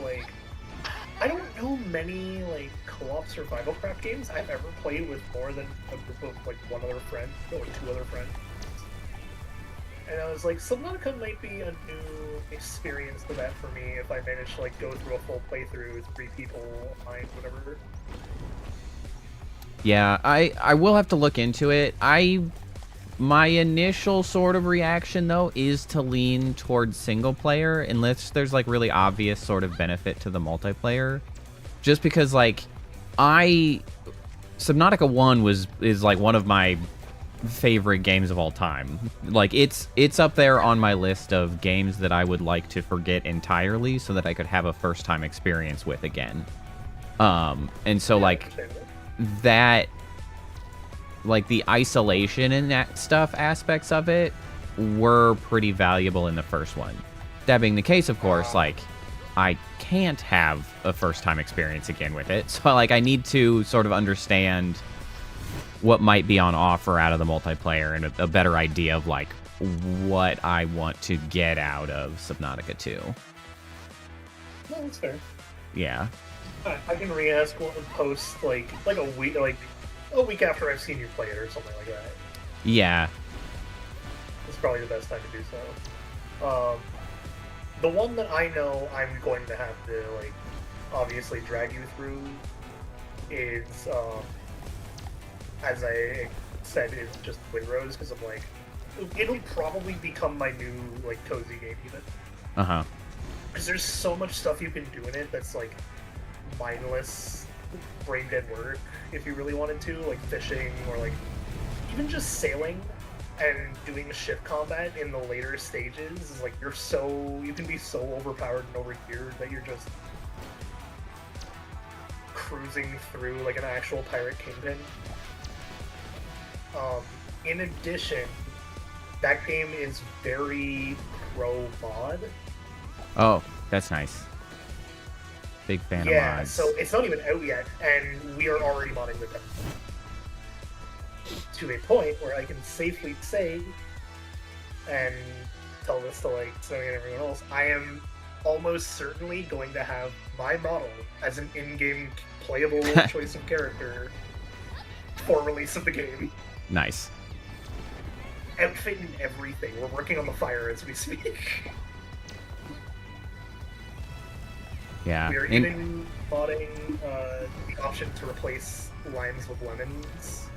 I don't know many co-op survival craft games I've ever played with more than a group of one other friend or 2 other friends. And I was Subnautica might be a new experience to that for me if I manage to go through a full playthrough with 3 people online, whatever. Yeah, I will have to look into it. I My initial sort of reaction, though, is to lean towards single player, unless there's, like, really obvious sort of benefit to the multiplayer. Just because, like, Subnautica 1 is, like, one of my favorite games of all time. Like, it's up there on my list of games that I would like to forget entirely so that I could have a first-time experience with again. And so, like, that... like, the isolation and that stuff aspects of it were pretty valuable in the first one. That being the case, of course, like, I can't have a first-time experience again with it. So, like, I need to sort of understand what might be on offer out of the multiplayer and a better idea of, like, what I want to get out of Subnautica 2. No, that's fair. Yeah. I can re-ask one post, like a week after I've seen you play it or something like that. Yeah. It's probably the best time to do so. The one that I know I'm going to have to, like, obviously drag you through is, as I said, is just Windrose, because I'm like, it'll probably become my new, like, cozy game even. Uh-huh. Because there's so much stuff you can do in it that's, like, mindless, brain-dead work, if you really wanted to, like fishing, or, like, even just sailing and doing ship combat in the later stages is, like, you can be so overpowered and overgeared that you're just cruising through like an actual pirate kingpin. In addition, that game is very pro-mod. Oh, that's nice. Big fan of mods. Yeah, so it's not even out yet, and we are already modding the demo. To a point where I can safely say, and tell this to, like, Sony and everyone else, I am almost certainly going to have my model as an in-game playable choice of character for release of the game. Nice. Outfit and everything. We're working on the fire as we speak. Yeah. We are even modding the option to replace limes with lemons.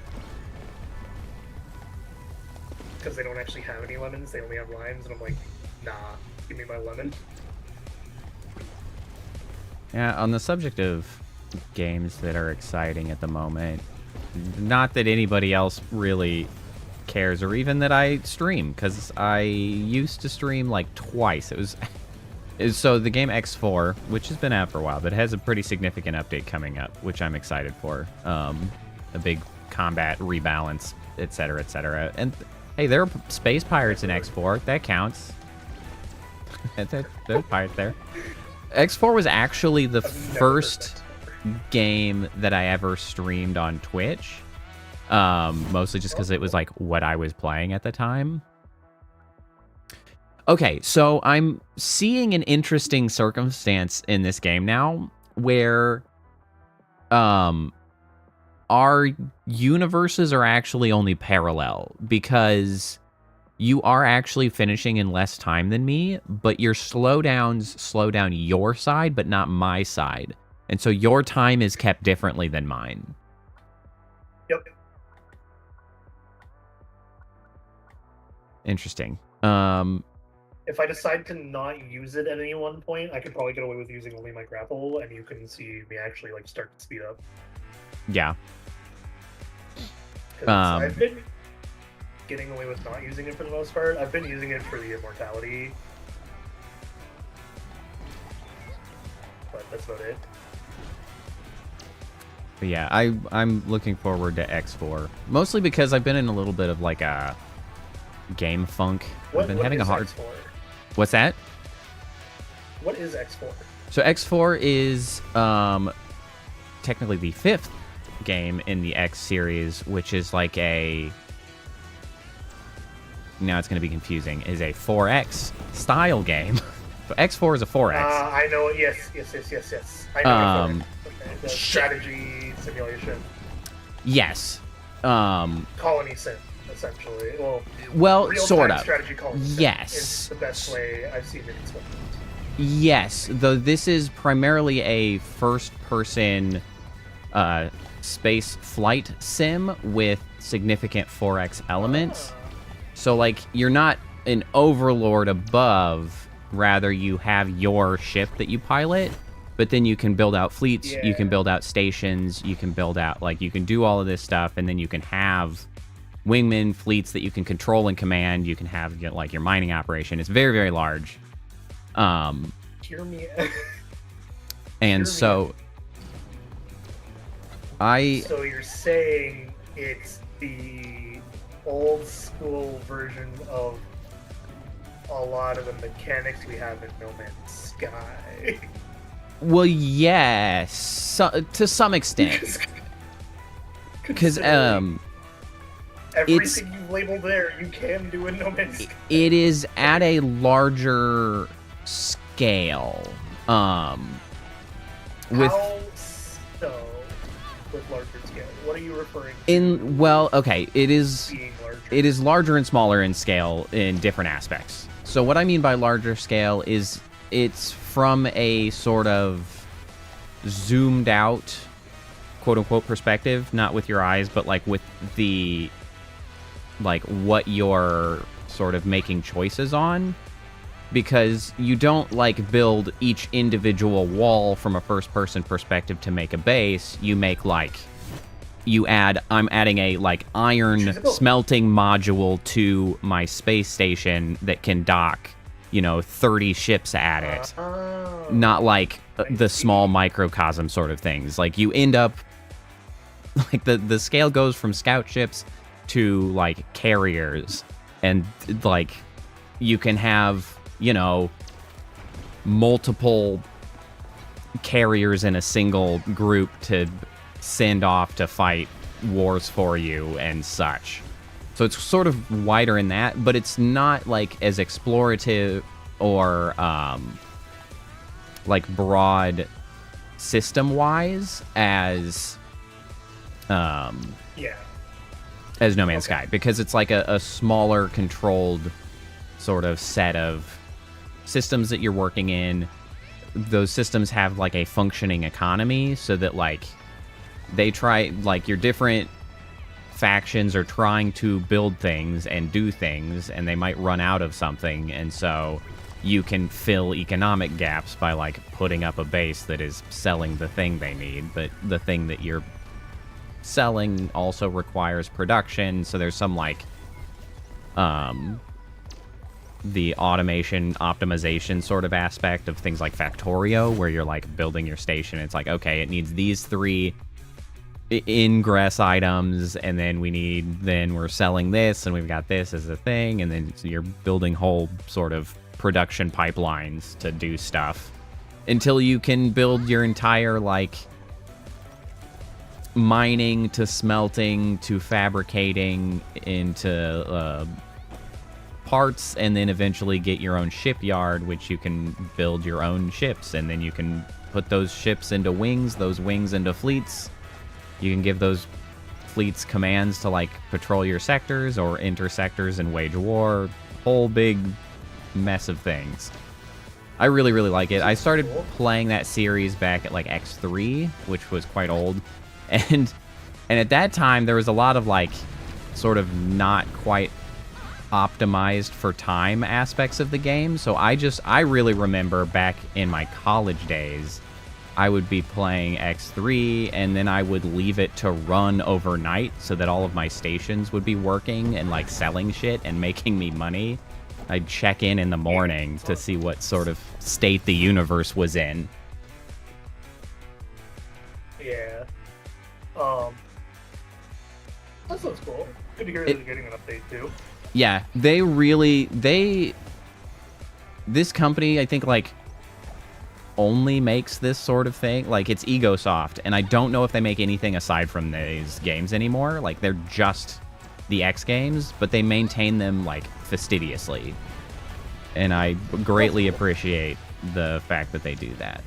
Because they don't actually have any lemons, they only have limes, and I'm like, nah, give me my lemon. Yeah, on the subject of games that are exciting at the moment, not that anybody else really cares, or even that I stream, because I used to stream like twice. So the game X4, which has been out for a while, but has a pretty significant update coming up, which I'm excited for. A big combat rebalance, etc., etc. And hey, there are space pirates in X4. That counts. There's a pirate there. X4 was actually the first game that I ever streamed on Twitch. Mostly just because it was like what I was playing at the time. Okay, so I'm seeing an interesting circumstance in this game now where our universes are actually only parallel, because you are actually finishing in less time than me, but your slowdowns slow down your side, but not my side. And so your time is kept differently than mine. Yep. Interesting. If I decide to not use it at any one point, I could probably get away with using only my grapple, and you can see me actually like start to speed up. Yeah. I've been getting away with not using it for the most part. I've been using it for the immortality, but that's about it. But yeah, I'm looking forward to X4, mostly because I've been in a little bit of like a game funk. I've been having a hard. X4? What's that? What is X4? So X4 is technically the 5th game in the X series, which is like a... Now it's going to be confusing. Is a 4X style game. So X4 is a 4X. I know. Yes. I know. Okay. The strategy simulation. Yes. Colony sim, essentially. Well, sort of. Strategy colony sim. Yes. Is the best way I've seen it explained. Yes, though this is primarily a first-person space flight sim with significant 4X elements. So, like, you're not an overlord above. Rather, you have your ship that you pilot. But then you can build out fleets, you can build out stations, you can build out, like, you can do all of this stuff, and then you can have wingmen, fleets that you can control and command. You can have, you know, like, your mining operation. It's very, very large. Hear me. And so... So you're saying it's the old school version of a lot of the mechanics we have in No Man's Sky. Well, yes, so, to some extent. Because everything you've labeled there, you can do in No Man's Sky. It is at a larger scale. How so? With larger scale, what are you referring to? Well, okay, it is. Being larger. It is larger and smaller in scale in different aspects. So what I mean by larger scale is it's from a sort of zoomed out, quote unquote, perspective, not with your eyes, but like with the, like, what you're sort of making choices on. Because you don't, like, build each individual wall from a first-person perspective to make a base. You make, like, I'm adding a, like, iron smelting module to my space station that can dock, you know, 30 ships at it. Not like the small microcosm sort of things. Like, you end up, like, the scale goes from scout ships to, like, carriers. And, like, you can have, you know, multiple carriers in a single group to send off to fight wars for you and such. So it's sort of wider in that, but it's not, like, as explorative or, like, broad system-wise as, as No Man's Sky. Because it's, like, a smaller, controlled sort of set of systems that you're working in. Those systems have, like, a functioning economy, so that, like, they try, like, your different factions are trying to build things and do things, and they might run out of something, and so you can fill economic gaps by, like, putting up a base that is selling the thing they need, but the thing that you're selling also requires production, so there's some, like, the automation optimization sort of aspect of things like Factorio, where you're, like, building your station. It's like, okay, it needs these 3 ingress items, and then we're selling this, and we've got this as a thing, and then you're building whole sort of production pipelines to do stuff until you can build your entire, like, mining to smelting to fabricating into parts, and then eventually get your own shipyard, which you can build your own ships, and then you can put those ships into wings, those wings into fleets. You can give those fleets commands to, like, patrol your sectors or enter sectors and wage war. Whole big mess of things. I really, really like it. I started playing that series back at, like, X3, which was quite old, and at that time there was a lot of, like, sort of not quite optimized for time aspects of the game. So I really remember back in my college days, I would be playing X3, and then I would leave it to run overnight so that all of my stations would be working and, like, selling shit and making me money. I'd check in the morning to see what sort of state the universe was in. Yeah. That sounds cool. Good to hear that they're getting an update too. Yeah, this company, I think, like, only makes this sort of thing. Like, it's Egosoft, and I don't know if they make anything aside from these games anymore. Like, they're just the X games, but they maintain them, like, fastidiously. And I greatly appreciate the fact that they do that.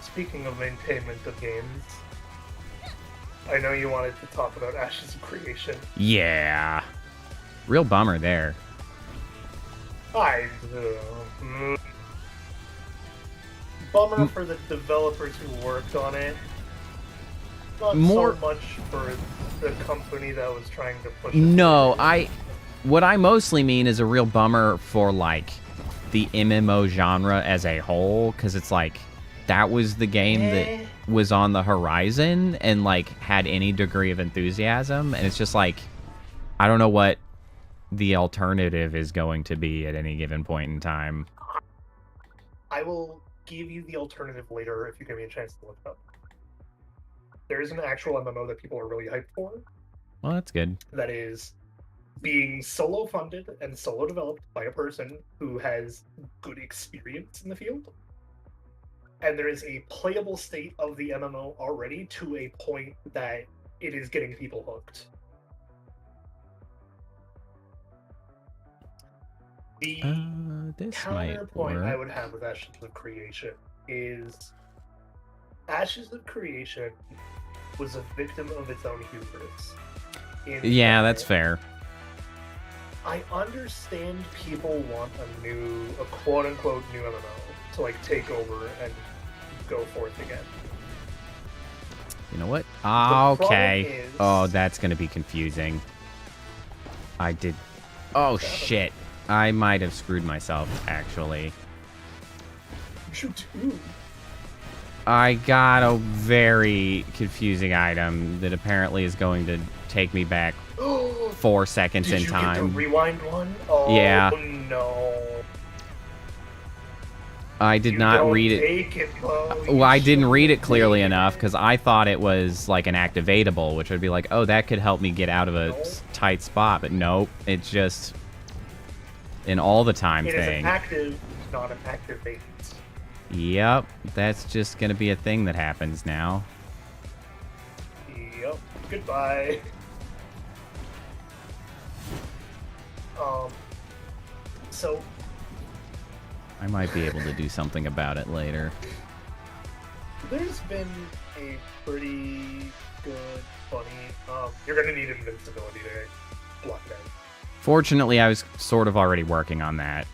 Speaking of maintainment of games, I know you wanted to talk about Ashes of Creation. Yeah. Real bummer there. Bummer for the developers who worked on it. Not more. so much for the company that was trying to push it No, forward. what I mostly mean is a real bummer for like the MMO genre as a whole, because it's like that was the game that was on the horizon and like had any degree of enthusiasm, and it's just like I don't know what the alternative is going to be at any given point in time. I will give you the alternative later if you give me a chance to look it up. There is an actual MMO that people are really hyped for. Well, that's good. That is being solo funded and solo developed by a person who has good experience in the field. And there is a playable state of the MMO already to a point that it is getting people hooked. The This might counterpoint work. I would have with Ashes of Creation is Ashes of Creation was a victim of its own hubris. Yeah, that's fair. I understand people want a quote-unquote new MMO to like take over and go forth again. You know what? problem Okay. is- Oh, that's gonna be confusing. I did. Oh shit! I might have screwed myself. Actually, You too. I got a very confusing item that apparently is going to take me back 4 seconds Did in you get the time. rewind one? Oh, Yeah. no. I did You not don't read it. take it, Chloe. Well, I didn't read it You clearly take enough it. because I thought it was like an activatable, which would be like, oh, that could help me get out of a No. tight spot. But nope, it's just an all the time It is thing. an active, not an activate. Yep, that's just gonna be a thing that happens now. Yep. Goodbye. So I might be able to do something about it later. there's been a pretty good, funny. You're gonna need invincibility to block it out. Fortunately, I was sort of already working on that.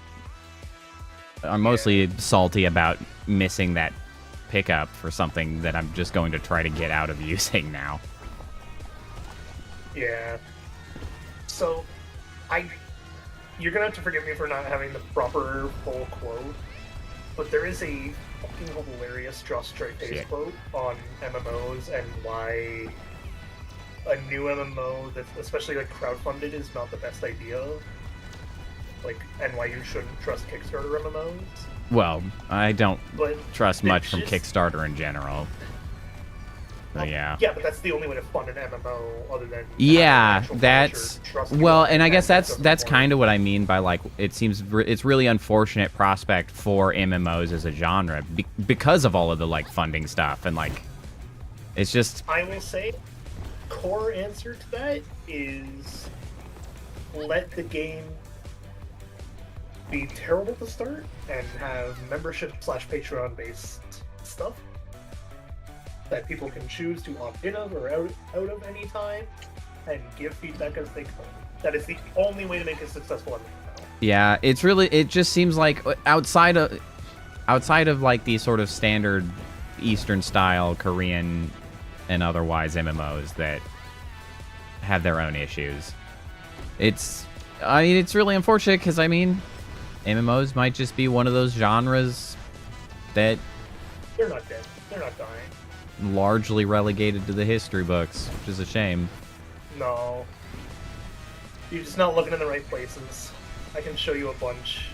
I'm mostly salty about missing that pickup for something that I'm just going to try to get out of using now. Yeah. So, you're gonna have to forgive me for not having the proper full quote, but there is a fucking hilarious Just Straight Face Shit. quote on MMOs and why a new MMO that's especially like crowdfunded is not the best idea. Like, and why you shouldn't trust Kickstarter MMOs. Well, I don't But trust they much from just- Kickstarter in general. So yeah. Yeah, but that's the only way to fund an MMO other than Yeah, having an actual that's publisher trust you well, on and I it, guess that that's doesn't work. kind of what I mean by like it seems it's really unfortunate prospect for MMOs as a genre because of all of the like funding stuff and like it's just I will say, core answer to that is let the game be terrible to start and have membership / Patreon based stuff that people can choose to opt in of or out of any time and give feedback as they go. That is the only way to make it successful MMO. yeah, it's really it just seems like outside of like these sort of standard Eastern style Korean and otherwise MMOs that have their own issues. It's really unfortunate because I mean MMOs might just be one of those genres that They're not dead. They're not dying. largely relegated to the history books, which is a shame. No. You're just not looking in the right places. I can show you a bunch.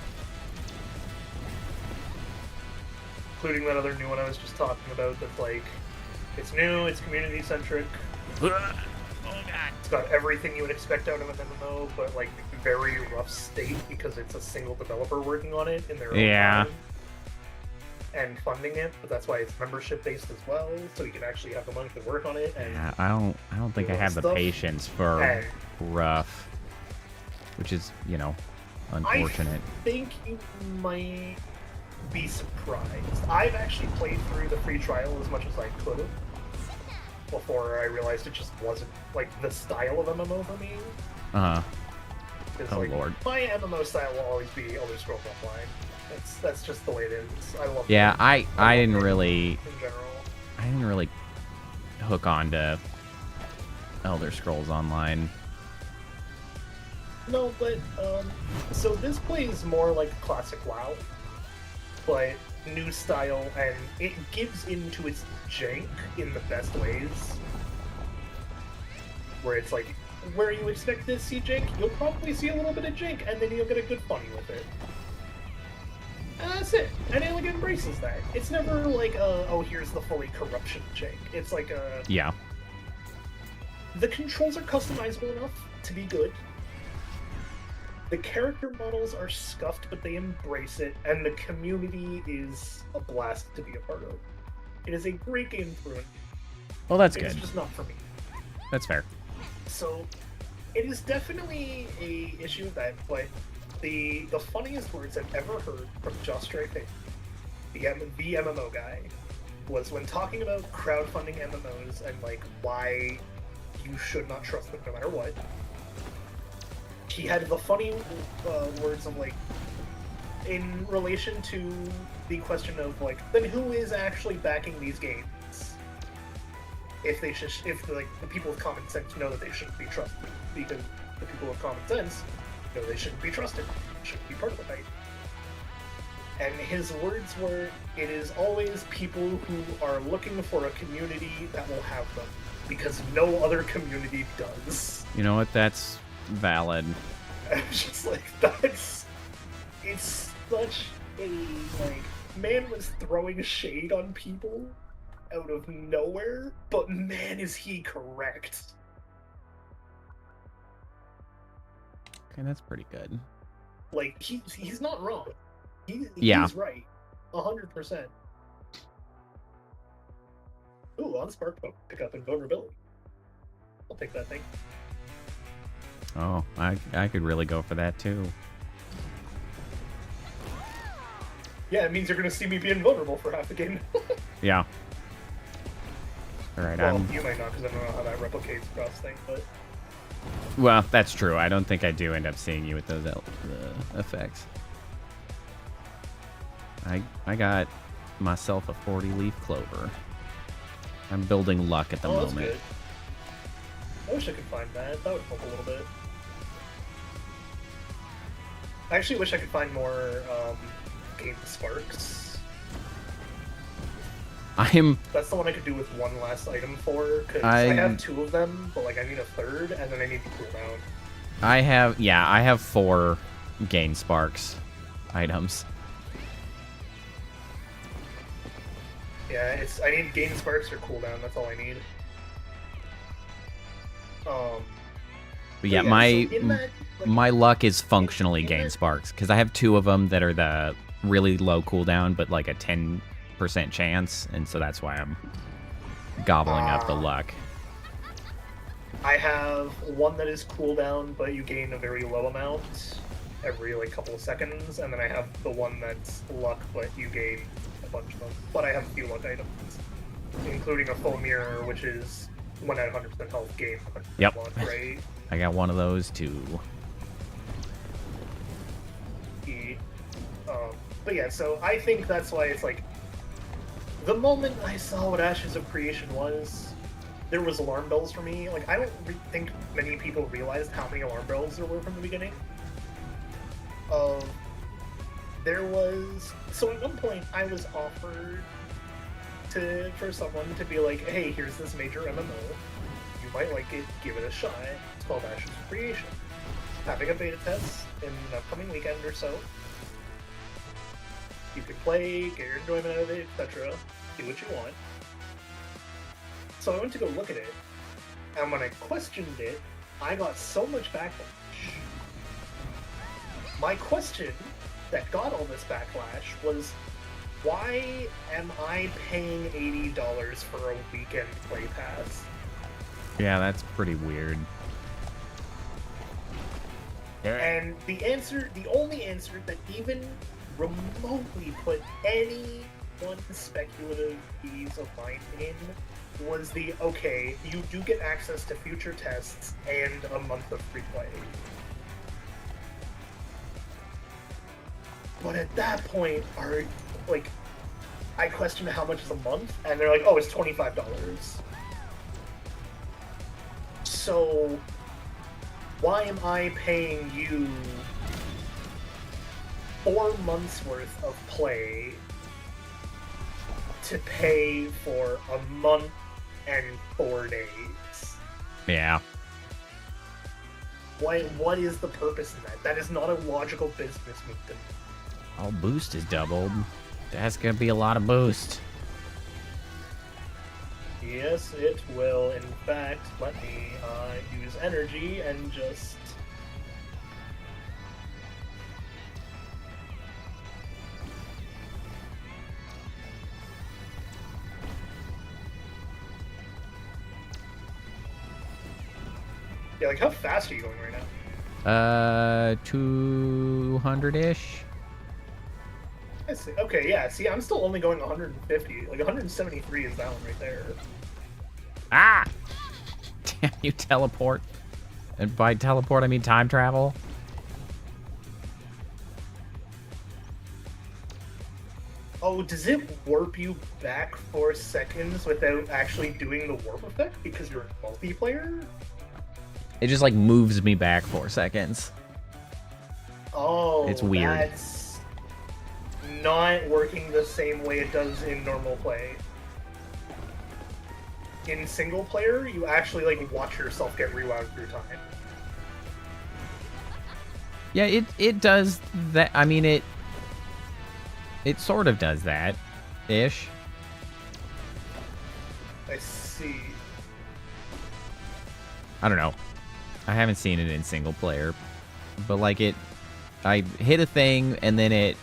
Including that other new one I was just talking about that's like, it's new, it's community-centric, Oh god. it's got everything you would expect out of an MMO, but like very rough state because it's a single developer working on it in their own Yeah. time. And funding it, but that's why it's membership-based as well, so you can actually have the money to work on it, and Yeah, I don't think I have the Stuff. patience for And- rough, which is, unfortunate. I think you might be surprised. I've actually played through the free trial as much as I could have before I realized it just wasn't like the style of MMO for me. Uh-huh. 'Cause, Oh, like, Lord. my MMO style will always be Elder Scrolls Online. That's just the way it is. I love. Yeah, it. I love didn't it really in general. I didn't really hook on to Elder Scrolls Online. No, but so this plays more like classic WoW, but new style, and it gives into its jank in the best ways. Where it's like, where you expect to see jank, you'll probably see a little bit of jank, and then you'll get a good funny with it. And that's it. And it like embraces that. It's never like oh, here's the fully corruption jank. It's like Yeah. the controls are customizable enough to be good. The character models are scuffed, but they embrace it, and the community is a blast to be a part of. It is a great game through and Well, that's it's good. just not for me. That's fair. So, it is definitely a issue that, but the funniest words I've ever heard from Josh Drake, the MMO guy, was when talking about crowdfunding MMOs and like why you should not trust them no matter what. He had the funny words of like, in relation to the question of like, then who is actually backing these games? If they should, if like the people with common sense know that they shouldn't be trusted, because the people with common sense know they shouldn't be trusted, shouldn't be part of the fight. And his words were, "It is always people who are looking for a community that will have them, because no other community does." You know what? That's valid. And it's just like, it's such a, like, man was throwing shade on people out of nowhere, but man is he correct. Okay, that's pretty good. Like, he's not wrong. He's right. 100%. Ooh, on Spark pick up invulnerability. I'll take that thing. Oh, I could really go for that too. Yeah, it means you're gonna see me be invulnerable for half the game. Yeah. Alright, Well, you might not, because I don't know how that replicates across things, but... Well, that's true. I don't think I do end up seeing you with those effects. I got myself a 40-leaf clover. I'm building luck at the that's moment. good. I wish I could find that. That would help a little bit. I actually wish I could find more game sparks. That's the one I could do with one last item for, because I have 2 of them, but like I need a 3rd, and then I need the cooldown. I have 4 gain sparks items. Yeah, I need gain sparks or cooldown, that's all I need. But yeah, my luck is functionally gain sparks, because I have 2 of them that are the really low cooldown, but like a 10% chance, and so that's why I'm gobbling up the luck. I have one that is cooldown, but you gain a very low amount every like couple of seconds, and then I have the one that's luck, but you gain a bunch of them. But I have a few luck items, including a full mirror, which is 1 at 100% health gain. Yep. Luck, right? I got one of those too. But yeah, so I think that's why it's like, the moment I saw what Ashes of Creation was, there was alarm bells for me. Like, I don't think many people realized how many alarm bells there were from the beginning. There was... So at one point, I was offered for someone to be like, hey, here's this major MMO. You might like it, give it a shot. It's called Ashes of Creation. Having a beta test in an upcoming weekend or so. You can play, get your enjoyment out of it, etc. Do what you want. So I went to go look at it, and when I questioned it, I got so much backlash. My question that got all this backlash was, why am I paying $80 for a weekend play pass? Yeah, that's pretty weird. And the only answer that even remotely put any one speculative ease of mind in was the, okay, you do get access to future tests and a month of free play. But at that point, I questioned how much is a month, and they're like, oh, it's $25. So, why am I paying you 4 months worth of play to pay for a month and 4 days? Yeah. What is the purpose in that? That is not a logical business move to me. All boost is doubled. That's gonna be a lot of boost. Yes, it will. In fact, let me use energy and just... Yeah, like, how fast are you going right now? 200-ish. I see. Okay, yeah, see, I'm still only going 150. Like, 173 is that one right there. Ah! Damn you, teleport. And by teleport, I mean time travel. Oh, does it warp you back 4 seconds without actually doing the warp effect because you're a multiplayer? It just, like, moves me back 4 seconds. Oh, It's weird. That's not working the same way it does in normal play. In single player, you actually, like, watch yourself get rewound through time. Yeah, it does that. I mean, it sort of does that, ish. I see. I don't know. I haven't seen it in single player, but like I hit a thing and then it,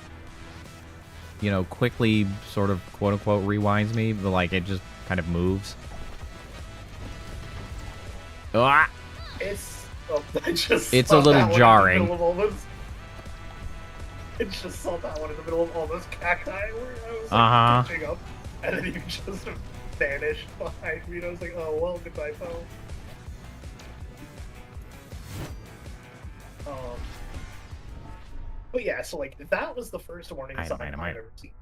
you know, quickly sort of quote unquote rewinds me, but like it just kind of moves. Ah! It's I just It's saw a little that one jarring. In the middle of all those, I just saw that one in the middle of all those cacti where I was like catching up, and then he just vanished behind me, and I was like, oh well, goodbye, phone. But yeah, so like that was the first warning sign I've ever seen.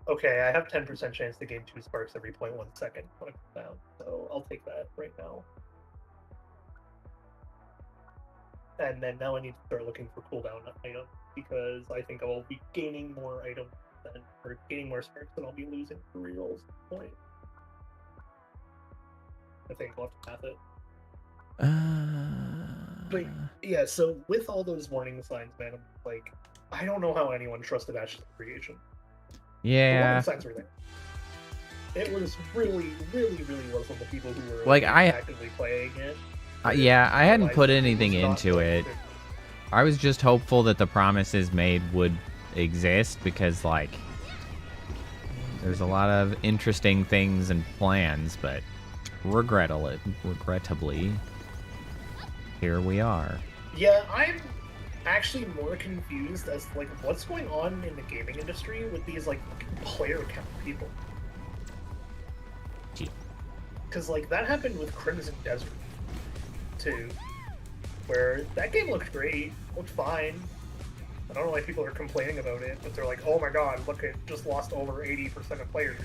Okay, I have 10% chance to gain 2 sparks every 0.1 second when I put down, so I'll take that right now. And then now I need to start looking for cooldown items because I think I will be gaining more items than, or gaining more sparks than I'll be losing for rerolls at this point. I think I'll have to path it. But yeah, so with all those warning signs, man, I'm like, I don't know how anyone trusted Ash's creation. Yeah. The warning signs were there. It was really, really, really was on the people who were like actively playing it. Yeah, I hadn't put anything into it. I was just hopeful that the promises made would exist because, like, there's a lot of interesting things and plans, but regrettably, here we are. Yeah, I'm actually more confused as to, like, what's going on in the gaming industry with these, like, player count people. Because, like, that happened with Crimson Desert, too, where that game looked great, looked fine. I don't know why people are complaining about it, but they're like, oh my god, look, it just lost over 80% of players.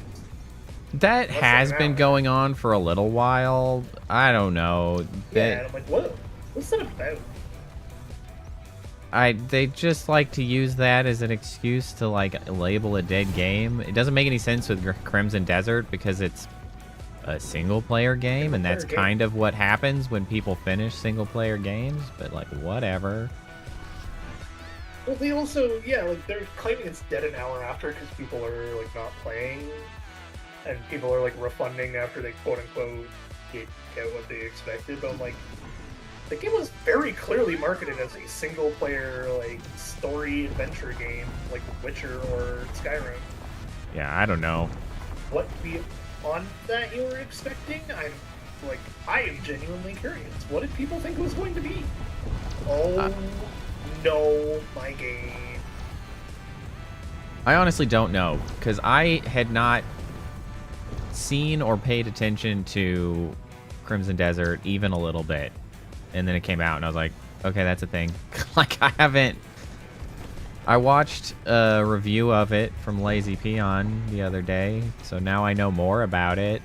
That has been going on for a little while. I don't know. Yeah, and I'm like, what's that about? They just like to use that as an excuse to, like, label a dead game. It doesn't make any sense with Crimson Desert because it's a single-player game, and that's kind of what happens when people finish single-player games, but, like, whatever. Well, they also, yeah, like, they're claiming it's dead an hour after because people are, like, not playing, and people are, like, refunding after they, quote-unquote, get what they expected, but I'm like, the game was very clearly marketed as a single-player, like, story adventure game, like Witcher or Skyrim. Yeah, I don't know. What beyond that you were expecting? I am genuinely curious. What did people think it was going to be? Oh, no, my game. I honestly don't know, because I had not seen or paid attention to Crimson Desert even a little bit. And then it came out, and I was like, okay, that's a thing. Like, I haven't I watched a review of it from Lazy Peon the other day, so now I know more about it,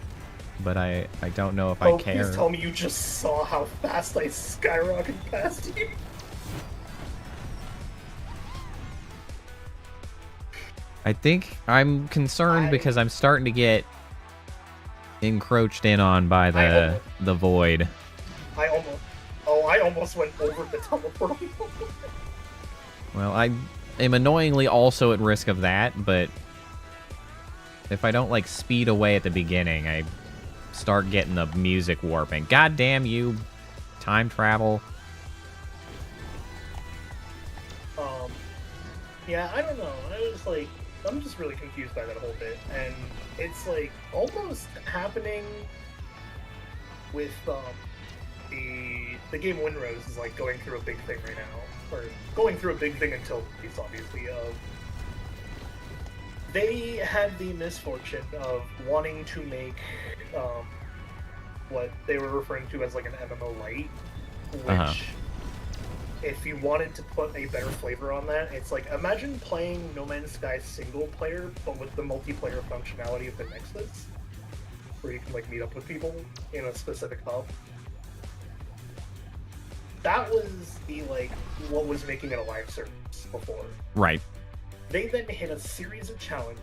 but I don't know if I care. Please tell me you just saw how fast I skyrocketed past you. I think I'm concerned because I'm starting to get encroached in on by the void. I almost went over the teleport. Well, I am annoyingly also at risk of that, but if I don't like speed away at the beginning, I start getting the music warping. God damn you, time travel. Yeah, I don't know. I'm just really confused by that whole bit, and it's like almost happening with the game Windrose is like going through a big thing right now, or going through a big thing until it's obviously they had the misfortune of wanting to make what they were referring to as like an MMO light, which if you wanted to put a better flavor on that, it's like imagine playing No Man's Sky single player but with the multiplayer functionality of the Nexus, where you can like meet up with people in a specific hub. That was the like what was making it a live service before. Right. They then hit a series of challenges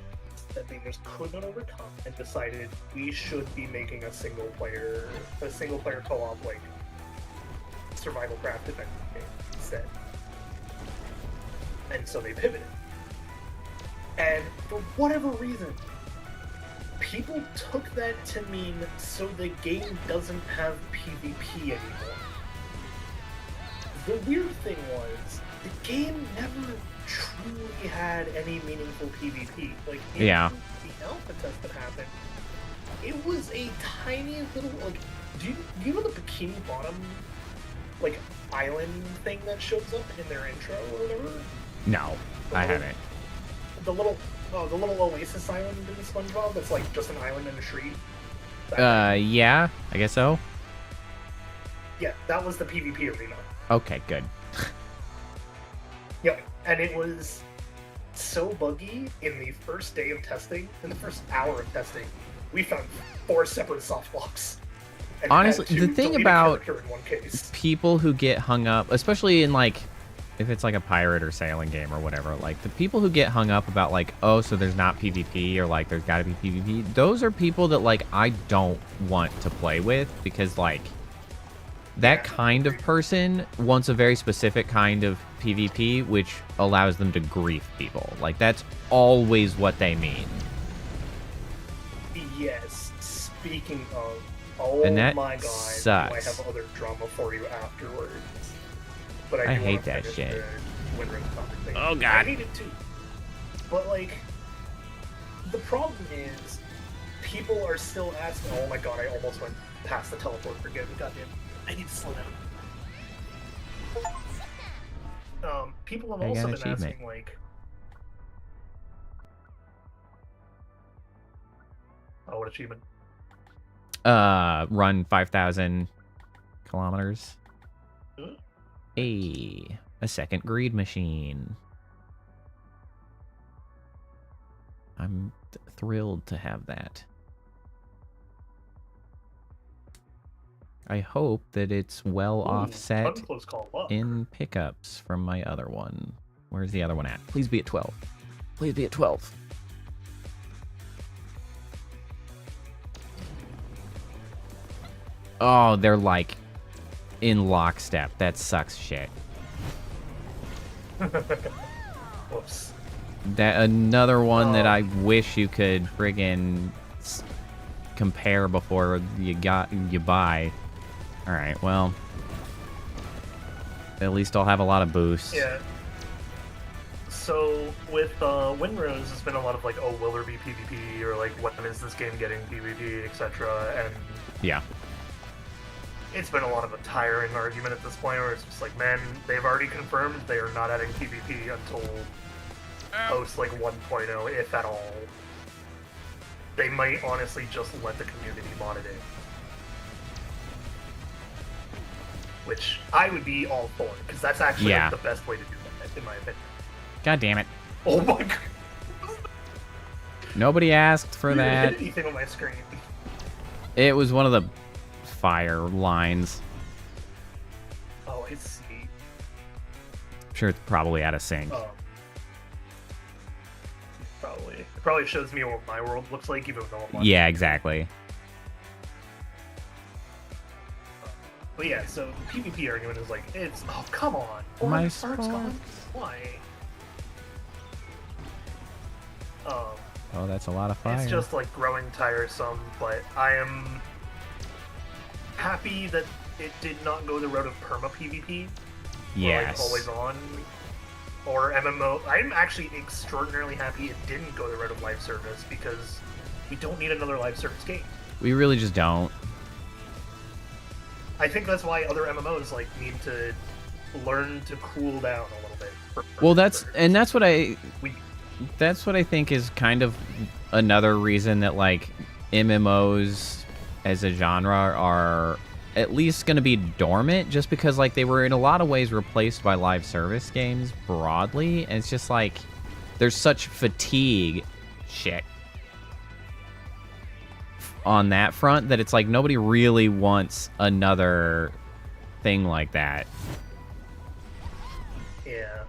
that they just could not overcome and decided we should be making a single player co-op like survival craft adventure game instead. And so they pivoted. And for whatever reason, people took that to mean so the game doesn't have PvP anymore. The weird thing was, the game never truly had any meaningful PvP. Like, in the alpha test that happened, it was a tiny little, like, do you know the Bikini Bottom, like, island thing that shows up in their intro or whatever? No, I haven't. The little oasis island in SpongeBob that's like just an island in a tree? Yeah, I guess so. Yeah, that was the PvP arena. Okay, good. Yep, and it was so buggy in the first day of testing, in the first hour of testing, we found 4 separate soft blocks. Honestly, the thing about people who get hung up, especially in like, if it's like a pirate or sailing game or whatever, like the people who get hung up about like, oh, so there's not PvP or like there's got to be PvP, those are people that like I don't want to play with because like that kind of person wants a very specific kind of PvP which allows them to grief people. Like that's always what they mean. Yes, speaking of, oh and that my god, sucks. do I have other drama for you afterwards. But I hate that shit. Oh god. I hate it too. But like, the problem is, people are still asking, oh my god, I almost went past the teleport for good. Goddamn, I need to slow down. People have also been asking, like, oh, what achievement? Run 5,000 kilometers. A second greed machine. I'm thrilled to have that. I hope that it's well offset in pickups from my other one. Where's the other one at? Please be at 12. Please be at 12. Oh, they're like in lockstep. That sucks shit. Whoops. That another one that I wish you could friggin' compare before you buy. All right, well, at least I'll have a lot of boosts. Yeah. So with Windrose, it's been a lot of like, oh, will there be PvP, or like, when is this game getting PvP, etc. And yeah. It's been a lot of a tiring argument at this point where it's just like, man, they've already confirmed they are not adding PvP until post like 1.0, if at all. They might honestly just let the community mod it in. Which I would be all for, because that's actually like, the best way to do that, in my opinion. God damn it. Oh my god. Nobody asked for You didn't that. hit anything on my screen. It was one of the fire lines. Oh, I see. I'm sure it's probably out of sync. Probably. It probably shows me what my world looks like, even though I'm watching. Yeah, exactly. But yeah, so the PvP argument is like, it's, oh, come on. My Orange Sparks sparks. gone? Why? Oh, that's a lot of fire. It's just like growing tiresome, but I am happy that it did not go the route of perma PvP. Yes. Or like always on. Or MMO. I'm actually extraordinarily happy it didn't go the route of live service because we don't need another live service game. We really just don't. I think that's why other MMOs like need to learn to cool down a little bit. Well, that's what I We, that's what I think is kind of another reason that like MMOs as a genre are at least going to be dormant, just because like they were in a lot of ways replaced by live service games broadly, and it's just like there's such fatigue on that front that it's like nobody really wants another thing like that. yeah.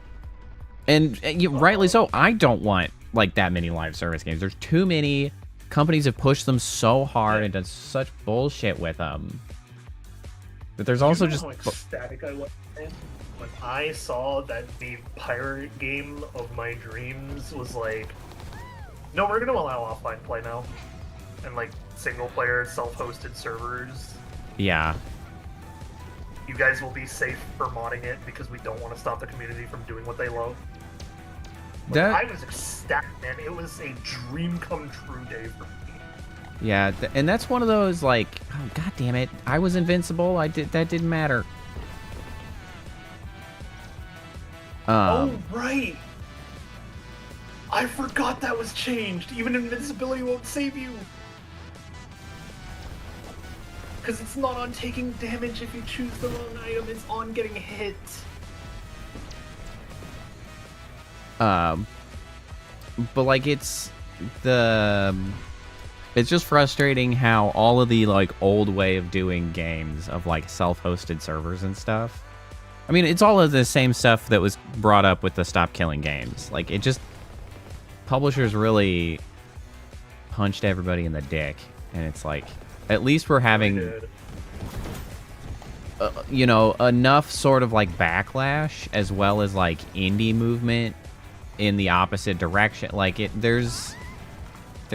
And rightly so. I don't want like that many live service games. There's too many. Companies have pushed them so hard and done such bullshit with them. But there's also You know just how ecstatic I was when I saw that the pirate game of my dreams was like, no, we're gonna allow offline play now, and like single player self-hosted servers. yeah. You guys will be safe for modding it because we don't want to stop the community from doing what they love. Like, That I was ecstatic, man. It was a dream come true day for me. yeah, and that's one of those like, oh god damn it, I was invincible. That didn't matter. Oh right, I forgot that was changed. Even invincibility won't save you. Because it's not on taking damage if you choose the wrong item, it's on getting hit. But like it's just frustrating how all of the like old way of doing games of like self-hosted servers and stuff. I mean, it's all of the same stuff that was brought up with the Stop Killing Games. Like it just publishers really punched everybody in the dick, and it's like at least we're having you know, enough sort of like backlash as well as like indie movement in the opposite direction. Like there's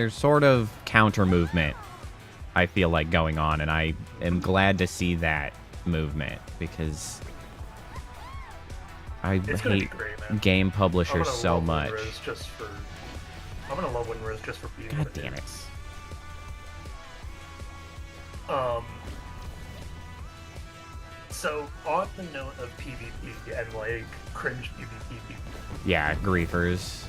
sort of counter movement, I feel like, going on, and I am glad to see that movement because I hate game publishers so much. I'm gonna love WinRose just for being God damn it. So on the note of PvP and like cringe PvP people, Yeah, griefers.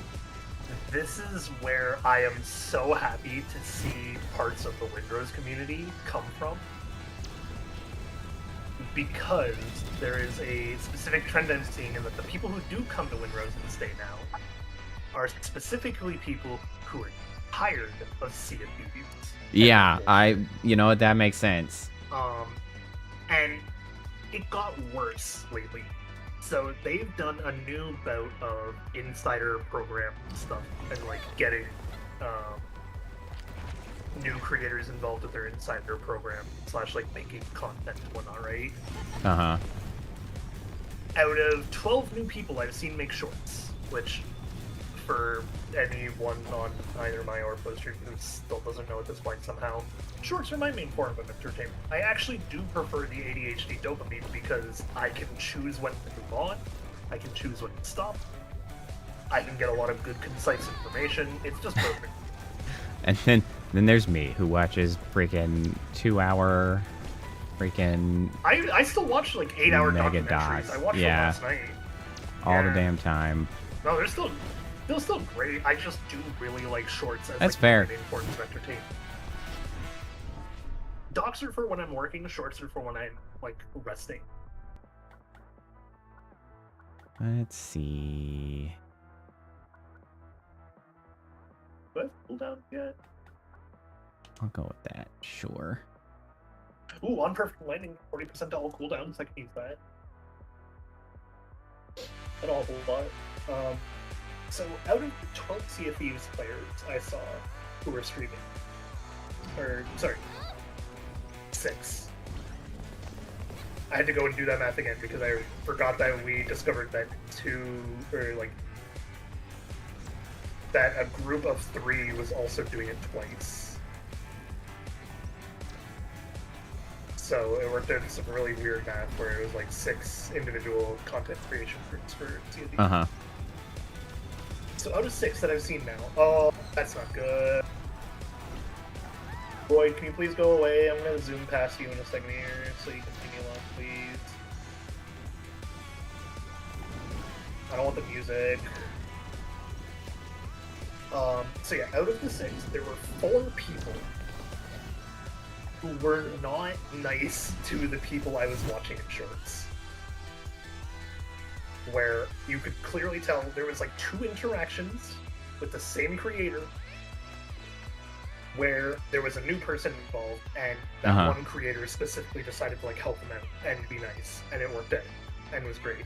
this is where I am so happy to see parts of the WinRose community come from, because there is a specific trend I'm seeing in that the people who do come to WinRose and stay now are specifically people who are tired of Sea of Thieves. Yeah, you know what, that makes sense. And it got worse lately. So they've done a new bout of insider program stuff and like getting new creators involved with their insider program / like making content and whatnot, right? Uh-huh. Out of 12 new people I've seen make shorts, which for anyone on either my or Poststream who still doesn't know at this point somehow, shorts are my main form of entertainment. I actually do prefer the ADHD dopamine because I can choose when to move on, I can choose when to stop, I can get a lot of good, concise information. It's just perfect. And then there's me, who watches freaking 2-hour freaking I still watch like 8-hour mega documentaries. docs. I watched Yeah. them last night. all the Yeah. damn time. No, they're still great. I just do really like shorts as That's like, fair. the main forms of entertainment. Docs are for when I'm working, shorts are for when I'm like resting. Let's see. Do I have cooldown yet? I'll go with that. Sure. Ooh, on perfect landing, 40% to all cooldowns. I can use that. That'll help a lot. So out of 12 Sea of Thieves players I saw who were streaming, or sorry, 6. I had to go and do that math again because I forgot that we discovered that that a group of 3 was also doing it twice. So it worked out in some really weird math where it was like 6 individual content creation groups for Sea of Thieves. Uh-huh. So out of 6 that I've seen now, oh, that's not good. Boyd, can you please go away? I'm gonna zoom past you in a second here so you can leave me alone, please. I don't want the music. So yeah, out of the 6, there were 4 people who were not nice to the people I was watching in shorts. Where you could clearly tell there was like 2 interactions with the same creator where there was a new person involved and that one creator specifically decided to like help them out and be nice, and it worked out and was great.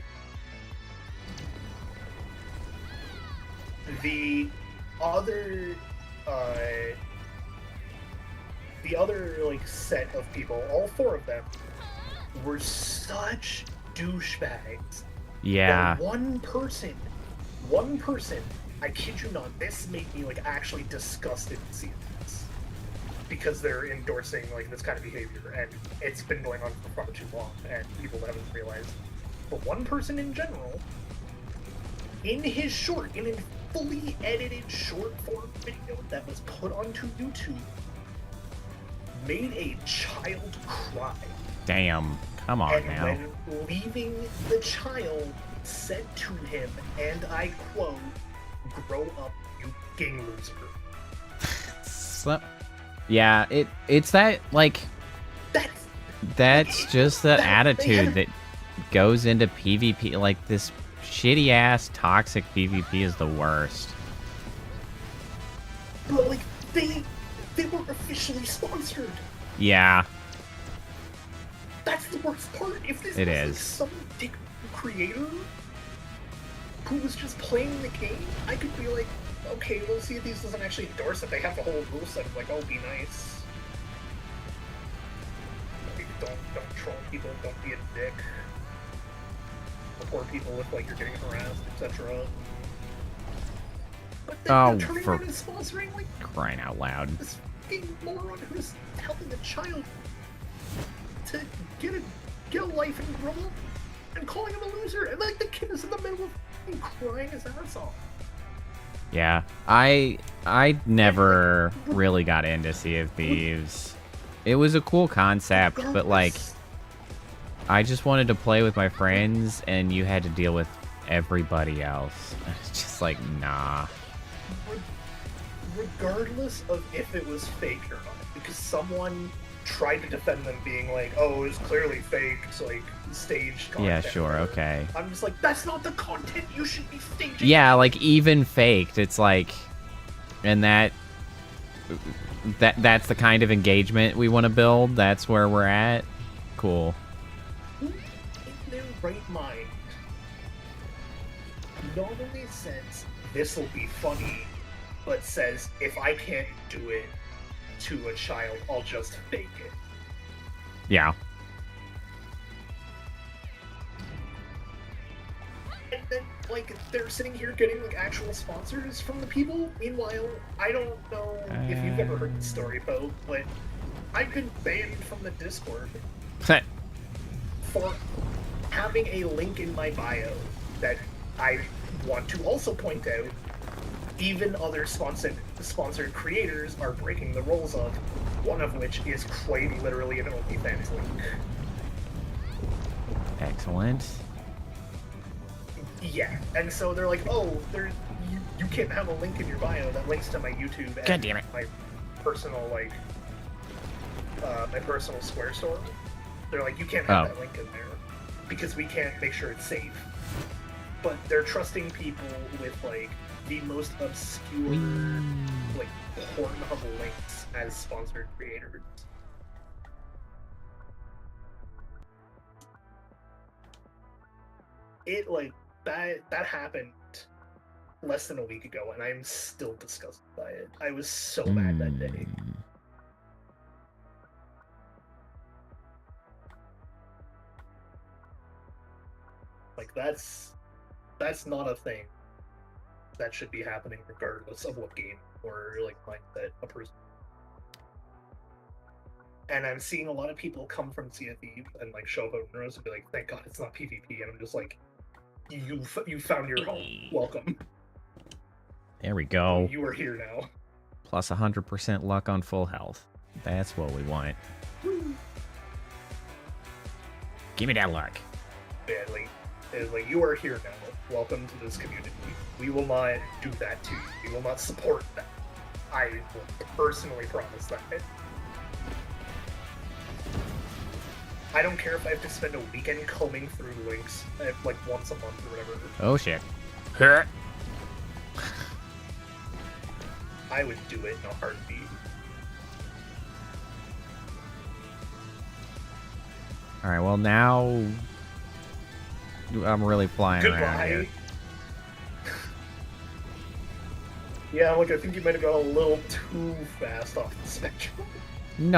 The other like set of people, all 4 of them, were such douchebags. Yeah. But one person, I kid you not, this made me like actually disgusted to see this. Because they're endorsing like this kind of behavior, and it's been going on for far too long, and people haven't realized. But one person in general, in his short, in a fully edited short form video that was put onto YouTube, made a child cry. Damn. Come on and now. when leaving, the child said to him, and I quote, "Grow up, you gang loser." So, yeah, it's that like that's just the attitude that goes into PvP. Like this shitty ass toxic PvP is the worst. But like they were officially sponsored. Yeah. That's the worst part. If this It was is. like some dick creator who was just playing the game, I could be like, okay, well, see if these doesn't actually endorse it. They have the whole rule set of like, oh, be nice. Like, don't troll people. Don't be a dick. Report people if like you're getting harassed, etc. But then they're turning around and sponsoring like crying out loud. this fucking moron who's helping a child to get a life and grow up, and calling him a loser, and like the kid is in the middle of fucking crying his ass off. Yeah, I never really got into Sea of Thieves. It was a cool concept, but like I just wanted to play with my friends, and you had to deal with everybody else. It's just like, nah. Regardless of if it was fake or not, because someone tried to defend them being like, oh, it's clearly fake, it's like staged content. Yeah, sure, okay. I'm just like, that's not the content you should be staging. Yeah, like even faked, it's like, and that's the kind of engagement we want to build. That's where we're at. Cool. Who in their right mind not only says this will be funny, but says if I can't do it to a child, I'll just fake it. Yeah. And then, like, they're sitting here getting, like, actual sponsors from the people. Meanwhile, I don't know if you've ever heard the story, Bo, but I've been banned from the Discord for having a link in my bio that I want to also point out even other sponsored creators are breaking the rules of, one of which is quite literally an OnlyFans link. Excellent. Yeah, and so they're like, oh, you can't have a link in your bio that links to my YouTube and God damn it. my personal, like, my personal Square store. They're like, you can't have that link in there because we can't make sure it's safe. But they're trusting people with, like, the most obscure, like, Pornhub links as sponsored creators. It, like, that happened less than a week ago, and I'm still disgusted by it. I was so mad that day. Like, that's not a thing that should be happening regardless of what game or, like, mindset a person. And I'm seeing a lot of people come from CFE and, like, show up at Windows and be like, thank God it's not PvP, and I'm just like, you found your home. Welcome. There we go. You are here now. Plus 100% luck on full health. That's what we want. Give me that luck. Badly. It's like, you are here now. Welcome to this community. We will not do that to you. We will not support that. I will personally promise that. I don't care if I have to spend a weekend combing through links, like, once a month or whatever. Oh, shit. I would do it in a heartbeat. Alright, well, now I'm really flying around here. Yeah, look, I think you might have gone a little too fast off the spectrum. No.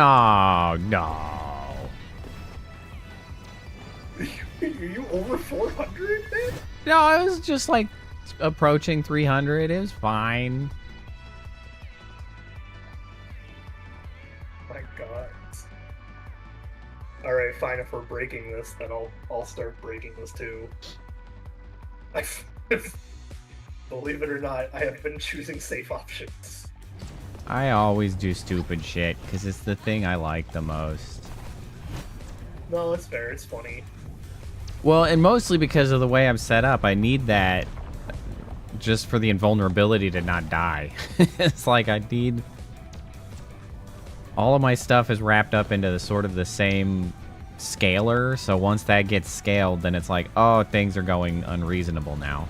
Are you over 400, man? No, I was just, like, approaching 300. It was fine. My God. Alright, fine, if we're breaking this, then I'll start breaking this too. Believe it or not, I have been choosing safe options. I always do stupid shit, because it's the thing I like the most. No, it's fair, it's funny. Well, and mostly because of the way I'm set up. I need that just for the invulnerability to not die. It's like I need... All of my stuff is wrapped up into the sort of the same scaler, so once that gets scaled, then it's like, oh, things are going unreasonable now.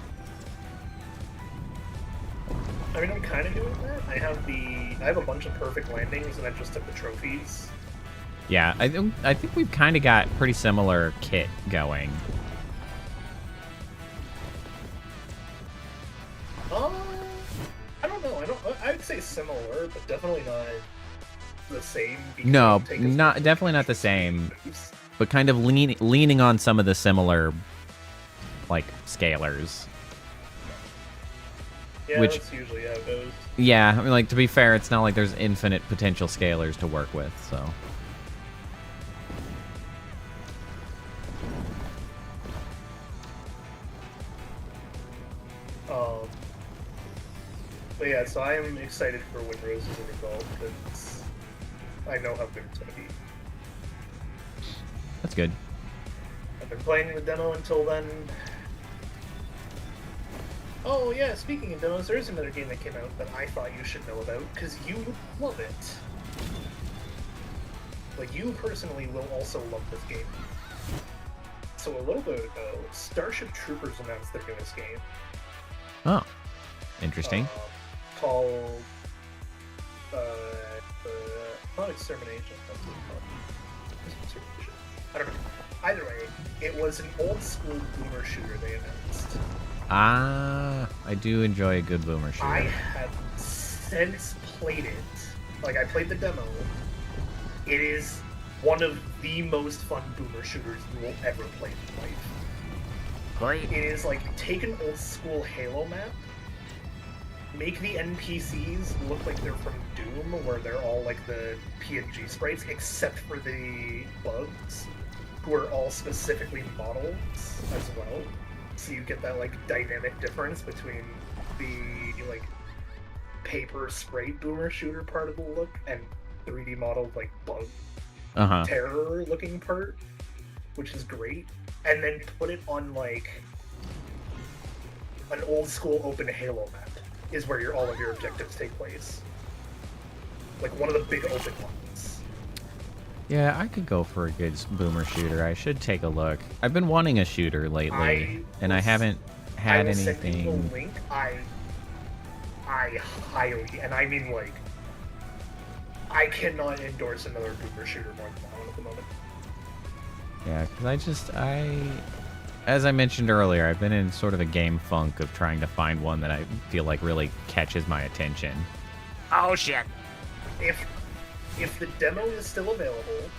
I mean, I'm kind of doing that. I have a bunch of perfect landings, and I just took the trophies. Yeah, I think we've kind of got pretty similar kit going. I don't know. I'd say similar, but definitely not the same. No, definitely not the same. But kind of leaning on some of the similar, like, scalars. Yeah, which, that's usually how it goes. Yeah, I mean, like, to be fair, it's not like there's infinite potential scalars to work with, so... But yeah, so I am excited for Windrose as a result, because I know how good it's going to be. That's good. I've been playing the demo until then. Oh yeah, speaking of demos, there's another game that came out that I thought you should know about, because you would love it. Like, you personally will also love this game. So a little bit ago, Starship Troopers announced their newest game. Oh, interesting. Called not Extermination. That's what it's called. Extermination. I don't know. Either way, it was an old school boomer shooter they announced. Ah, I do enjoy a good boomer shooter. I have since played it. Like, I played the demo. It is one of the most fun boomer shooters you will ever play in life. Great. It is like, take an old school Halo map, make the NPCs look like they're from Doom, where they're all like the PNG sprites, except for the bugs, who are all specifically models as well. So you get that, like, dynamic difference between the, like, paper sprite boomer shooter part of the look and 3D modeled, like, bug terror looking part, which is great. And then put it on, like, an old school open Halo map is where all of your objectives take place. Like, one of the big open ones. Yeah, I could go for a good boomer shooter. I should take a look. I've been wanting a shooter lately, and I haven't had anything. The link. I I highly, and I mean like, I cannot endorse another boomer shooter more than that one at the moment. Yeah, because as I mentioned earlier, I've been in sort of a game funk of trying to find one that I feel like really catches my attention. Oh shit. If the demo is still available,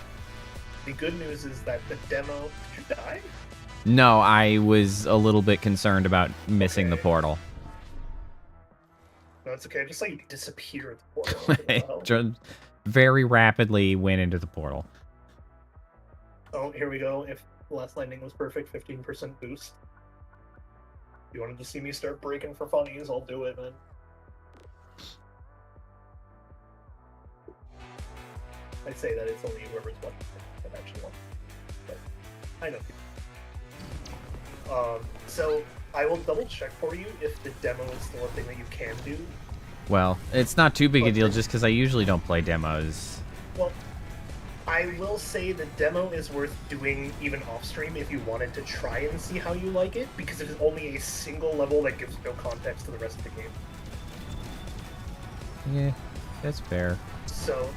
the good news is that the demo... Did you die? No, I was a little bit concerned about missing the Okay. portal. No, it's okay. I just like disappear at the portal. What the It hell? just very rapidly went into the portal. Oh, here we go. If last landing was perfect, 15% boost. You wanted to see me start breaking for funnies, I'll do it, man. I'd say that it's only whoever's watching that actually won. But I know people. So I will double check for you if the demo is still a thing that you can do. Well, it's not too big a But deal the- just because I usually don't play demos. Well, I will say the demo is worth doing even off stream if you wanted to try and see how you like it, because it is only a single level that gives no context to the rest of the game. Yeah, that's fair. So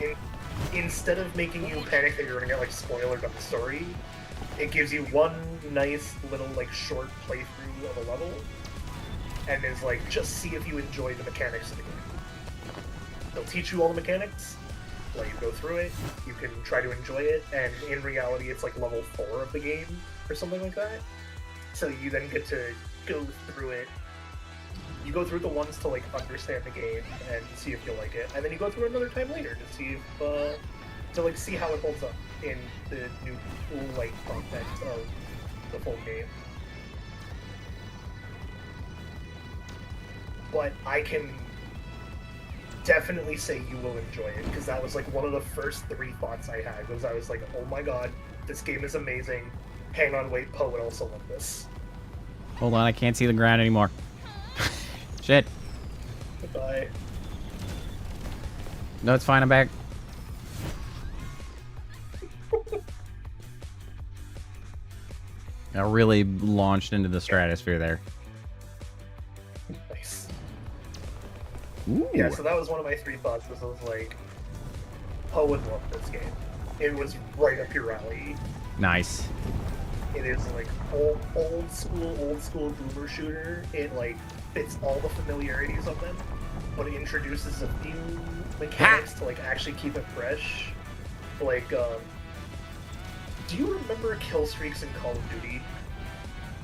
instead of making you panic that you're gonna get like spoiled on the story, it gives you one nice little like short playthrough of a level, and is like, just see if you enjoy the mechanics of the game. They'll teach you all the mechanics, let you go through it, you can try to enjoy it, and in reality it's like level 4 of the game, or something like that. So you then get to go through it. You go through the ones to like understand the game and see if you like it, and then you go through another time later to see if to like see how it holds up in the new light context of the full game. But I can definitely say you will enjoy it, because that was like one of the first 3 thoughts I had, was I was like, oh my god, this game is amazing. Hang on, wait, Poe would also love this. Hold on, I can't see the ground anymore. Shit. Goodbye. No, it's fine, I'm back. I really launched into the stratosphere there. Nice. Ooh. Yeah, so that was one of my 3 thoughts, was I was like, Poe would love this game. It was right up your alley. Nice. It is like old school boomer shooter. It like fits all the familiarities of them, but it introduces a few mechanics to like actually keep it fresh. Like, do you remember kill streaks in Call of Duty?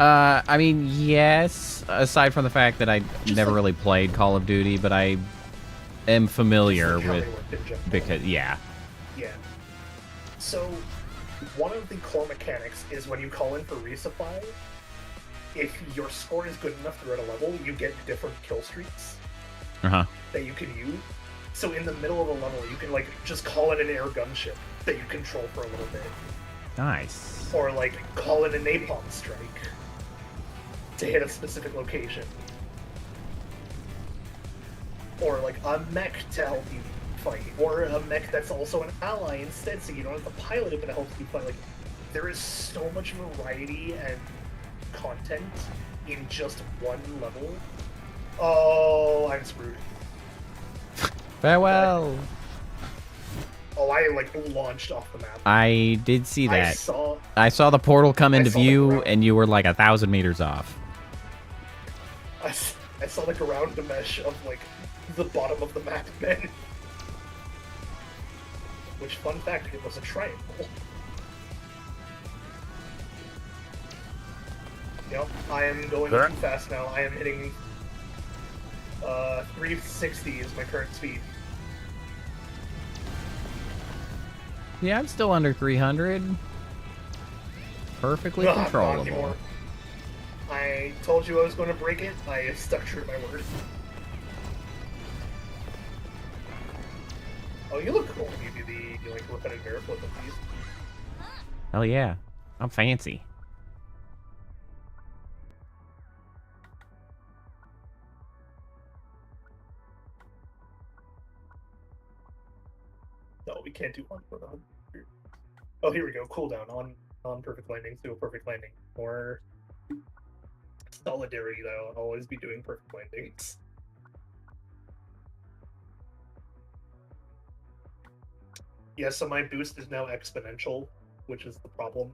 I mean, yes, aside from the fact that I Just never like- really played Call of Duty, but I am familiar Just like how with, they worked in general. because, yeah. Yeah. So, one of the core mechanics is when you call in for resupply, if your score is good enough throughout a level, you get different kill streaks Uh-huh. that you can use. So in the middle of a level, you can like just call in an air gunship that you control for a little bit. Nice. Or like call in a napalm strike to hit a specific location. Or like a mech to help you fight. Or a mech that's also an ally instead, so you don't have to pilot it, but it helps you fight. Like, there is so much variety and content in just one level. Oh, I'm screwed. Farewell. Oh, I like launched off the map. I did see I that. saw I saw the portal come I into saw the view, ground. and you were like 1,000 meters off. I saw the ground mesh of like the bottom of the map then. Which, fun fact, it was a triangle. Yep, I am going too fast now. I am hitting 360 is my current speed. Yeah, I'm still under 300. Perfectly Ugh, not controllable. anymore. I told you I was going to break it. I stuck true to my word. Oh, you look cool. You do the like repetitive air flip of these. Hell yeah. I'm fancy. No, we can't do one for them. Oh, here we go. Cooldown on perfect landing to a perfect landing. Or solidarity, though. I'll always be doing perfect landings. Yeah, so my boost is now exponential, which is the problem.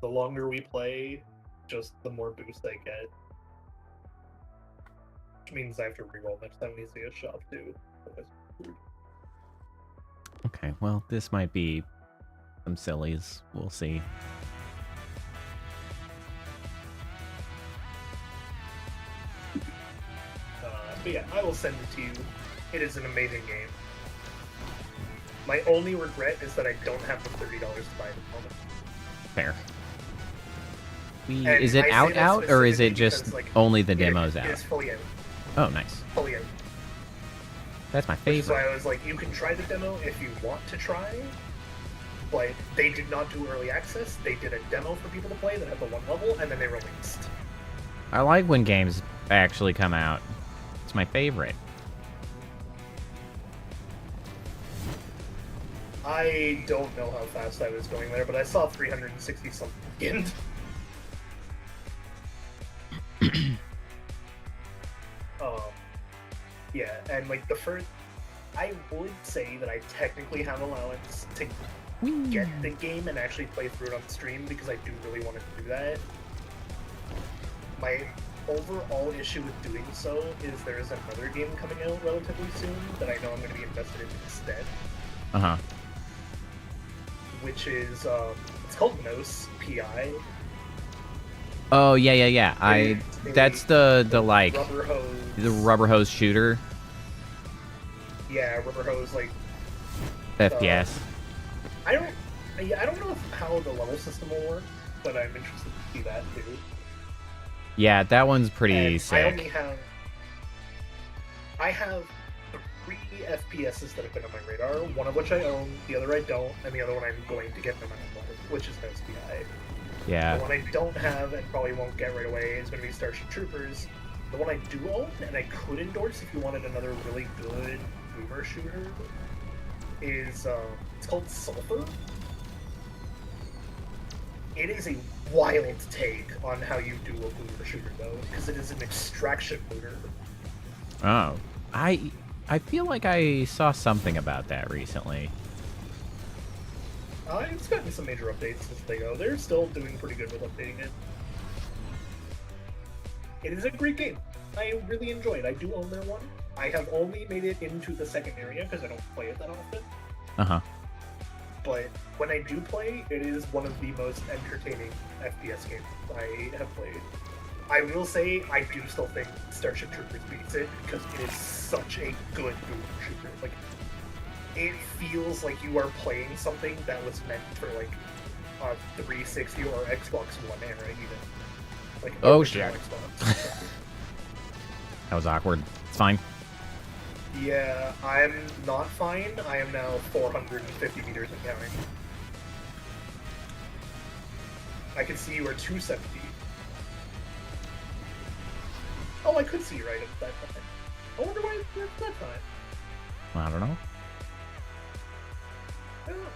The longer we play, just the more boost I get. Which means I have to reroll next time we see a shop too. Okay, well, this might be some sillies. We'll see. But yeah, I will send it to you. It is an amazing game. My only regret is that I don't have the $30 to buy it at the moment. Fair. And Is it I say out, that or is it specifically just because, like, only the demos It out? is fully out. Oh, nice. Fully out. That's my Which is why favorite. I was like, you can try the demo if you want to try. But they did not do early access. They did a demo for people to play that had the one level, and then they released. I like when games actually come out. It's my favorite. I don't know how fast I was going there, but I saw 360 something. Yeah, and like the first, I would say that I technically have allowance to get the game and actually play through it on stream because I do really want to do that. My overall issue with doing so is there is another game coming out relatively soon that I know I'm going to be invested in instead. Uh-huh. Which is, it's called Gnos, P.I. Oh, yeah. That's the like, Rubber hose. the rubber hose shooter Yeah, rubber hose, like, FPS. I don't know how the level system will work, but I'm interested to see that too. Yeah, that one's pretty And sick. I have 3 FPSs that have been on my radar, one of which I own, the other I don't, and the other one I'm going to get no matter what, which is Ghost PI. Yeah. The one I don't have and probably won't get right away is going to be Starship Troopers. The one I do own, and I could endorse if you wanted another really good boomer shooter, is, it's called Sulfur. It is a wild take on how you do a boomer shooter, though, because it is an extraction boomer. Oh. I feel like I saw something about that recently. It's gotten some major updates as they go. They're still doing pretty good with updating it. It is a great game. I really enjoy it. I do own their one. I have only made it into the second area because I don't play it that often. Uh-huh. But when I do play, it is one of the most entertaining FPS games I have played. I will say, I do still think Starship Troopers beats it because it is such a good boomer shooter. Like, it feels like you are playing something that was meant for like a 360 or Xbox One era, even. Like, Oh, original shit. Xbox. That was awkward. It's fine. Yeah, I'm not fine. I am now 450 meters and counting. I can see you are 270. Oh, I could see you right at that time. I wonder why it's at that time. I don't know. I don't know.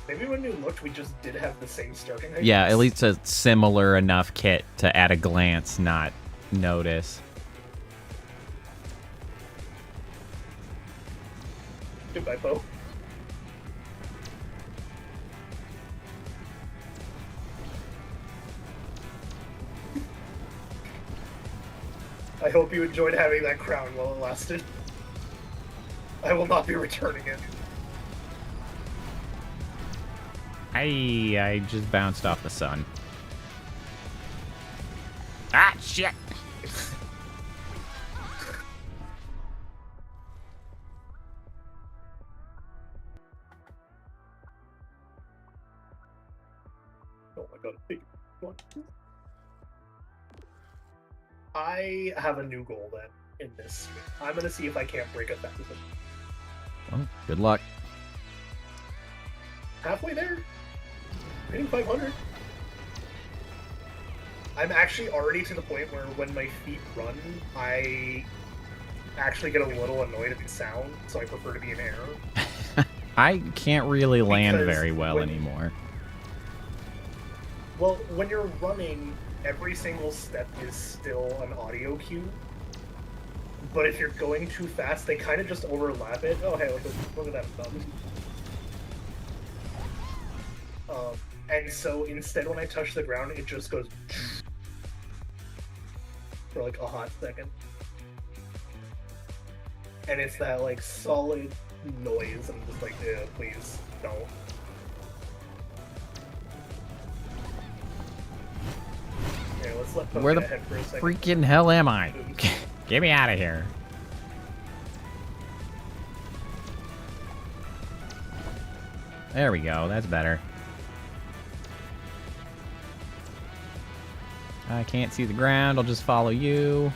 Maybe when we looked, we just did have the same starting height. Yeah, at least a similar enough kit to at a glance not notice. Goodbye, Bo. I hope you enjoyed having that crown while it lasted. I will not be returning it. I just bounced off the sun. Ah, shit! Oh my god. I have a new goal then in this. I'm gonna see if I can't break 1,000. Well, good luck. Halfway there. Hitting 500. I'm actually already to the point where when my feet run, I actually get a little annoyed at the sound, so I prefer to be in air. I can't really land Because very well when- anymore. Well, when you're running, every single step is still an audio cue. but if you're going too fast, they kind of just overlap it. Oh, hey, look at that thumb. And so instead, when I touch the ground, it just goes for like a hot second. And it's that like solid noise. I'm just like, yeah, please don't. Here, let's let Where the ahead for a second. freaking hell am I? Get me out of here. There we go. That's better. I can't see the ground. I'll just follow you.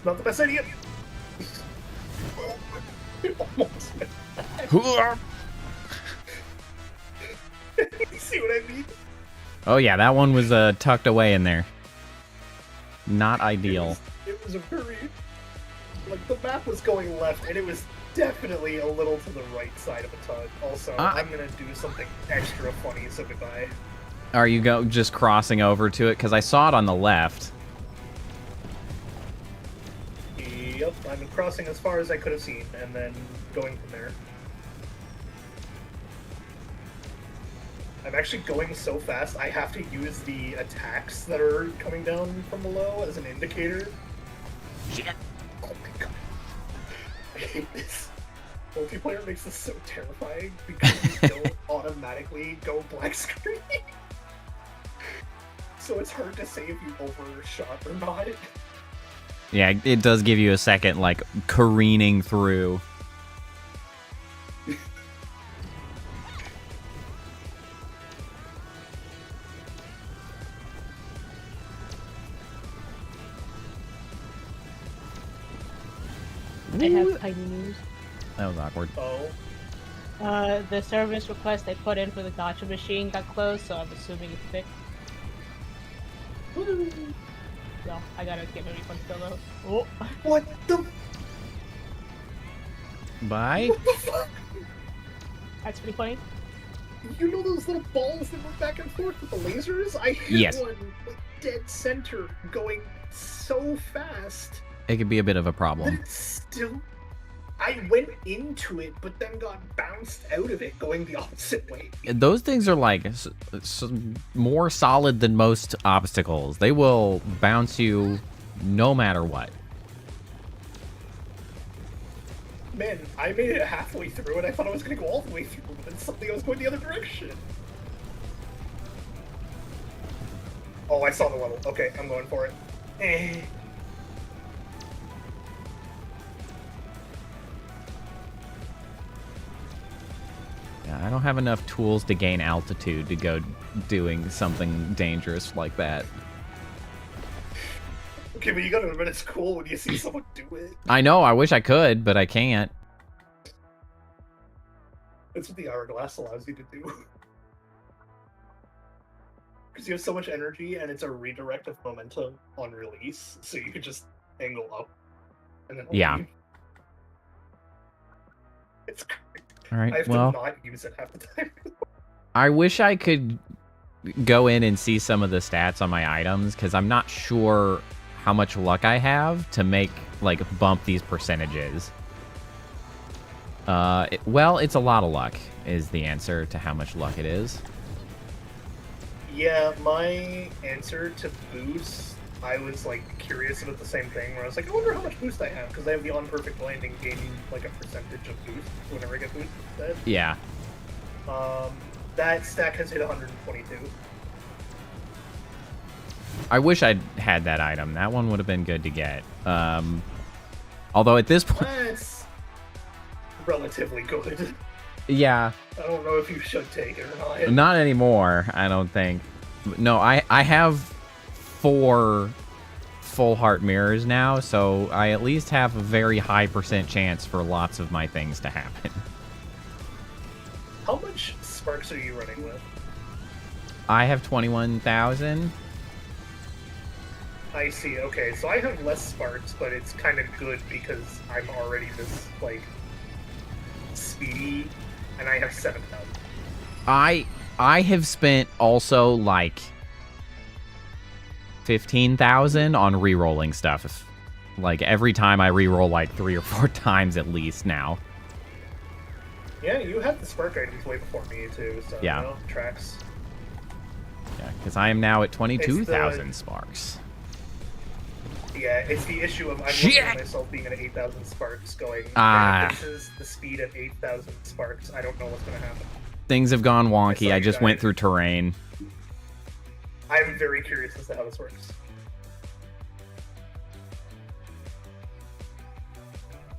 Not the best idea. Almost. You see what I mean? Oh yeah, that one was tucked away in there. Not ideal. It was a very... Like, the map was going left, and it was definitely a little to the right side of a tug. Also, I'm gonna do something extra funny, so goodbye. Are you just crossing over to it? Because I saw it on the left. Yep, I'm crossing as far as I could have seen, and then going from there. I'm actually going so fast, I have to use the attacks that are coming down from below as an indicator. Shit. Oh my god. I hate this. Multiplayer makes this so terrifying because you don't automatically go black screen. So it's hard to say if you overshot or not. Yeah, it does give you a second, like, careening through. I have tiny news. That was awkward. Oh. The service request I put in for the gacha machine got closed, so I'm assuming it's fixed. Woo. So I gotta get my refund still though. Oh. What the? Bye. What the fuck? That's pretty funny. You know those little balls that move back and forth with the lasers? I hit Yes. one like dead center, going so fast It could be a bit of a that problem. it's still. I went into it, but then got bounced out of it, going the opposite way. Those things are like more solid than most obstacles. They will bounce you no matter what. Man, I made it halfway through, and I thought I was going to go all the way through, but then suddenly I was going the other direction. Oh, I saw the level. Okay, I'm going for it. Eh. Yeah, I don't have enough tools to gain altitude to go doing something dangerous like that. Okay, but you gotta admit it's cool when you see someone do it. I know, I wish I could, but I can't. That's what the hourglass allows you to do. Because you have so much energy, and it's a redirect of momentum on release, so you could just angle up, and then Yeah. leave. It's great. All right, I have well, to not use it half the time. I wish I could go in and see some of the stats on my items, because I'm not sure how much luck I have to make, like, bump these percentages. Well, it's a lot of luck, is the answer to how much luck it is. Yeah, my answer to boost, I was like curious about the same thing where I was like, I wonder how much boost I have because I have the on perfect landing gaining like a percentage of boost whenever I get boosted instead. Yeah. That stack has hit 122. I wish I'd had that item. That one would have been good to get. Although at this point... That's relatively good. Yeah. I don't know if you should take it or not. Not anymore, I don't think. No, I have 4 full heart mirrors now, so I at least have a very high % chance for lots of my things to happen. How much sparks are you running with? I have 21,000. I see, okay, so I have less sparks, but it's kind of good because I'm already this, like, speedy, and I have 7,000. I have spent also, like, 15,000 on re-rolling stuff. Like, every time I re-roll like 3 or 4 times at least now. Yeah, you had the spark items way before me too, so Yeah. you know, tracks. Yeah, because I am now at 22,000 sparks. Yeah, it's the issue of I'm looking at myself being at 8,000 sparks going, this is the speed of 8,000 sparks. I don't know what's going to happen. Things have gone wonky. I just went through terrain. I'm very curious as to how this works.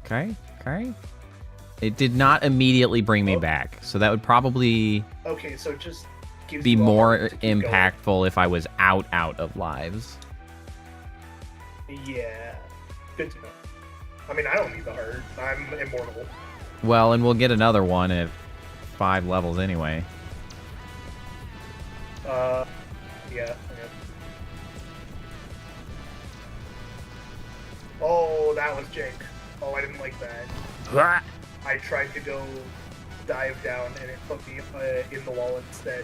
Okay, okay. It did not immediately bring me back, so that would probably Okay, so it just gives be you a more heart to keep impactful going. if I was out of lives. Yeah, good to know. I mean, I don't need the heart. I'm immortal. Well, and we'll get another one at 5 levels anyway. Yeah. Oh, that was jank. Oh, I didn't like that. I tried to go dive down, and it put me in the wall instead.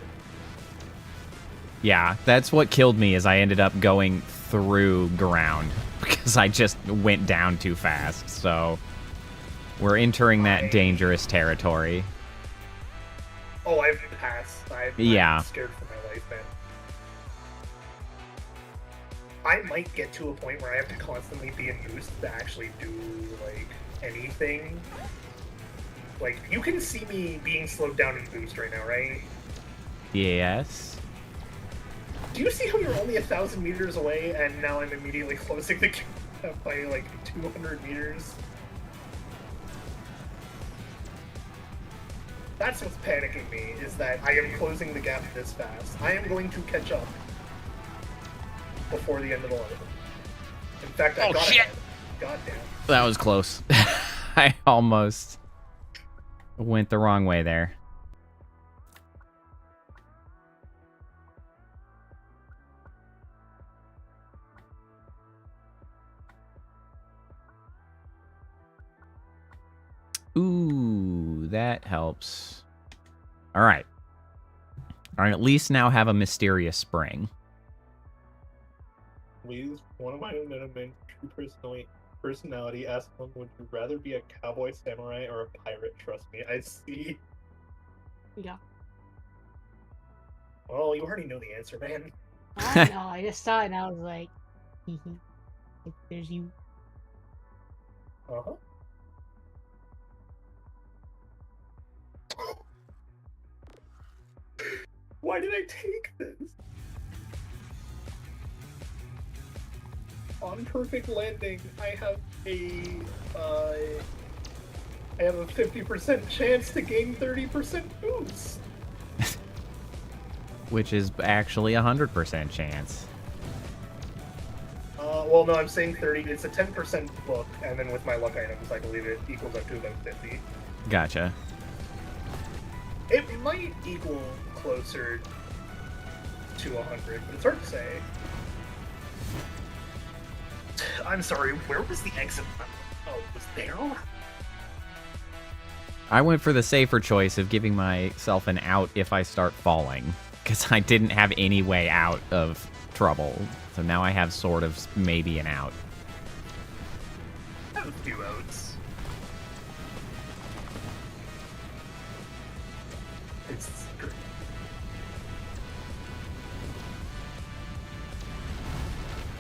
Yeah, that's what killed me, is I ended up going through ground because I just went down too fast. So we're entering that dangerous territory. Oh, I've passed. I'm scared for my life, man. I might get to a point where I have to constantly be in boost to actually do, like, anything. Like, you can see me being slowed down in boost right now, right? Yes. Do you see how you're only 1,000 meters away, and now I'm immediately closing the gap by, like, 200 meters? That's what's panicking me, is that I am closing the gap this fast. I am going to catch up before the end of the level. In fact, I got it. Goddamn. That was close. I almost went the wrong way there. Ooh, that helps. All right. I at least now have a mysterious spring. Please, one of my minimum true personality asked them, would you rather be a cowboy, samurai, or a pirate? Trust me, I see. Yeah. Well, you already know the answer, man. I know. I just saw it and I was like, there's you. Uh-huh. Why did I take this? On perfect landing, I have a 50% chance to gain 30% boost. Which is actually 100% chance. Well, no, I'm saying 30. It's a 10% book, and then with my luck items, I believe it equals up to about 50. Gotcha. It might equal closer to 100, but it's hard to say. I'm sorry, where was the exit button? Oh, it was there? I went for the safer choice of giving myself an out if I start falling, because I didn't have any way out of trouble. So now I have sort of maybe an out. I have a few outs. It's great.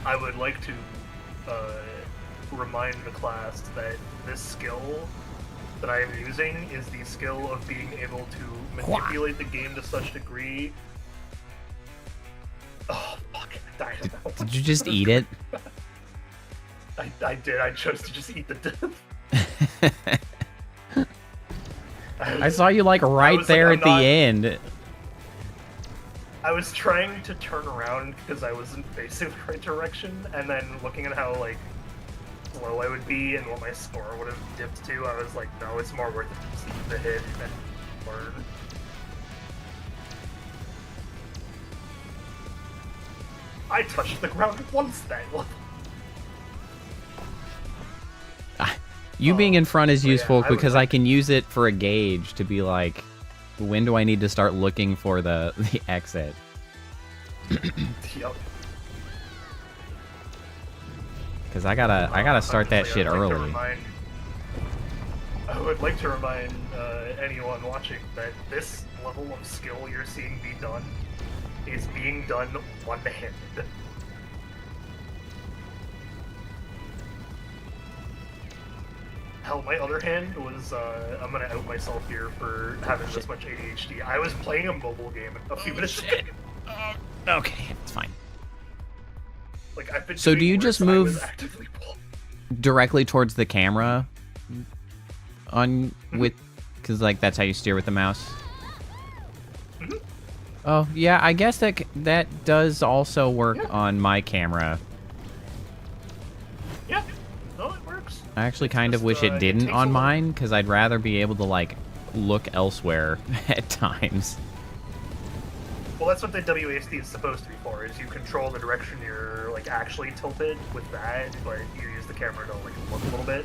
I would like to remind the class that this skill that I am using is the skill of being able to manipulate the game to such degree. Oh, fuck. I died on that one. Did you just eat it? I did. I chose to just eat the death. I saw you, like, right there at the end. I was trying to turn around because I wasn't facing the right direction, and then looking at how, like, low I would be and what my score would have dipped to, I was like, no, it's more worth it to just eat the hit and learn. I touched the ground once that level. You being in front is useful because I I can use it for a gauge to be like, when do I need to start looking for the exit? Yep. Because I gotta start that shit early. I would like to remind anyone watching that this level of skill you're seeing be done is being done one-handed. Hell, my other hand was, I'm gonna out myself here for having this much ADHD. I was playing a mobile game a few minutes ago. Okay, it's fine. Like, I've been So do doing you worse just than I was move actively playing. directly towards the camera on with, because like that's how you steer with the mouse? Mhm. Oh yeah, I guess that does also work Yeah. on my camera. Yeah, no, it works. I actually It's kind of just, wish it it didn't takes a on little- mine, because I'd rather be able to like look elsewhere at times. Well, that's what the WASD is supposed to be for, is you control the direction you're, like, actually tilted with that, but you use the camera to, like, look a little bit.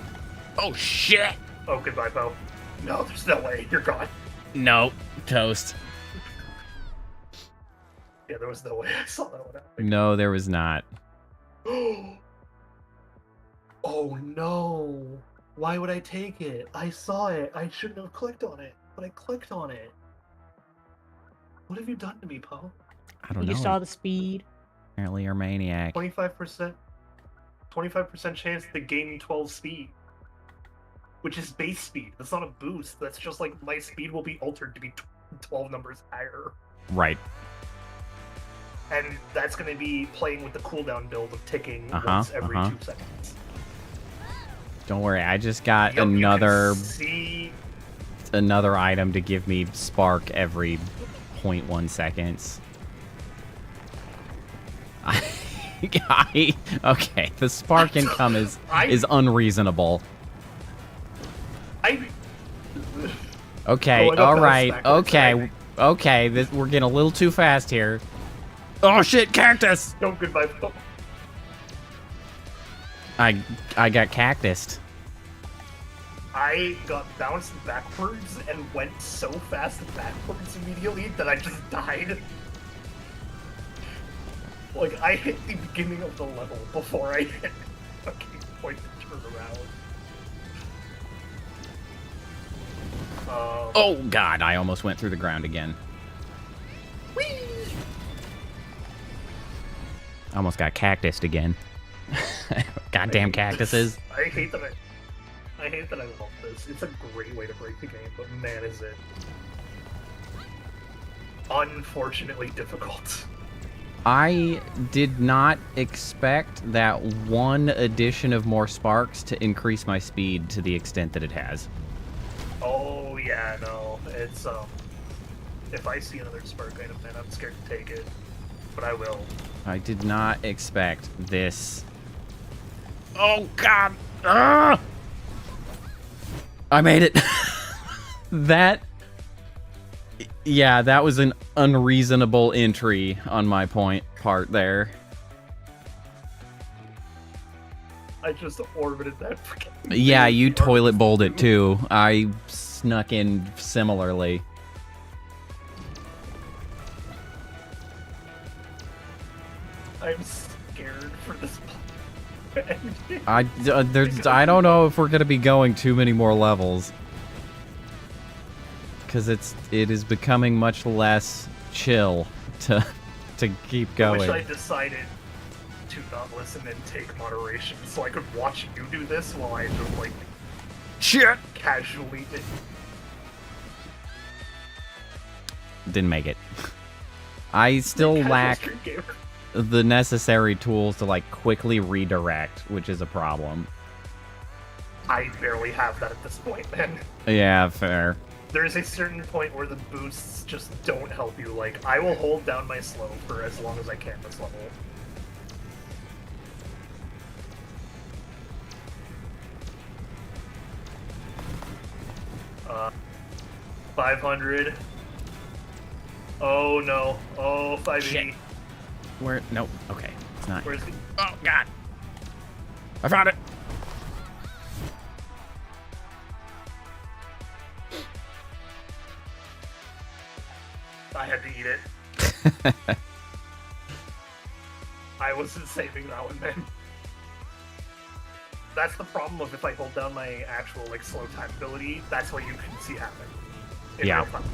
Oh shit! Oh, goodbye, Poe. No, there's no way. You're gone. No, toast. Yeah, there was no way I saw that one happen. No, there was not. Oh, no. Why would I take it? I saw it. I shouldn't have clicked on it, but I clicked on it. What have you done to me, Poe? I don't You know. saw the speed. Apparently you're a maniac. 25%. 25% chance to gain 12 speed. Which is base speed. That's not a boost. That's just like my speed will be altered to be 12 numbers higher. Right. And that's going to be playing with the cooldown build of ticking Uh-huh, once every uh-huh. 2 seconds. Don't worry, I just got Yup, you can another see... item to give me spark every 0.1 seconds. Okay, the spark income is unreasonable. Okay, Going up all those right, backwards, okay. We're getting a little too fast here. Oh shit, cactus! No, goodbye. Oh, I got cactused. I got bounced backwards and went so fast backwards immediately that I just died. Like, I hit the beginning of the level before I hit the fucking point to turn around. Oh god, I almost went through the ground again. Whee! I almost got cactused again. Goddamn cactuses. I hate that I love this. It's a great way to break the game, but man, is it unfortunately difficult. I did not expect that one addition of more sparks to increase my speed to the extent that it has. Oh yeah, no, it's if I see another spark item, man, I'm scared to take it, but I will. I did not expect this. Oh god! Ah! I made it. Yeah, that was an unreasonable entry on my part there. I just orbited that freaking. Yeah, you toilet bowled it too. I snuck in similarly. I'm scared for this. I don't know if we're gonna be going too many more levels, because it is becoming much less chill to keep I going. wish I decided to not listen and take moderation, so I could watch you do this while I just like Shit! casually did. Didn't make it. I still Casual lack stream gamer. the necessary tools to like quickly redirect, which is a problem. I barely have that at this point, man. Yeah, fair. There's a certain point where the boosts just don't help you. Like, I will hold down my slow for as long as I can this level. Uh, 500. Oh no. Oh, 580. Shit. Where? Nope. Okay, it's not. Where's the... Oh god! I found it. I had to eat it. I wasn't saving that one, man. That's the problem of if I hold down my actual like slow time ability. That's what you can see happen. In Yeah. real time.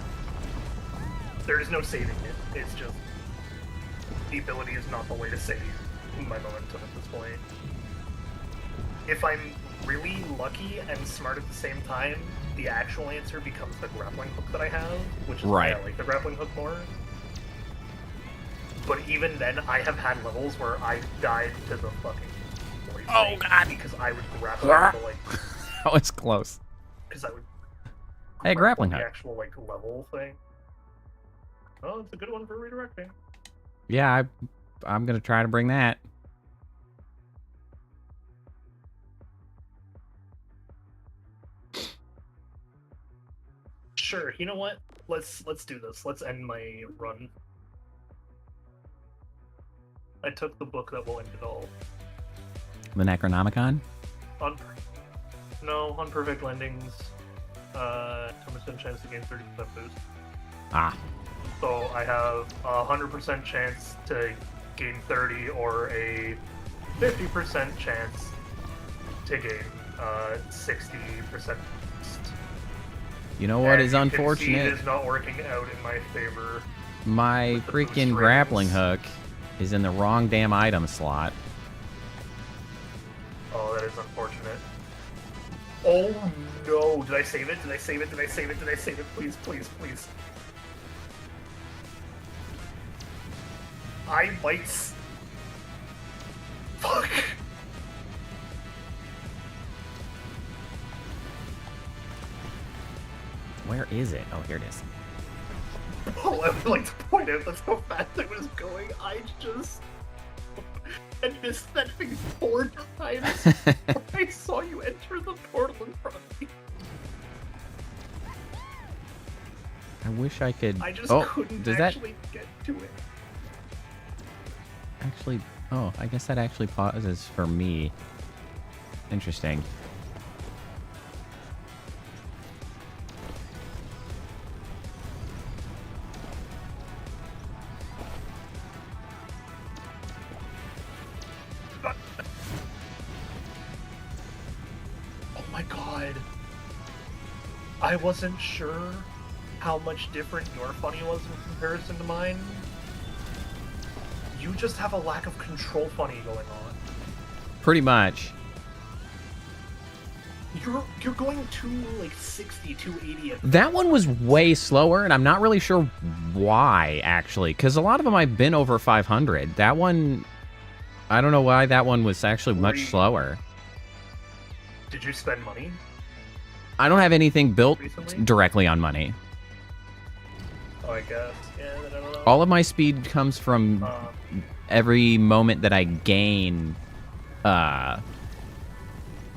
There is no saving it. It's just the ability is not the way to save my momentum at this point. If I'm really lucky and smart at the same time, the actual answer becomes the grappling hook that I have, which is why I like the grappling hook more. But even then, I have had levels where I died to the fucking void thing because I would grapple the like. That was close. Because I would. Hey, grappling hook. The actual like level thing. Oh, it's a good one for redirecting. Yeah, I'm gonna try to bring that. Sure. You know what? Let's do this. Let's end my run. I took the book that will end it all. The Necronomicon? No, on perfect landings. 10% chance to gain 30% boost. Ah. So I have a 100% chance to gain 30 or a 50% chance to gain 60%. You know what is you unfortunate? can see it is not working out in my favor. My freaking grappling hook is in the wrong damn item slot. Oh, that is unfortunate. Oh no! Did I save it? Did I save it? Did I save it? Did I save it? Please, please, please. I might. Fuck. Where is it? Oh, here it is. Oh, I would like to point out that's how fast I was going. I just. And missed that thing 4 times. I saw you enter the portal in front of me. I wish I could. I just oh, couldn't does actually get to it. Actually, oh, I guess that actually pauses for me. Interesting. Oh my god. I wasn't sure how much different your funny was in comparison to mine. You just have a lack of control funny going on. Pretty much. You're going to like 60, 280 at That one was way slower, and I'm not really sure why, actually, because a lot of them I've been over 500. That one, I don't know why that one was actually much slower. Did you spend money? I don't have anything built recently? directly on money. Oh, I guess. Yeah, then I don't know. All of my speed comes from every moment that I gain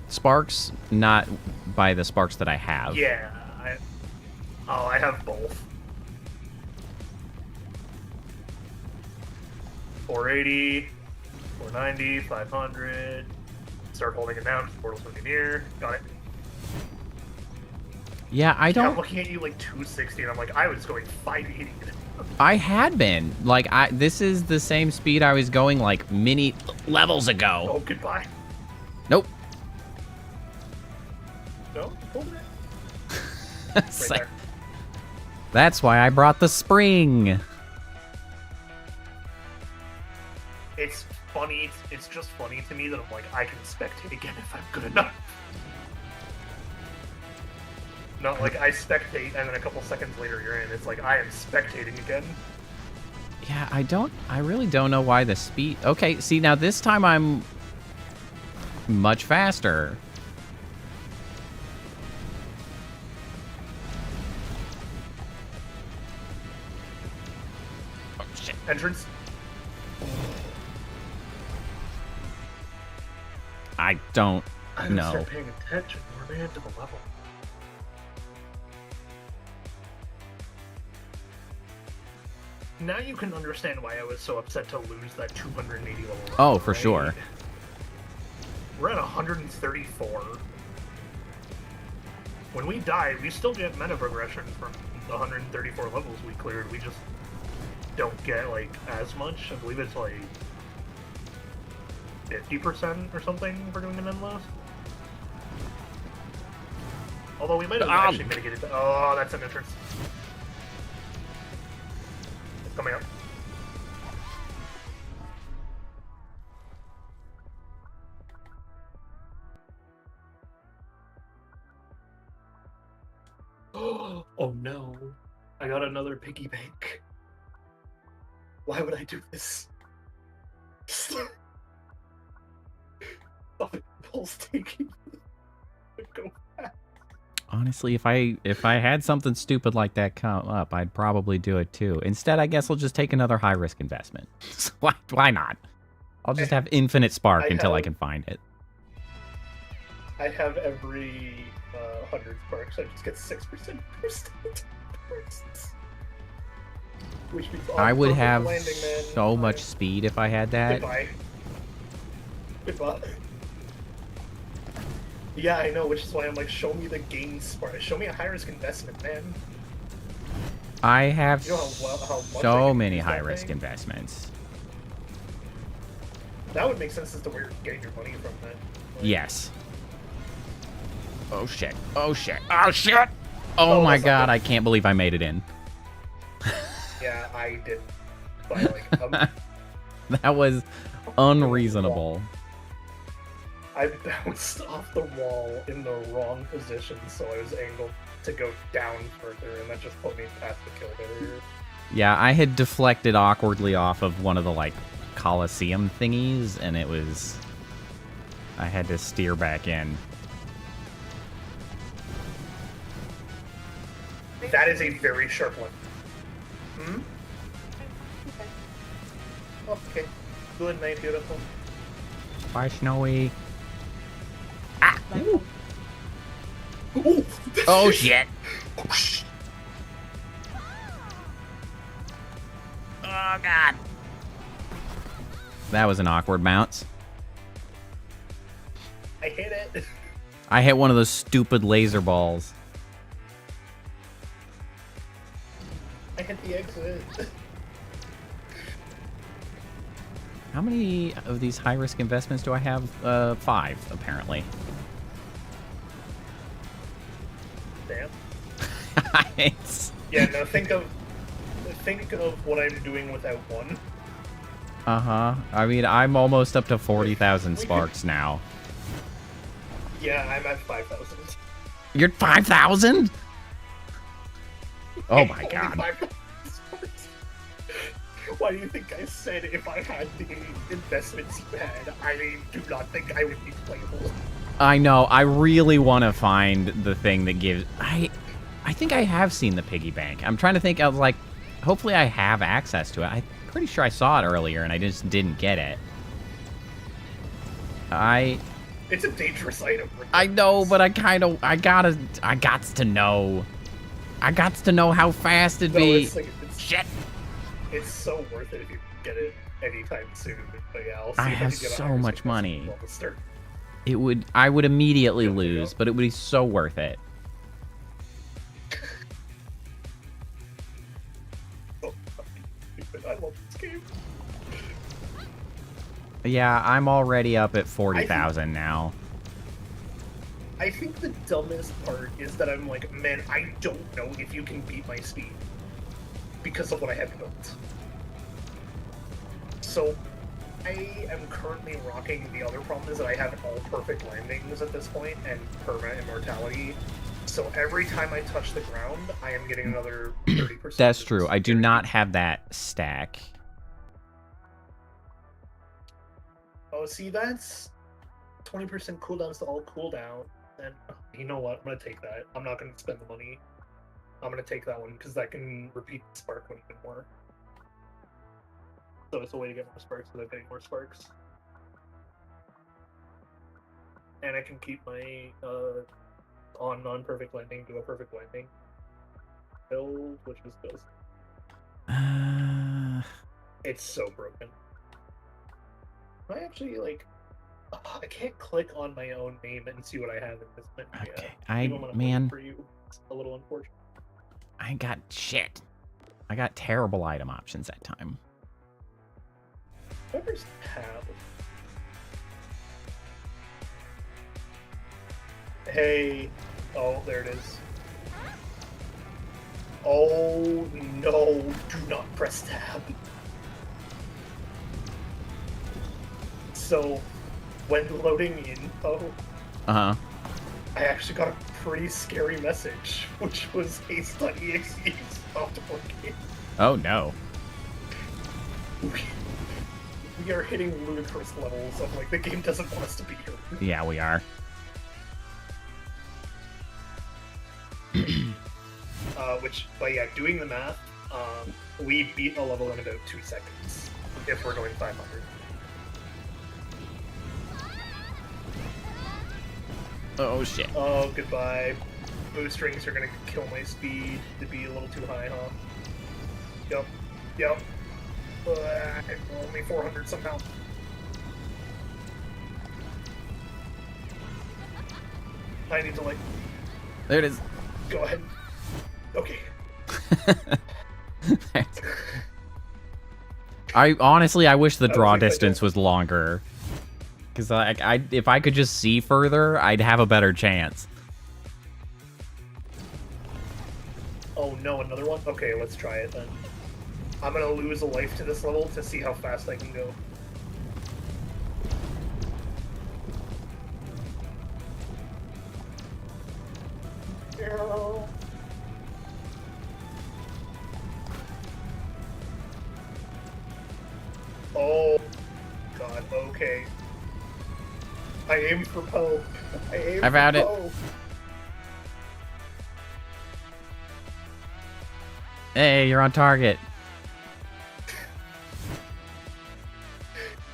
sparks, not by the sparks that I have. Yeah, I have both. 480, 490, 500. Start holding it down because the portal's moving near. Got it. Yeah, I I'm don't. looking at you like 260, and I'm like, I was going 580. I had been this is the same speed I was going like many levels ago. Oh, goodbye. Nope. No, hold it. It's Right like- there. That's why I brought the spring. It's funny. It's just funny to me that I'm like, I can spectate again if I'm good enough. Not like I spectate and then a couple seconds later you're in. It's like I am spectating again. Yeah, I really don't know why the speed. Okay, see, now this time I'm much faster. Oh, shit. Entrance. I don't I didn't know. start paying attention. We're man to the level. Now you can understand why I was so upset to lose that 280 level. Oh, for right? sure. We're at 134. When we die, we still get meta progression from the 134 levels we cleared. We just don't get, like, as much. I believe it's, like, 50% or something for doing an endless. Although we might have actually mitigated that. Oh, that's an entrance. It's coming up. Oh no. I got another piggy bank. Why would I do this? Oh, Bull's taking. Go back. Honestly, if I had something stupid like that come up, I'd probably do it too. Instead, I guess I'll just take another high risk investment. Why not? I'll just have infinite spark until I can find it. I have every 100 sparks. I just get 6% percent. Which means I would have landing, man. so much speed if I had that. Goodbye. Yeah, I know, which is why I'm like, show me the gain spark. Show me a high risk investment, man. I have You know how much I so can many use that high risk thing? investments. That would make sense as to where you're getting your money from, then. Like, Yes. Oh shit. Oh shit. Oh shit. Oh my god, I can't believe I made it in. Yeah, I did. By like, That was unreasonable. I bounced off the wall in the wrong position, so I was angled to go down further, and that just put me past the kill barrier. Yeah, I had deflected awkwardly off of one of the, like, Coliseum thingies, and it was... I had to steer back in. That is a very sharp one. Hmm? Okay. Good night, beautiful. Bye, Snowy. Ooh. Ooh. Oh, shit. Oh, God. That was an awkward bounce. I hit it. I hit one of those stupid laser balls. I hit the exit. How many of these high-risk investments do I have? 5, apparently. Damn. It's... Yeah, no, think of what I'm doing without one. Uh-huh. I mean, I'm almost up to 40,000 sparks now. Yeah, I'm at 5,000. You're 5,000? Oh my Only god. 5,000 sparks. Why do you think I said if I had the investments you had, I do not think I would be playable. I know. I really want to find the thing that gives... I think I have seen the piggy bank. I'm trying to think of, like... Hopefully I have access to it. I'm pretty sure I saw it earlier and I just didn't get it. It's a dangerous item. I know, but I gots to know. I gots to know how fast it'd be. Shit. It's so worth it if you get it anytime soon. But yeah, I'll see I if have can get a so higher much success money. level to start. I would immediately There we lose, go. but it would be so worth it. Oh, stupid. I love this game. Yeah, I'm already up at 40,000 now. I think the dumbest part is that I'm like, man, I don't know if you can beat my speed because of what I have built. So I am currently rocking. The other problem is that I have all perfect landings at this point and perma immortality. So every time I touch the ground, I am getting another 30%. That's true. I do not have that stack. Oh, see, that's 20% cooldowns to all cooldown. And you know what? I'm gonna take that. I'm not gonna spend the money. I'm gonna take that one because that can repeat the spark one even more. So it's a way to get more sparks without getting more sparks. And I can keep my on non-perfect landing to a perfect landing build, which is just it's so broken. I actually like I can't click on my own name and see what I have in this menu yet. Okay, Even when I'm man, looking for you, it's a little unfortunate. I ain't got shit. I got terrible item options that time. Whoever's tab. Hey, Oh, there it is. Oh no, do not press tab. So, when loading info, Uh-huh. I actually got a pretty scary message, which was Haste.exe stopped working. Oh, no. We are hitting ludicrous levels of, like, the game doesn't want us to be here. Yeah, we are. But yeah, doing the math, we beat a level in about 2 seconds, if we're going 500. Oh, shit. Oh, goodbye. Boostrings are gonna kill my speed to be a little too high, huh? Yep. Only 400 somehow. I need to, like... There it is. Go ahead. Okay. I wish the That draw was a good distance was longer. Because if I could just see further, I'd have a better chance. Oh no, another one? Okay, let's try it then. I'm gonna lose a life to this level to see how fast I can go. Oh, God, okay. I aim for Poe. I found it. Poe. Hey, you're on target.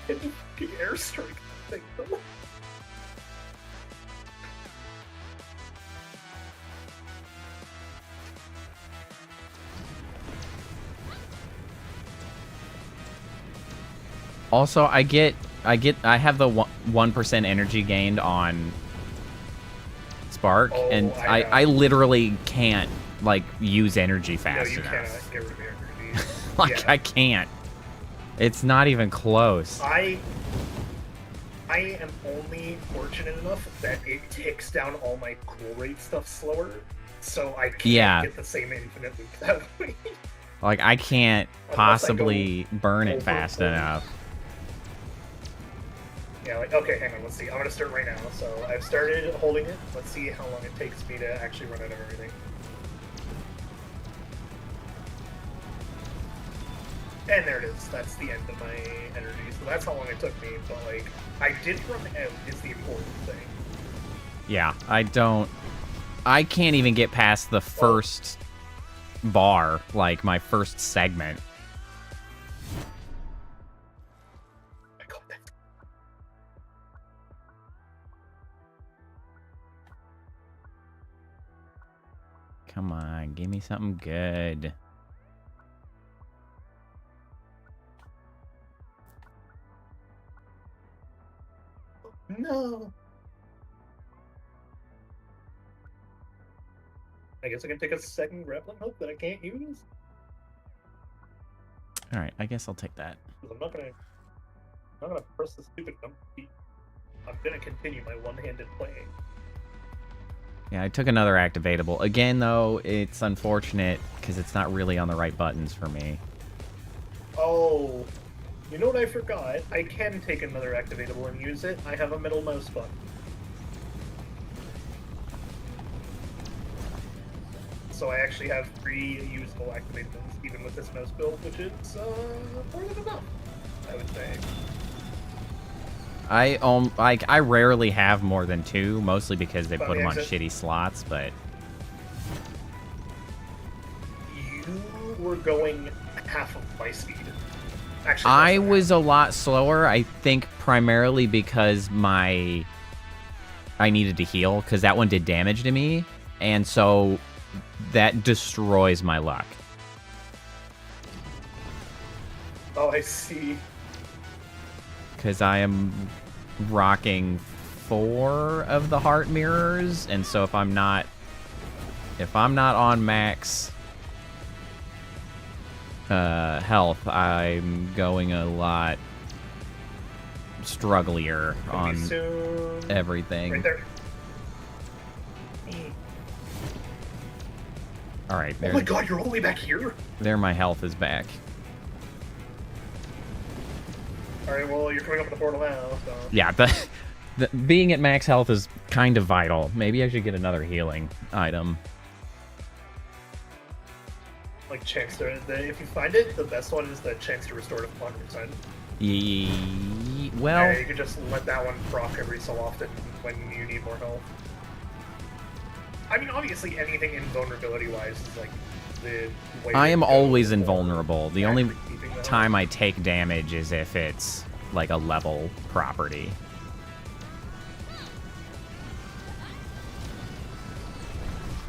Hit the fucking airstrike thing, though. Also, I have the 1% energy gained on Spark, Oh, and I know. I literally can't, like, use energy No, fast you enough. cannot get rid of your energy. Like, Yeah. I can't. It's not even close. I am only fortunate enough that it takes down all my cool rate stuff slower, so I can't get the same infinite loop that way. Like, I can't Unless I possibly burn it fast overboard. enough. Yeah, like, okay, hang on, let's see. I'm gonna start right now. So I've started holding it. Let's see how long it takes me to actually run out of everything. And there it is. That's the end of my energy. So that's how long it took me. But, like, I did run out is the important thing. Yeah, I can't even get past the first bar, like, my first segment. I got that. Come on, give me something good. No. I guess I can take a second grappling hook that I can't use. All right, I guess I'll take that. 'Cause I'm not gonna press the stupid number key. I'm gonna continue my one-handed playing. Yeah, I took another activatable. Again, though, it's unfortunate because it's not really on the right buttons for me. Oh, you know what I forgot? I can take another activatable and use it. I have a middle mouse button. So I actually have 3 usable activatables, even with this mouse build, which is more than enough, I would say. I rarely have more than 2, mostly because they By put the them on exit. shitty slots, but You were going half of my speed. Actually, I less than was half. a lot slower, I think primarily because I needed to heal, because that one did damage to me, and so that destroys my luck. Oh, I see. Because I am rocking 4 of the heart mirrors, and so if I'm not on max health, I'm going a lot strugglier Gonna be on soon. everything. Right there. All right, Oh my god, you're all the way back here? there my health is back. Alright, well, you're coming up to the portal now, so... Yeah, the being at max health is kind of vital. Maybe I should get another healing item. Like, chance to... if you find it, the best one is the chance to restore to 100%. Well... Yeah, you can just let that one proc every so often when you need more health. I mean, obviously, anything invulnerability-wise is, like, the way I am to go always for invulnerable. The only actually keeping that time I take damage is if it's, like, a level property.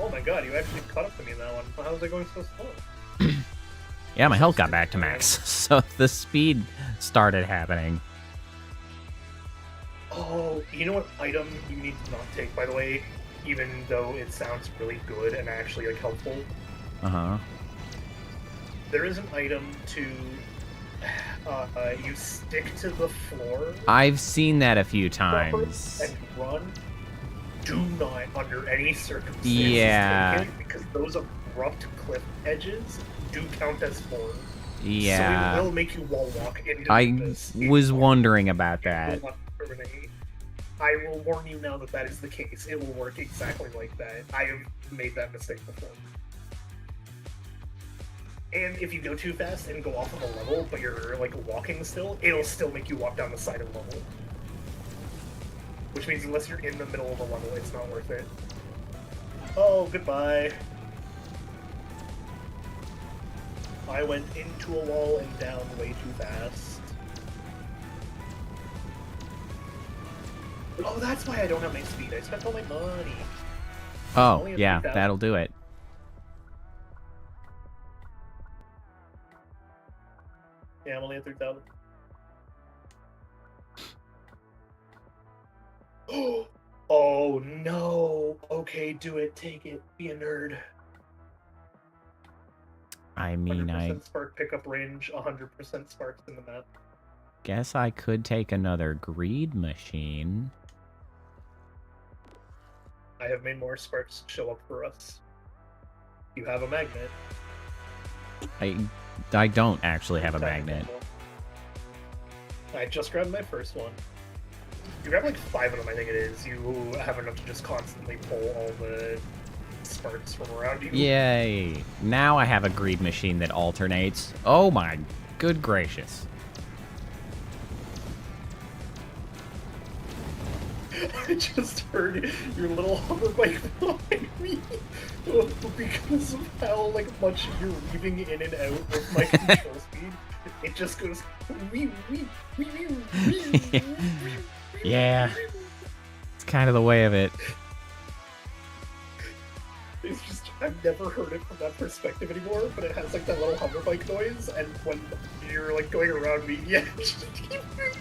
Oh my god, you actually caught up to me in that one. How was I going so slow? Yeah, my health got back to max, so the speed started happening. Oh, you know what item you need to not take, by the way? Even though it sounds really good and actually, like, helpful. Uh-huh. There is an item to... you stick to the floor... I've seen that a few times. ...and run. Do not, under any circumstances, Yeah. take it, because those abrupt cliff edges do count as floor. Yeah. So it will make you wall walk into I this. was wondering about that. I will warn you now that that is the case. It will work exactly like that. I have made that mistake before. And if you go too fast and go off of a level, but you're, like, walking still, it'll still make you walk down the side of the level. Which means unless you're in the middle of a level, it's not worth it. Oh, goodbye. I went into a wall and down way too fast. Oh, that's why I don't have my speed. I spent all my money. Oh, Only at yeah, 3,000. that'll do it. Yeah, I'm only at 3,000. Oh, no. Okay, do it. Take it. Be a nerd. I mean, 100% spark pickup range, 100% sparks in the map. guess I could take another greed machine. I have made more sparks show up for us. You have a magnet. I don't actually have a magnet. I just grabbed my first one. You grab like 5 of them, I think it is. You have enough to just constantly pull all the sparks from around you. Yay! Now I have a greed machine that alternates. Oh my good gracious. I just heard your little hover bike behind me because of how like much you're weaving in and out with my control speed. It just goes wee, wee, wee, wee, wee, wee, Yeah. It's kind of the way of it. It's just, I've never heard it from that perspective anymore, but it has like that little hover bike noise, and when you're like going around me, yeah, it just keeps going.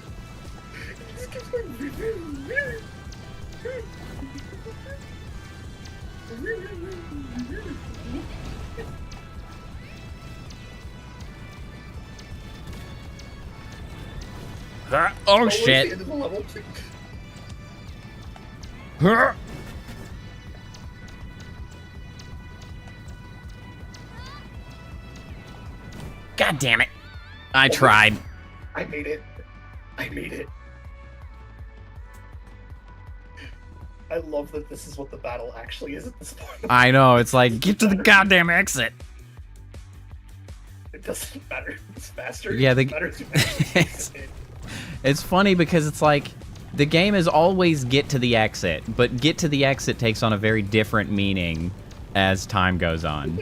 Oh shit. God damn it. I tried. I made it. I made it. I love that this is what the battle actually is at this point. I know, it's like, get to the goddamn exit. It doesn't matter. It's faster. Yeah, it matters. It's funny because it's like, the game is always get to the exit, but get to the exit takes on a very different meaning as time goes on.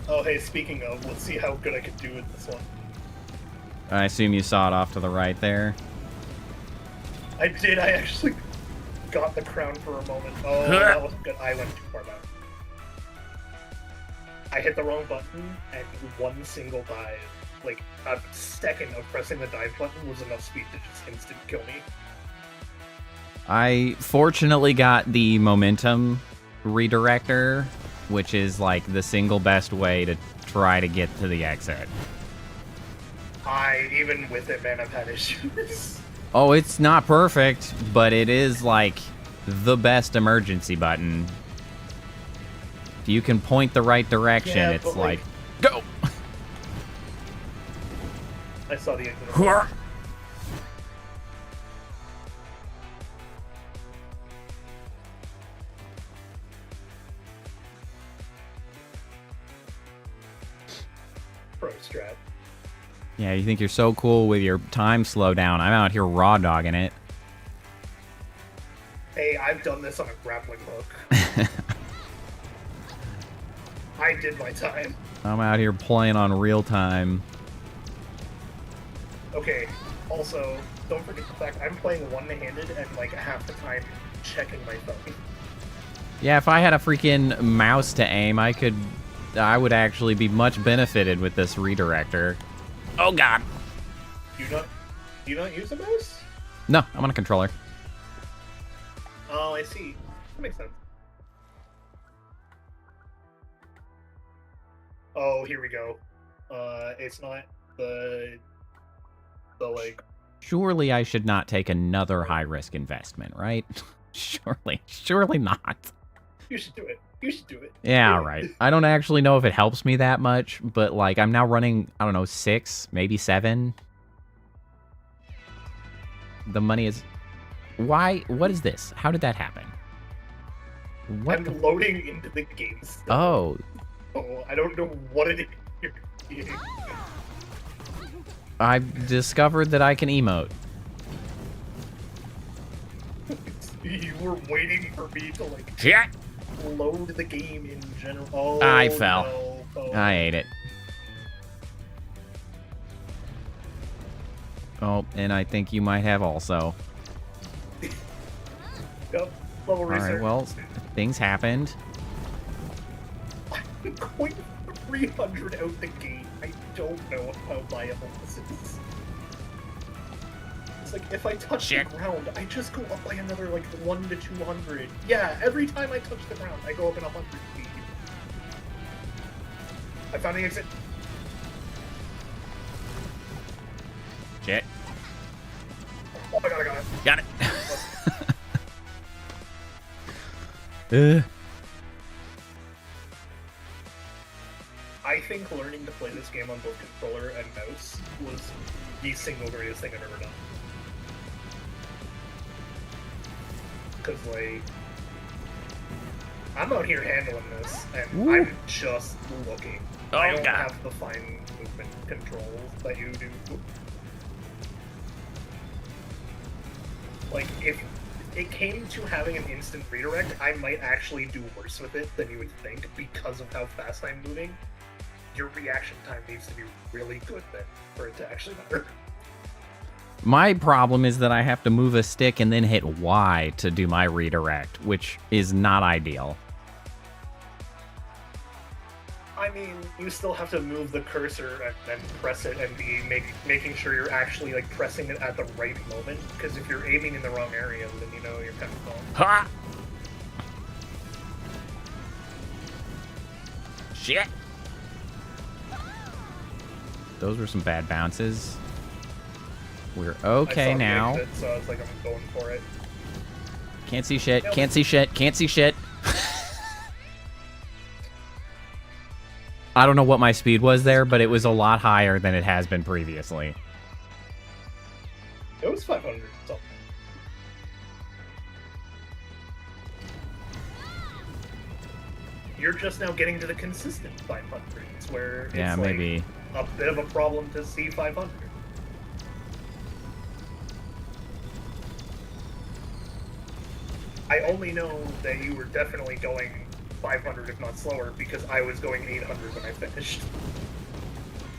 Oh, hey, speaking of, let's see how good I can do with this one. I assume you saw it off to the right there. I did. I actually got the crown for a moment. Oh, that wasn't good. I went too far back. I hit the wrong button, and one single dive, like a second of pressing the dive button, was enough speed to just instant kill me. I fortunately got the momentum redirector, which is like the single best way to try to get to the exit. Even with it, man, I've had issues. Oh, it's not perfect, but it is like the best emergency button. If you can point the right direction, Yeah, it's but, like, go! I saw the exit. Pro strat. Yeah, you think you're so cool with your time slowdown. I'm out here raw dogging it. Hey, I've done this on a grappling hook. I did my time. I'm out here playing on real time. Okay, also, don't forget the fact I'm playing one-handed and like half the time checking my phone. Yeah, if I had a freaking mouse to aim, I would actually be much benefited with this redirector. Oh god. Do you not use a mouse? No, I'm on a controller. Oh, I see. That makes sense. Oh, here we go. It's not the like. Surely I should not take another high-risk investment, right? Surely not. You should do it. You should do it. Yeah, right. I don't actually know if it helps me that much, but like I'm now running, I don't know, 6, maybe 7. The money is... Why? What is this? How did that happen? What I'm loading into the game still. Oh. Oh, I don't know what it is. I've discovered that I can emote. You were waiting for me to like Shit! load the game in general. Oh, I fell. No. Oh. I ate it. Oh, and I think you might have also. Yep. Level research. Alright, well, things happened. I'm going 300 out the gate. I don't know how viable this is. It's like, if I touch Shit. the ground, I just go up by another, like, 1 to 200. Yeah, every time I touch the ground, I go up in 100 feet. I found the exit. Shit. Oh my god, I got it. Got it. I think learning to play this game on both controller and mouse was the single greatest thing I've ever done. Because, like, I'm out here handling this, and Woo. I'm just looking. Oh, I don't God. have the fine movement controls that you do. Like, if it came to having an instant redirect, I might actually do worse with it than you would think because of how fast I'm moving. Your reaction time needs to be really good then for it to actually matter. My problem is that I have to move a stick and then hit Y to do my redirect, which is not ideal. I mean, you still have to move the cursor and then press it and be making sure you're actually like pressing it at the right moment. Because if you're aiming in the wrong area, then you know you're kind of falling. Ha! Shit! Those were some bad bounces. We're okay I saw the now. exit, so I was like, I'm going for it. Can't see shit, Nope. can't see shit, can't see shit. I don't know what my speed was there, but it was a lot higher than it has been previously. It was 500. So. You're just now getting to the consistent 500s, where it's Yeah, like maybe. a bit of a problem to see 500. I only know that you were definitely going 500, if not slower, because I was going 800 when I finished.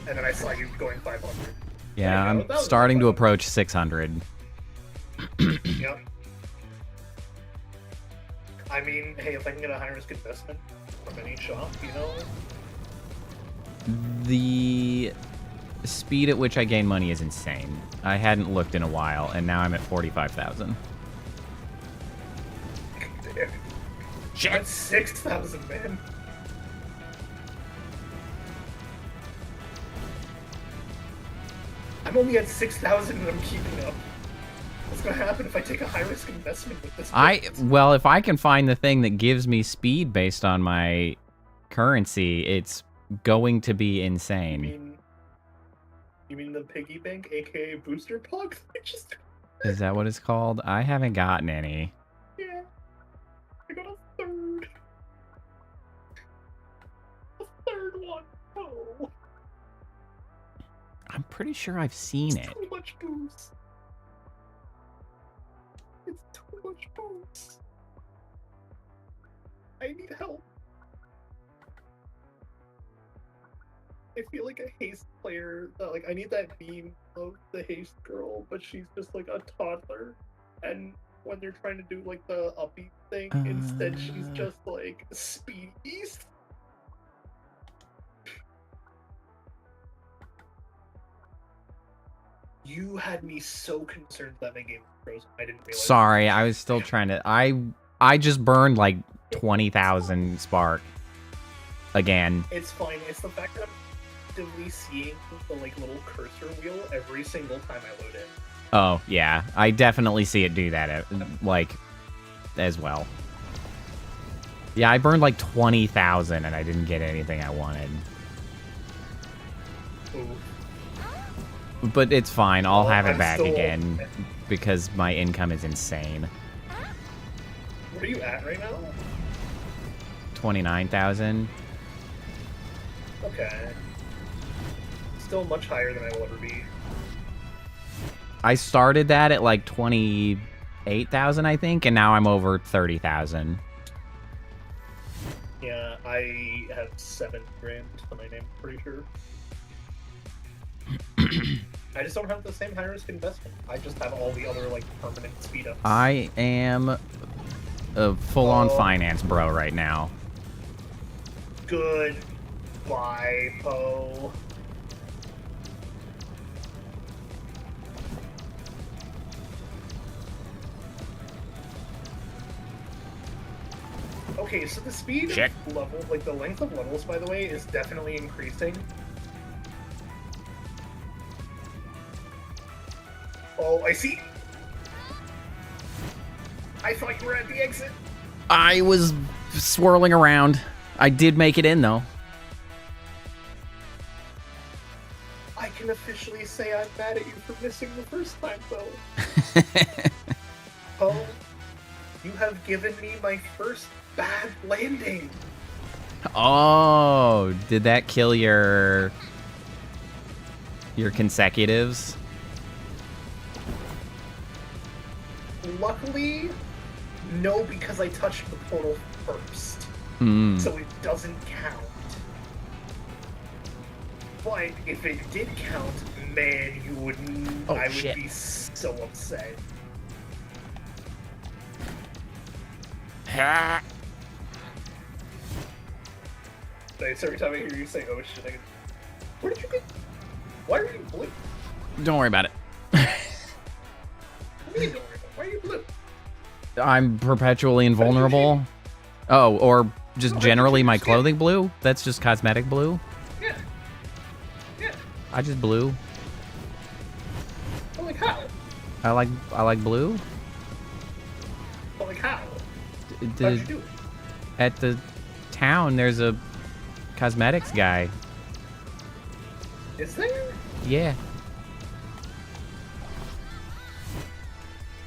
And then I saw you going 500. Yeah, There you go. I'm That was starting to fun. approach 600. Yep. I mean, hey, if I can get a high-risk investment from any shop, you know? The speed at which I gain money is insane. I hadn't looked in a while, and now I'm at 45,000. Damn. That's 6,000, man. I'm only at 6,000 and I'm keeping up. gonna happen if I take a high-risk investment with this? Well, if I can find the thing that gives me speed based on my currency, it's going to be insane. You mean the piggy bank, aka booster puck? Is that what it's called? I haven't gotten any. Yeah. I got a third. A third one. Oh. I'm pretty sure I've seen it. Too much boost. It's too much boost. I need help. I feel like a Haste player. Like I need that meme of the Haste girl, but she's just like a toddler, and when they're trying to do like the uppy thing, instead she's just like speed beast. You had me so concerned that my game was frozen. I didn't realize. Sorry, I was still trying to. I just burned like 20,000 spark again. It's fine. It's the fact that I'm actively seeing the like little cursor wheel every single time I load it. Oh yeah, I definitely see it do that like as well. Yeah, I burned like 20,000 and I didn't get anything I wanted. Ooh. But it's fine. I'll have it I'm back still... again because my income is insane. Where are you at right now? 29,000. Okay. Still much higher than I will ever be. I started that at like 28,000, I think, and now I'm over 30,000. Yeah, I have 7 grand to my name, pretty sure. I just don't have the same high-risk investment. I just have all the other, like, permanent speed-ups. I am a full-on finance bro right now. Good. Bye, Poe. Okay, so the speed of level, like the length of levels, by the way, is definitely increasing. Oh, I see. I thought you were at the exit. I was swirling around. I did make it in, though. I can officially say I'm mad at you for missing the first time, though. Oh, you have given me my first bad landing. Oh, did that kill your consecutives? Luckily, no, because I touched the portal first. So it doesn't count. But if it did count, man, you wouldn't. I would be so upset. Nice, every time I hear you say, oh shit, I can... Where did you get... Why are you blue? Don't worry about it. What do you mean, don't worry about it? Why are you blue? I'm perpetually invulnerable. Oh, or just generally my clothing blue? That's just cosmetic blue? Yeah. Yeah. I just blue. But like how? I like blue. But like how? How'd you do it? At the town, there's a cosmetics guy. Is there? Yeah.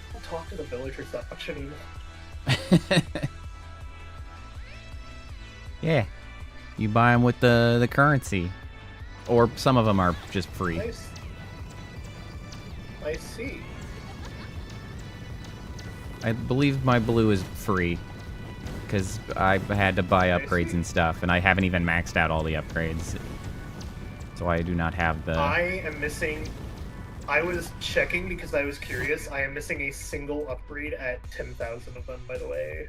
I don't talk to the villagers that much anymore. Yeah. You buy them with the currency. Or some of them are just free. Nice. I see. I believe my blue is free. Because I had to buy upgrades and stuff, and I haven't even maxed out all the upgrades. So I do not have the... I am missing... I was checking because I was curious. I am missing a single upgrade at 10,000 of them, by the way.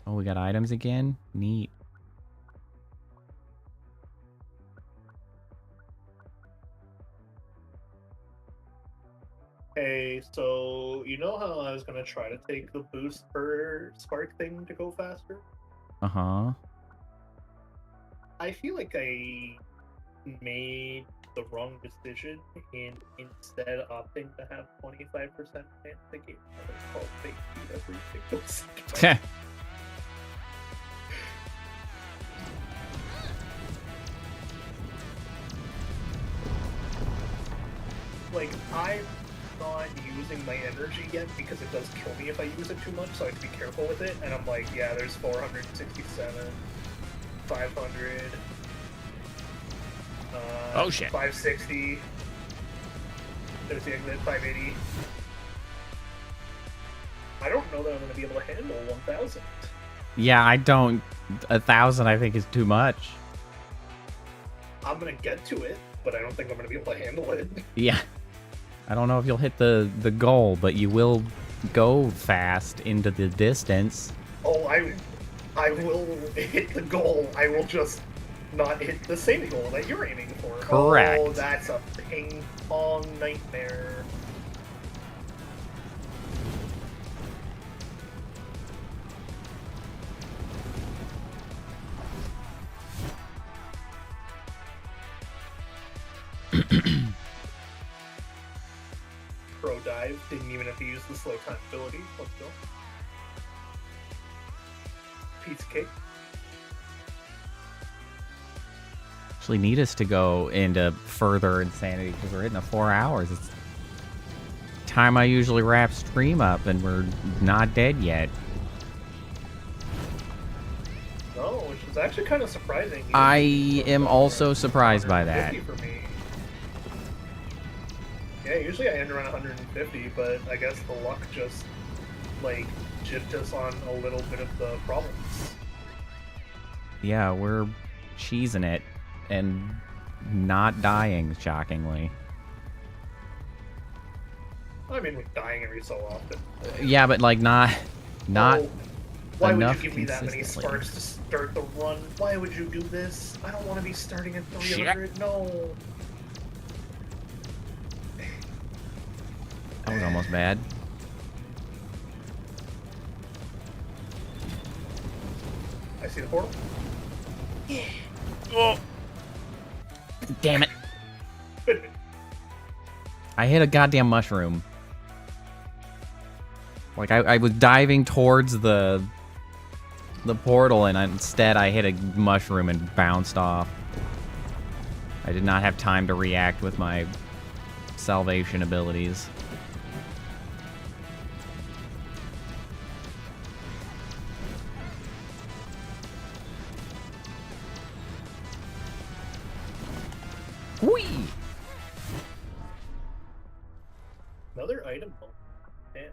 Oh, we got items again? Neat. Hey, so you know how I was gonna try to take the boost per spark thing to go faster? Uh-huh. I feel like I made the wrong decision in instead opting to have 25% chance to get called fake feed every single second. Like, I'm not using my energy yet because it does kill me if I use it too much, so I have to be careful with it. And I'm like, yeah, there's 467, 500. Oh shit. 560. There's the exit, 580. I don't know that I'm going to be able to handle 1,000. Yeah, I don't. 1,000 I think is too much. I'm going to get to it, but I don't think I'm going to be able to handle it. Yeah. I don't know if you'll hit the goal, but you will go fast into the distance. Oh, I will hit the goal. I will just not hit the same goal that you're aiming for. Correct. Oh, that's a ping pong nightmare. Pro dive, didn't even have to use the slow time ability. Let's go. Pizza cake. Actually need us to go into further insanity because we're hitting the 4 hours. It's time I usually wrap stream up and we're not dead yet. No, which is actually kind of surprising. I am also surprised by that. For me. Yeah, usually I end around 150, but I guess the luck just, like, gypped us on a little bit of the problems. Yeah, we're cheesing it and not dying, shockingly. I mean, we're dying every so often. Yeah, but like not Oh, why would enough you give me that many consistently. sparks to start the run? Why would you do this? I don't want to be starting at 300. No. That was almost bad. I see the portal. Oh, Damn it. I hit a goddamn mushroom. Like, I was diving towards the portal, and instead I hit a mushroom and bounced off. I did not have time to react with my salvation abilities. Whee! Another item. Damn.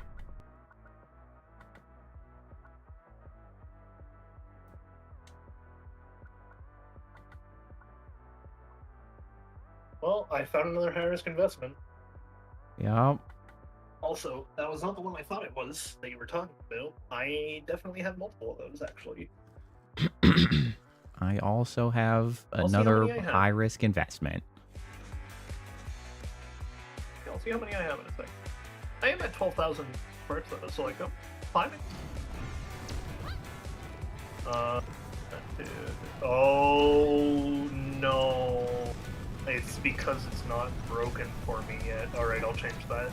Well, I found another high-risk investment. Yep. Also, that was not the one I thought it was that you were talking about. I definitely have multiple of those, actually. I also have I'll see how another many I have. high-risk investment. I'll see how many I have in a second. I am at 12,000 sparks though, so like I'm climbing. Oh no. It's because it's not broken for me yet. Alright, I'll change that.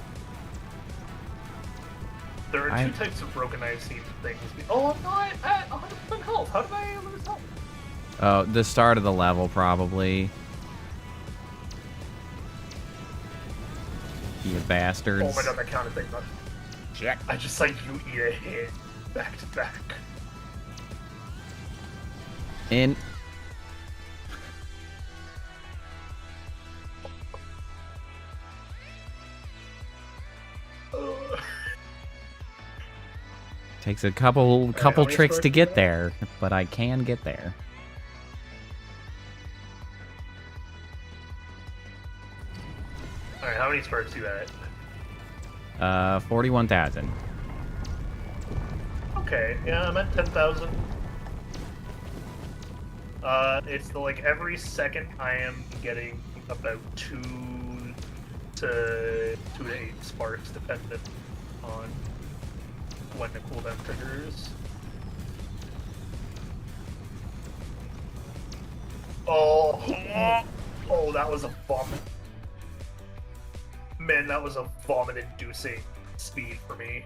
There are two types of broken I've seen things. Oh, I'm not at 100% health. How did I lose health? Oh, the start of the level, probably. You bastards. Oh my god, that counted thing. Check. I just saw you eat a hit back to back. In. Takes a couple how many tricks stars to do get you there, but I can get there. Alright, how many sparks do you at? 41,000. Okay, yeah, I'm at 10,000. It's the, like, every second I am getting about 2 to 8 sparks, dependent on when the cooldown triggers. Oh, oh, that was a vomit. Man, that was a vomit-inducing speed for me.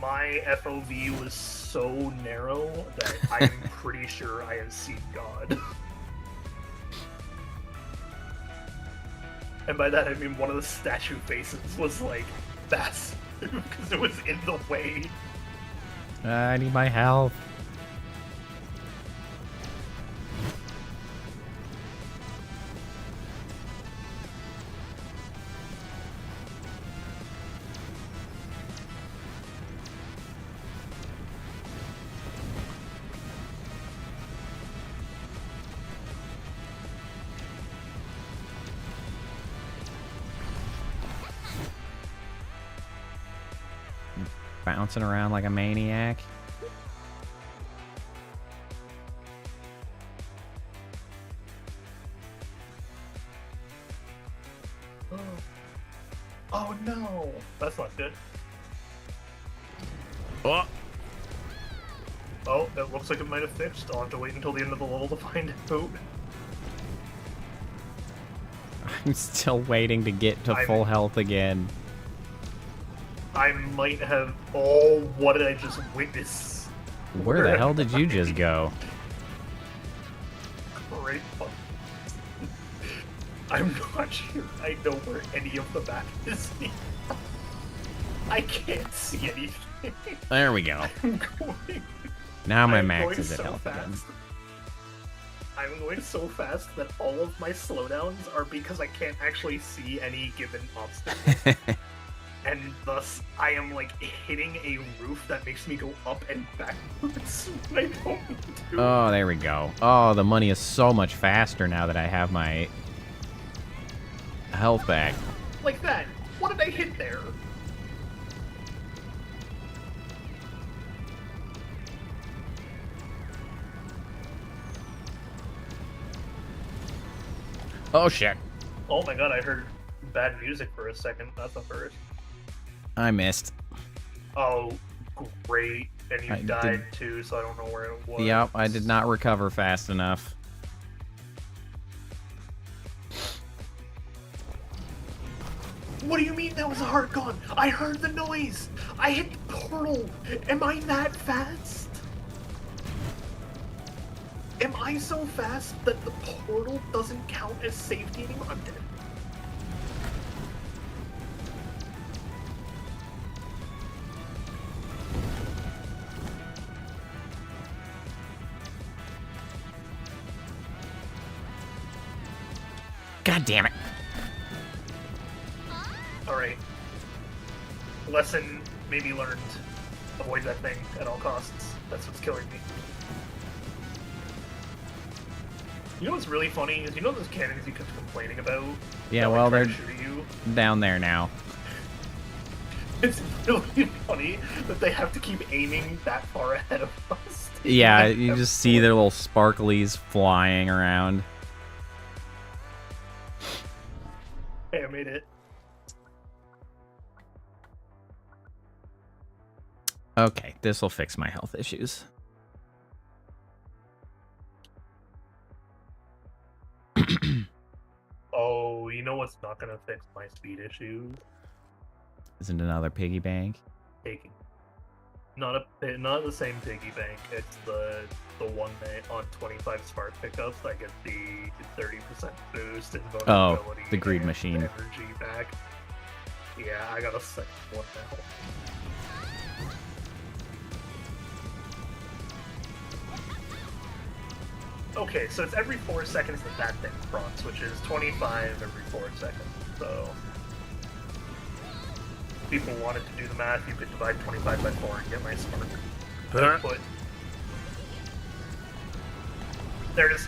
My FOV was so narrow that I'm pretty sure I have seen God. And by that I mean one of the statue faces was like massive because it was in the way. I need my health. Bouncing around like a maniac. Oh no, that's not good. Oh, Oh, it looks like it might have fixed. I'll have to wait until the end of the level to find out. I'm still waiting to get to full health again. I might have. Oh, what did I just witness? Where the hell did you just go? Great fun. I'm not sure I know where any of the map is. I can't see anything. There we go. I'm going. Now my I'm max going is at so health again. fast. I'm going so fast that all of my slowdowns are because I can't actually see any given obstacle. And thus, I am like hitting a roof that makes me go up and backwards when I don't need to. Oh, there we go. Oh, the money is so much faster now that I have my health back. Like that. What did I hit there? Oh, shit. Oh my god, I heard bad music for a second. That's a first. I missed. Oh, great. And you I died too, so I don't know where it was. Yep, I did not recover fast enough. What do you mean that was a hard gun? I heard the noise! I hit the portal! Am I that fast? Am I so fast that the portal doesn't count as safety anymore? I'm dead. God damn it. Alright. Lesson maybe learned. Avoid that thing at all costs. That's what's killing me. You know what's really funny is you know those cannons you kept complaining about? Yeah, that, well, try to they're shoot you? down there now. It's really funny that they have to keep aiming that far ahead of us. Yeah, you just see their little sparklies flying around. Hey, I made it. Okay, this will fix my health issues. Oh, you know what's not gonna fix my speed issue? Isn't another piggy bank? Taking. Not the same piggy bank. It's the one that on 25 spark pickups I get the 30% boost and vulnerability. The greed and machine. Energy back. Yeah, I got a second one now. Okay, so it's every 4 seconds that thing procs, which is 25 every 4 seconds. So, if people wanted to do the math, you could divide 25 by 4 and get my spark. But there it is.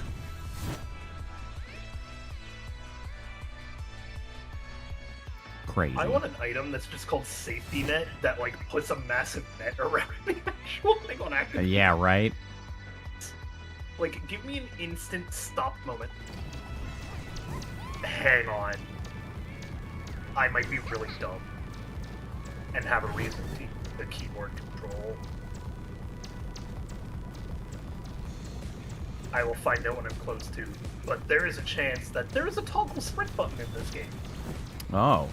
Crazy. I want an item that's just called safety net that like puts a massive net around the actual thing on active. Yeah, right? Like, give me an instant stop moment. Hang on. I might be really dumb. And have a reason to the keyboard control. I will find out when I'm close to. But there is a chance that there is a toggle sprint button in this game. Oh.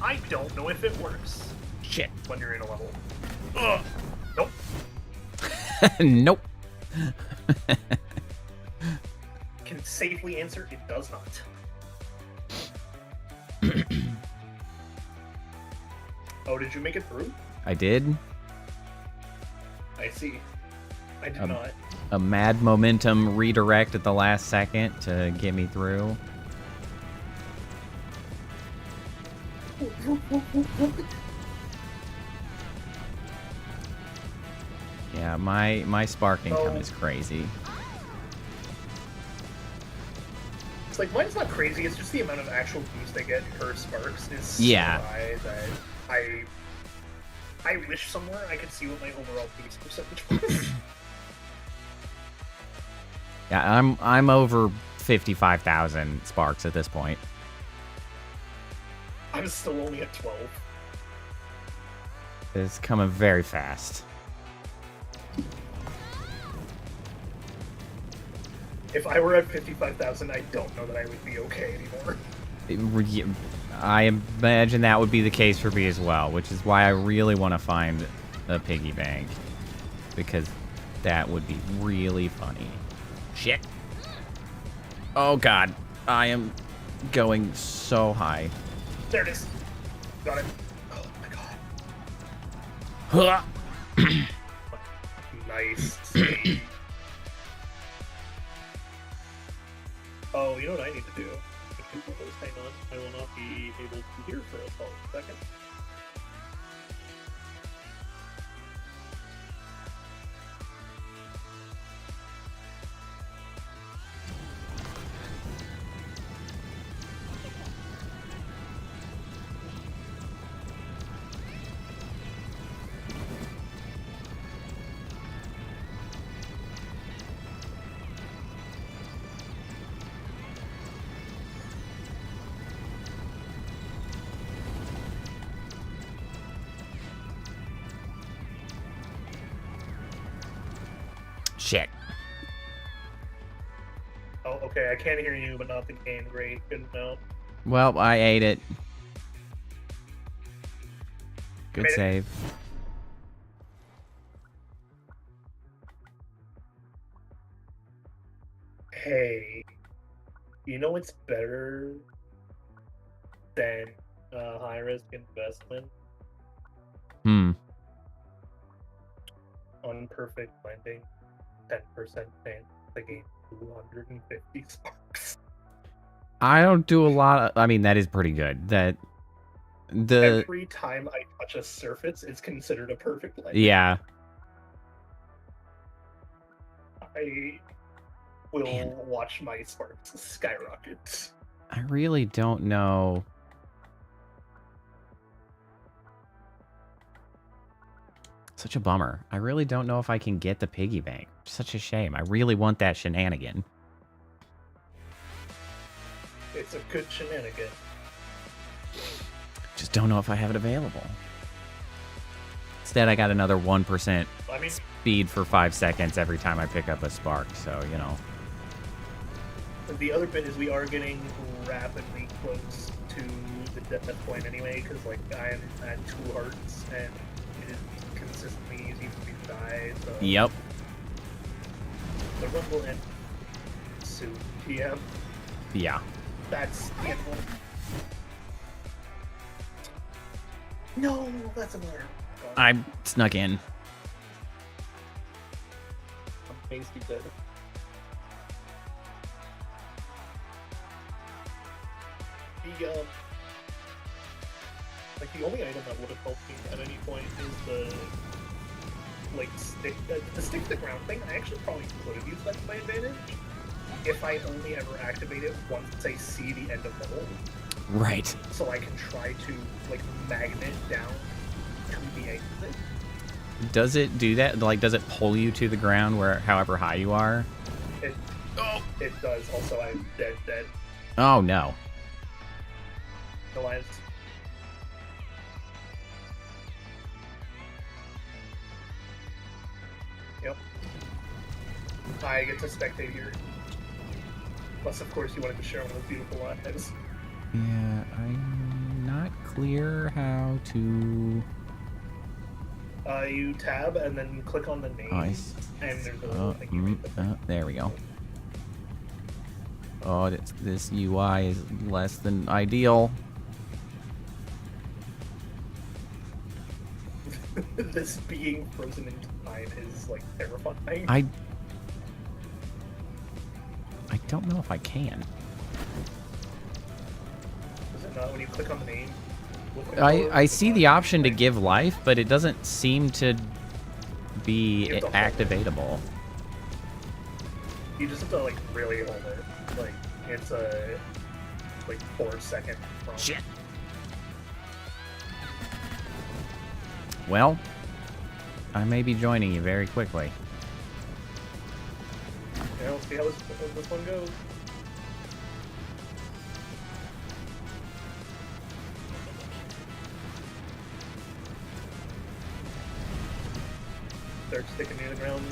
I don't know if it works. Shit. When you're in a level. Ugh. Nope. Nope. Can safely answer, it does not. Oh, did you make it through? I did. I see. I did not. A mad momentum redirect at the last second to get me through. Yeah, my spark income is crazy. It's like, mine's not crazy, it's just the amount of actual boost I get per sparks is so high that I wish somewhere I could see what my overall boost percentage was. Yeah, I'm over 55,000 sparks at this point. I'm still only at 12. It's coming very fast. If I were at 55,000, I don't know that I would be okay anymore. I imagine that would be the case for me as well, which is why I really want to find a piggy bank, because that would be really funny. Shit. Oh god, I am going so high. There it is. Got it. Oh my god. Nice save. Oh, you know what I need to do? Hang on, I will not be able to hear for a solid second. Shit. Oh, okay, I can hear you, but not the game. Great, good to know. Well, I ate it. Good save. Hey, you know what's better than high-risk investment? Unperfect landing, 10% chance to gain 250 sparks. I don't do a lot of... I mean, that is pretty good. Every time I touch a surface, it's considered a perfect landing. Yeah. I will watch my sparks skyrocket. I really don't know... Such a bummer. I really don't know if I can get the piggy bank. Such a shame. I really want that shenanigan. It's a good shenanigan. Just don't know if I have it available. Instead, I got another 1% speed for 5 seconds every time I pick up a spark, so, you know. The other bit is we are getting rapidly close to the death point anyway, because, like, I'm at 2 hearts, and it is consistently easy for me to die, so... Yep. The run will end soon, PM. Yeah. That's the end one. No, that's another. I snuck in. I'm basically dead. Like, the only item that would have helped me at any point is the, like, stick, the stick to the ground thing. I actually probably could have used that to my advantage if I only ever activate it once I see the end of the hole. Right. So I can try to, like, magnet down to the exit. Does it do that? Like, does it pull you to the ground where, however high you are? It does. Also, I'm dead. Oh, no. No lives. Yep. I get to spectate here. Unless, of course, you wanted to share one of those beautiful lives. Yeah, I'm not clear how to... You tab and then click on the name, and there's a little thing you can there we go. Oh, this UI is less than ideal. This being frozen in time is, like, terrifying. I don't know if I can. Is it not when you click on the name? I see the option to give life, but it doesn't seem to be activatable. You just have to, like, really hold it. Like, it's a, like, 4-second prompt. Shit. Well, I may be joining you very quickly. Yeah, let's see how this one goes. Start sticking near the ground.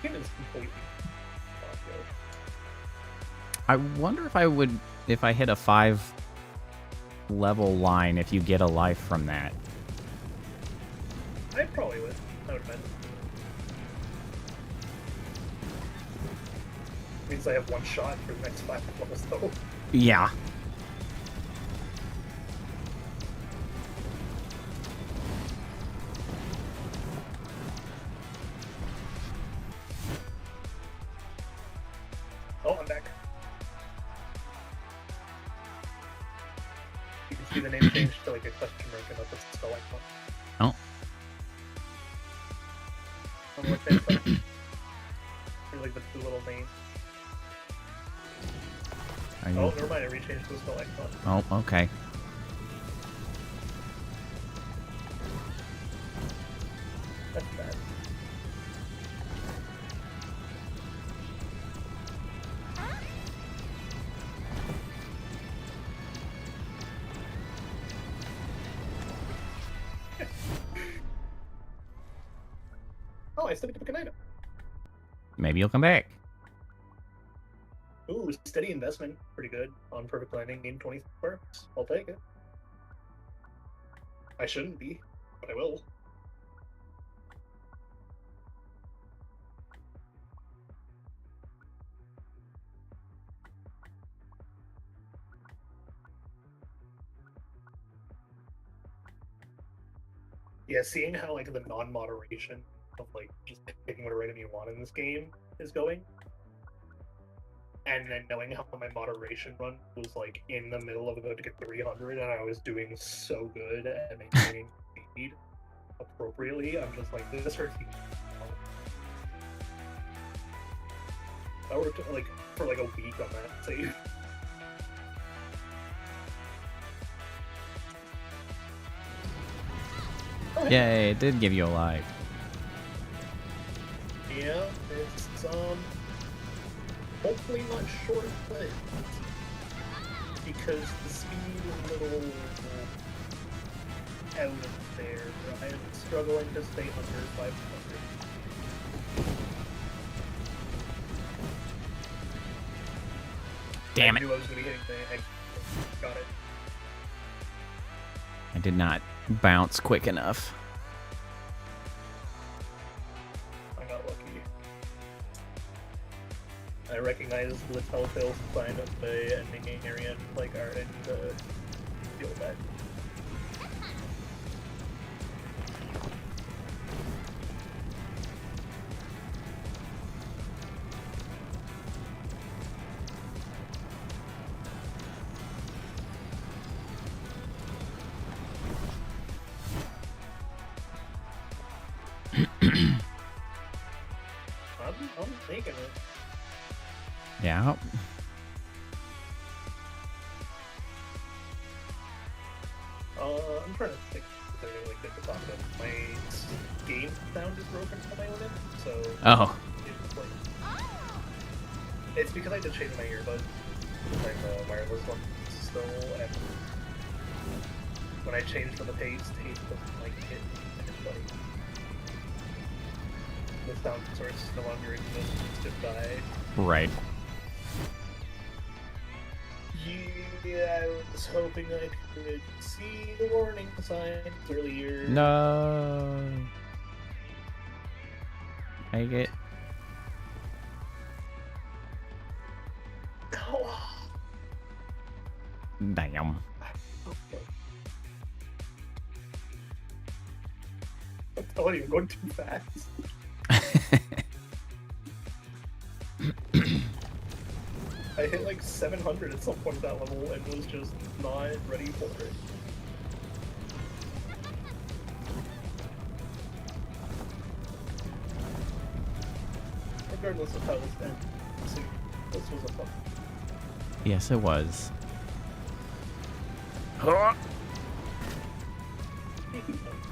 It is completely I wonder if I would, if I hit a 5 level line, if you get a life from that. I probably would. I would bet. Means I have one shot for the next 5 levels, though. Yeah. Oh, I'm back. You can see the name changed to like a question mark and up with the spell icon. Oh. On the left-hand side. Or like the little name. Are you... Oh, never mind, I rechanged to the spell icon. Oh, okay. That's bad. Oh, I still get to pick an item. Maybe you'll come back. Ooh, steady investment. Pretty good. On Perfect Landing, game 20 sparks. I'll take it. I shouldn't be, but I will. Yeah, seeing how like the non-moderation of like just picking whatever item you want in this game is going, and then knowing how my moderation run was like in the middle of about to get 300, and I was doing so good at maintaining speed appropriately, I'm just like, this hurts me. I worked like for like a week on that save. Yay, it did give you a life. Yeah, it's hopefully not short-lived, because the speed is a little out of there. I am struggling to stay under 500. Damn it. I knew I was going to be hitting the got it. I did not bounce quick enough. I got lucky. I recognize the telltale sign of the ending area and like art and feel that. I'm making it. Yeah. I'm trying to think if I really think to talk about my game sound is broken on my own end, so Oh. it's like it's because I had to change my earbuds. My wireless one still and when I changed from the Haste doesn't like it. Like, the sound source no longer exists goodbye. Right. Yeah, I was hoping I could see the warning signs earlier. No. Make it. Oh. Damn. I'm telling you, I'm going too fast. I hit like 700 at some point at that level and was just not ready for it. Regardless of how this ends, this was a fun. Yes, it was. Huh?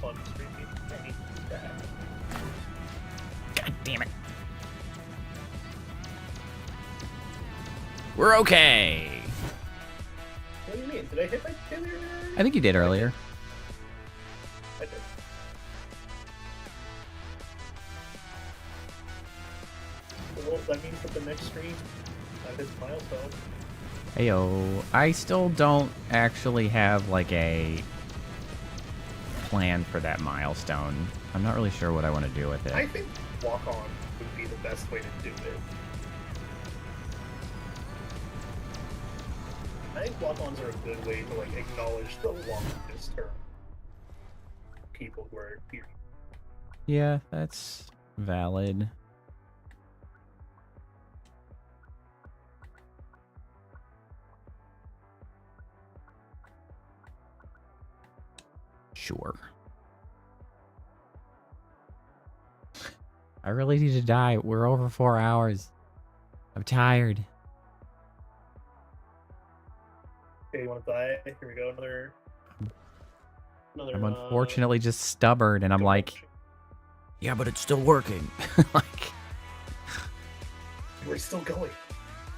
Fun streaming. God damn it. We're okay. What do you mean? Did I hit my failure? I think you did earlier. I did. Well, that means that the next stream I hit the milestone. Heyo. I still don't actually have like a plan for that milestone. I'm not really sure what I want to do with it. I think walk on would be the best way to do it. I think walk-ons are a good way to like acknowledge the longest term people who are here. Yeah, that's valid. Sure. I really need to die. We're over 4 hours. I'm tired. Okay, you want to die? Here we go. Another. I'm unfortunately just stubborn, and I'm like, Yeah, but it's still working. like, we're still going.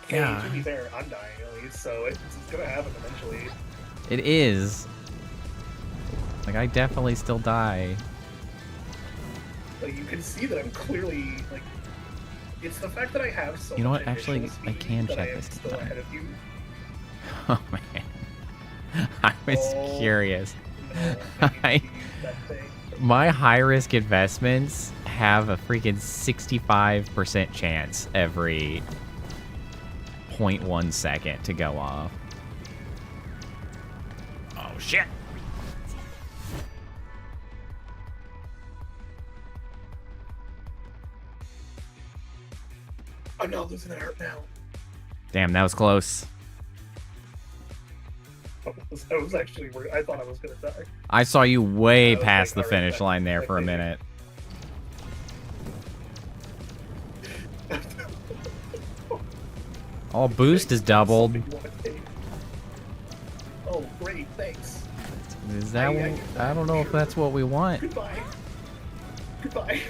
Yeah. Hey, to be fair, I'm dying at least, so it's gonna happen eventually. it is. Like, I definitely still die. Like you can see that I'm clearly like. It's the fact that I have so. You know much what? Actually, initial I speed can that check I am this still time. ahead of you. Oh, man. I was Oh. curious. No, I need to use that thing. My high-risk investments have a freaking 65% chance every 0.1 second to go off. Oh, shit. I'm not losing the heart now. Damn, that was close. I was actually worried. I thought I was gonna die. I saw you way I was past like, the alright, finish line there for a okay. minute. All boost is doubled. Oh, great, thanks. Is that I don't know if that's what we want. Goodbye. Goodbye.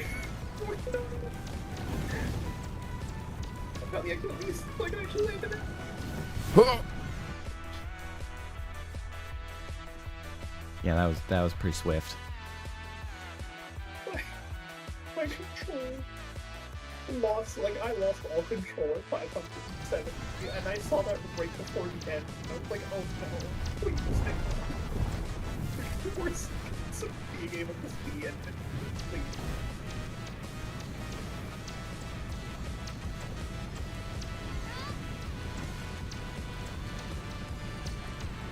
I've got the activities. I can actually land in it. Huh? Yeah, that was pretty swift. My control lost, like, I lost all control at 570, and I saw that right before the end. I was like, oh no, please stay. 4 seconds of being able to see the end, please.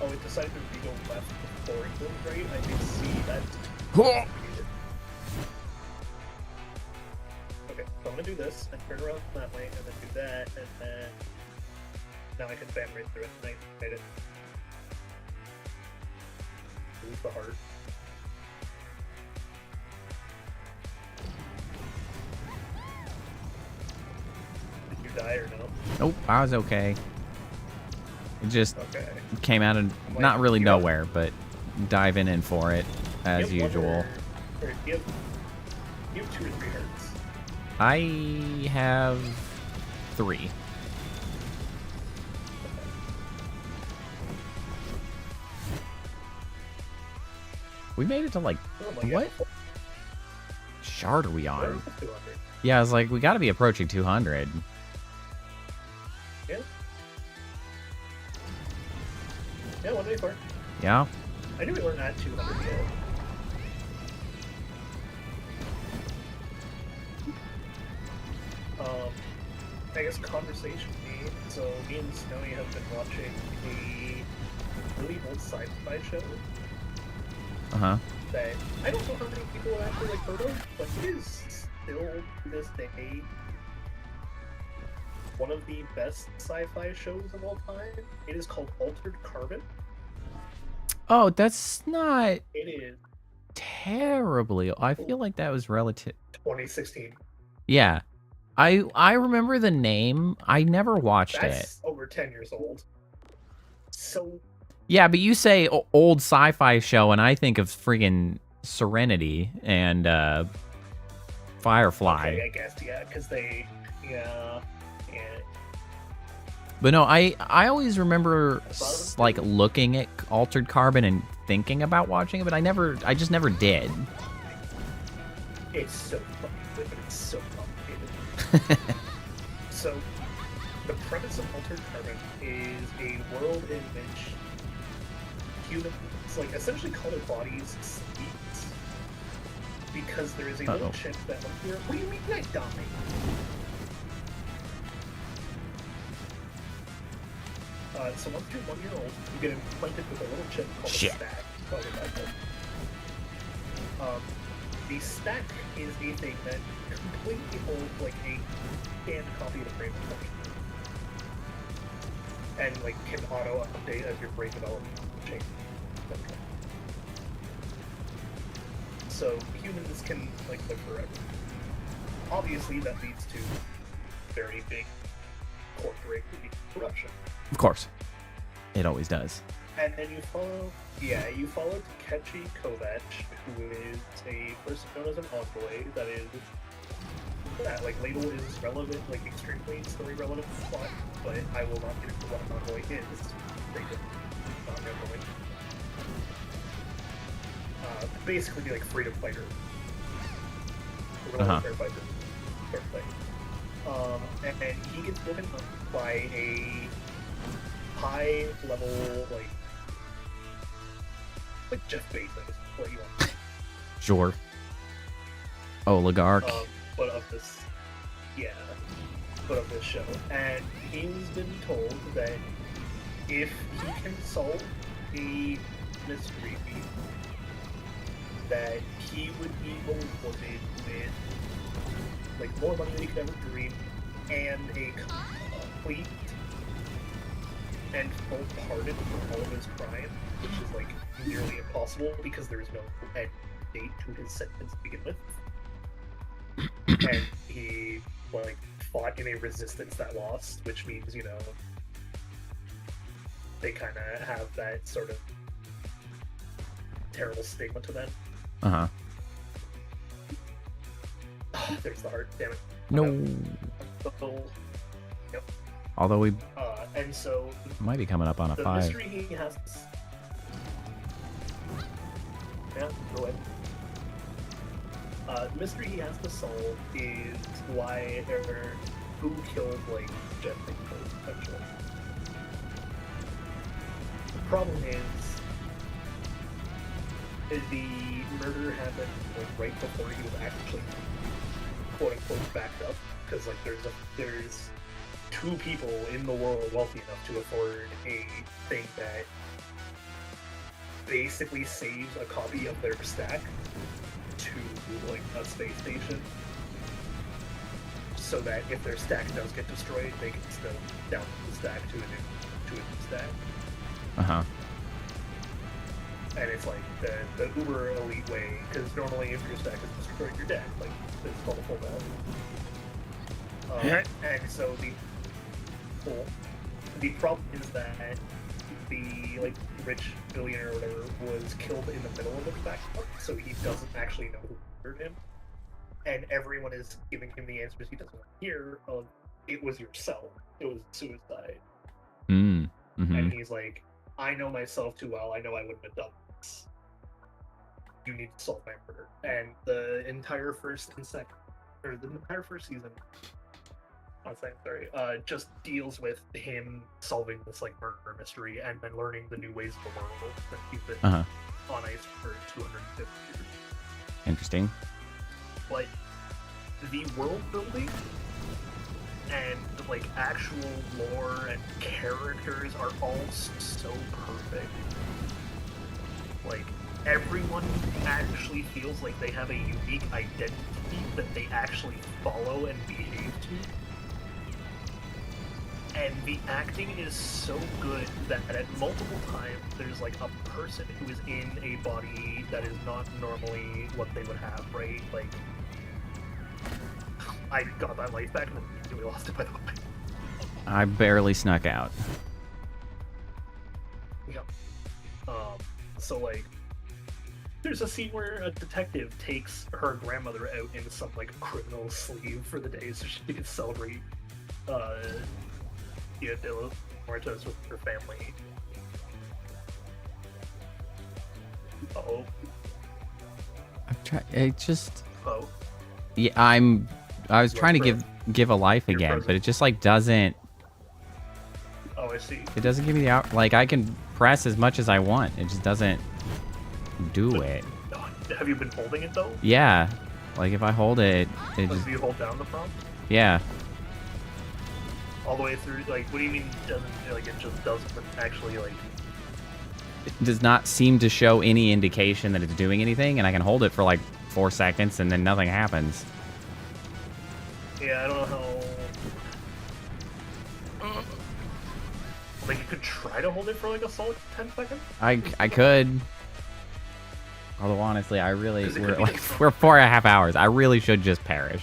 Oh, it decided to go left before it goes right. I can see that. Huh? Okay, so I'm gonna do this and turn around that way, and then do that, and then now I can bam right through it. And I made it. Lose the heart. Did you die or no? Nope, I was okay. It just Okay. came out of Like, not really you have- nowhere, but diving in for it as You have one usual. or you have 2 or 3 hearts. I have 3. We made it to like Oh my what God. shard are we We're on? almost 200. Yeah, I was like, we got to be approaching 200. Yeah. Yeah, 184. Yeah. I knew we weren't at 200 yet. I guess conversation me. So me and Snowy have been watching a really old sci-fi show Uh-huh. that I don't know how many people have actually like heard of, but it is still to this day one of the best sci-fi shows of all time. It is called Altered Carbon. Oh, that's not It is terribly. I feel like that was relative. 2016. Yeah. I remember the name. I never watched it. That's over 10 years old. So Yeah, but you say old sci-fi show, and I think of friggin' Serenity and Firefly. okay, I guess yeah, because they yeah. But no, I always remember like looking at Altered Carbon and thinking about watching it, but I just never did. It's so fucking good, but it's so complicated. So, the premise of Altered Carbon is a world in which humans, like, essentially colored bodies sleep because there is a little chip that, like, what do you mean I died? So once you're 1 year old, you get implanted with a little chip called a stack. The stack is a thing that completely holds like a scanned copy of the brain and like can auto update as your brain development changes. So humans can like live forever. Obviously, that leads to very big corporate corruption. Of course, it always does. And then you follow Takechi Kovac, who is a person known as an envoy that like label is relevant, like extremely story relevant to the plot, but I will not get into what an envoy is. Not relevant. Basically be like freedom fighter. Fair fighter. Fair play. And he gets woken up by a high level like Jeff Bezos, what you want. Sure. Oligarch. But of this show. And he's been told that if he can solve a mystery, that he would be rewarded with like more money than he could ever dream and a complete and full pardon for all of his crime, which is like nearly impossible because there is no end date to his sentence to begin with. And he like fought in a resistance that lost, which means, you know, they kind of have that sort of terrible stigma to them. Uh-huh. There's the heart, damn it. No. Yep. Although we and so might be coming up on a the 5. mystery he has. Yeah, go ahead. The mystery he has to solve is who killed like Jeff Bezos, essentially. The problem is the murder happened like right before he was actually quote unquote backed up, because like there's 2 people in the world wealthy enough to afford a thing that basically saves a copy of their stack to like a space station, so that if their stack does get destroyed, they can still download the stack to a new stack. Uh-huh. And it's like the uber elite way, because normally if your stack is destroyed, you're dead. Like it's called a full down. And so the problem is that the like rich billionaire or whatever was killed in the middle of the backlog, so he doesn't actually know who murdered him, and everyone is giving him the answers he doesn't want to hear of it was yourself, it was suicide. Mm-hmm. And he's like, I know myself too well, I know I wouldn't have done this. you need to solve my murder. And the entire first and second, or the entire first season, not saying sorry, just deals with him solving this like murder mystery and then learning the new ways of the world that he's been on ice for 250 years. Interesting. But the world building and like actual lore and characters are all so perfect. Like everyone actually feels like they have a unique identity that they actually follow and behave to. And the acting is so good that at multiple times there's like a person who is in a body that is not normally what they would have, right? Like, I got that life back and then immediately lost it, by the way. I barely snuck out. Yeah. So like, there's a scene where a detective takes her grandmother out in some like criminal sleeve for the day so she can celebrate Dia de los Muertos with her family. Oh. Yeah, I was trying to give a life You're again, frozen. but it just like doesn't. Oh, I see. It doesn't give me the out. Like I can press as much as I want. It just doesn't do it. Have you been holding it though? Yeah, like if I hold it, it just Do you hold down the prompt yeah. all the way through? Like, what do you mean doesn't? Like, it just doesn't actually like. It does not seem to show any indication that it's doing anything, and I can hold it for like 4 seconds and then nothing happens. Yeah, I don't know how. Like, you could try to hold it for like a solid 10 seconds. I could. Although honestly, I really 'Cause it we're could be like like- we're 4.5 hours. I really should just perish.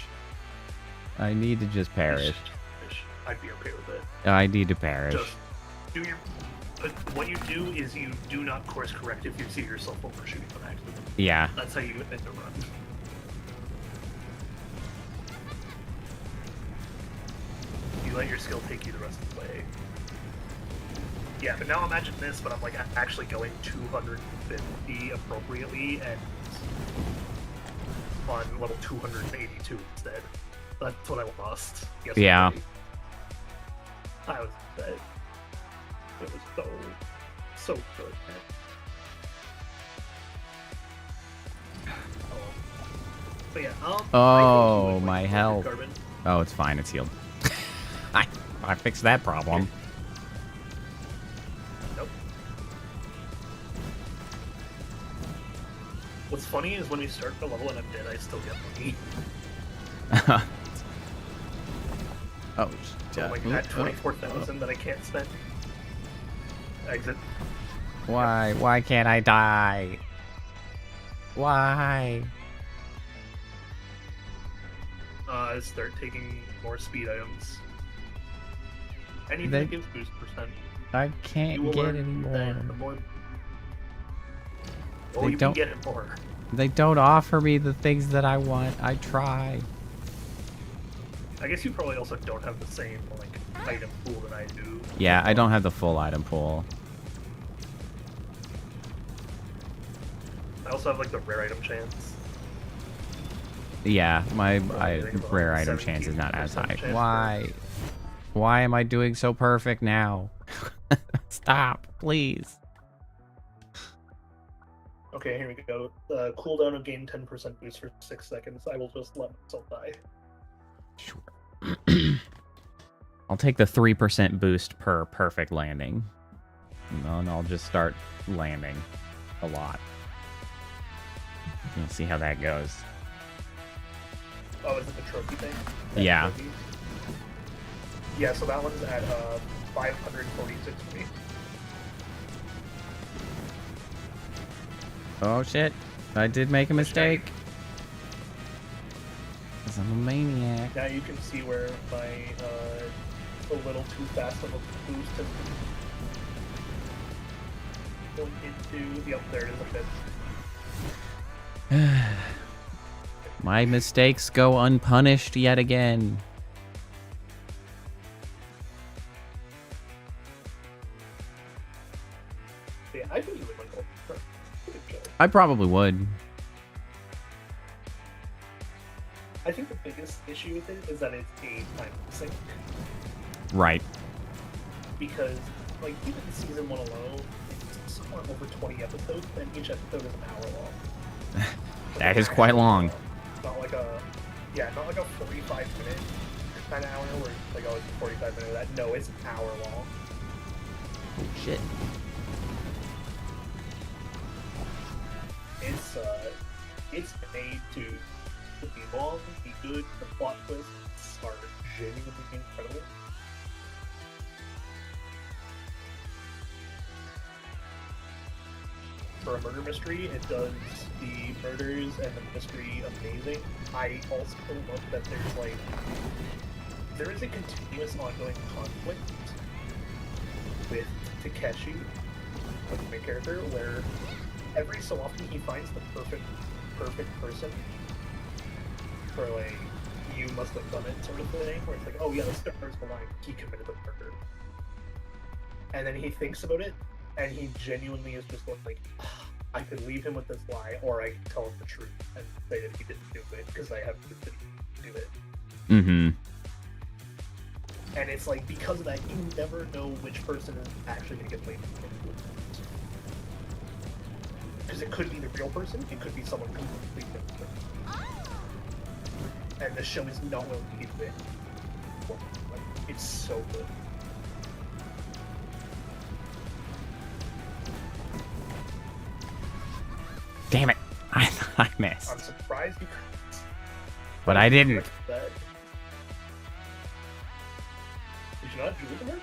I need to just perish. I'd be okay with it. I need to perish. Just do your. But what you do is you do not course correct if you see yourself overshooting on accident. Yeah. That's how you end the run. You let your skill take you the rest of the way. Yeah, but now imagine this, but I'm like actually going 250 appropriately and on level 282 instead. That's what I lost. Yesterday. Yeah. I was dead. It was so good, man. But yeah, Oh, I think you would, my like, health. Carbon. Oh, it's fine. It's healed. I fixed that problem. Nope. What's funny is when we start the level and I'm dead, I still get money. Oh, So like that 24,000 that I can't spend. Exit. Why can't I die? Why? Start taking more speed items. Anything They- that gives boost percent. I You can't will get learn any that more. the more. Oh, They you don't- can get it more. They don't offer me the things that I want. I try. I guess you probably also don't have the same like item pool that I do. Yeah, I don't have the full item pool. I also have like the rare item chance. Yeah, my I think rare like item chance is not as 17% high. chance Why? Why am I doing so perfect now? Stop, please. Okay, here we go. Cooldown of gain 10% boost for 6 seconds. I will just let myself die. Sure. I'll take the 3% boost per perfect landing. And I'll just start landing a lot. We'll see how that goes. Oh, is it the trophy thing? Yeah. Trophy? Yeah, so that one's at 546 for me. Oh shit. I did make a mistake. Because I'm a maniac. Now you can see where my a little too fast of a boost has been going into. Yep, there it is a bit. My mistakes go unpunished yet again. Yeah, I think you would win gold. Good job. I probably would. I think the biggest issue with it is that it's a time sync. Right. Because, like, even season 1 alone, it's somewhere over 20 episodes, and each episode is an hour long. That is quite long. Not like a 45-minute kind of hour where it's like, oh, it's a 45 minute. That no, it's an hour long. Shit. It's made to be long, be good. The plot twists are genuinely incredible. For a murder mystery, it does the murders and the mystery amazing. I also love that there is a continuous ongoing conflict with Takeshi, the main character, where every so often he finds the perfect person for, like, you must have done it sort of thing, where it's like, oh yeah, the stars aligned, he committed the murder. And then he thinks about it, and he genuinely is just like, I could leave him with this lie, or I could tell him the truth and say that he didn't do it, because I have proof that he didn't do it. Mm-hmm. And it's like, because of that, you never know which person is actually going to get blamed. Because it could be the real person, it could be someone completely different. And the show is not willing to give it. Like, it's so good. Damn it. I thought I missed. I'm surprised you But I didn't. that. Did you not do it to her?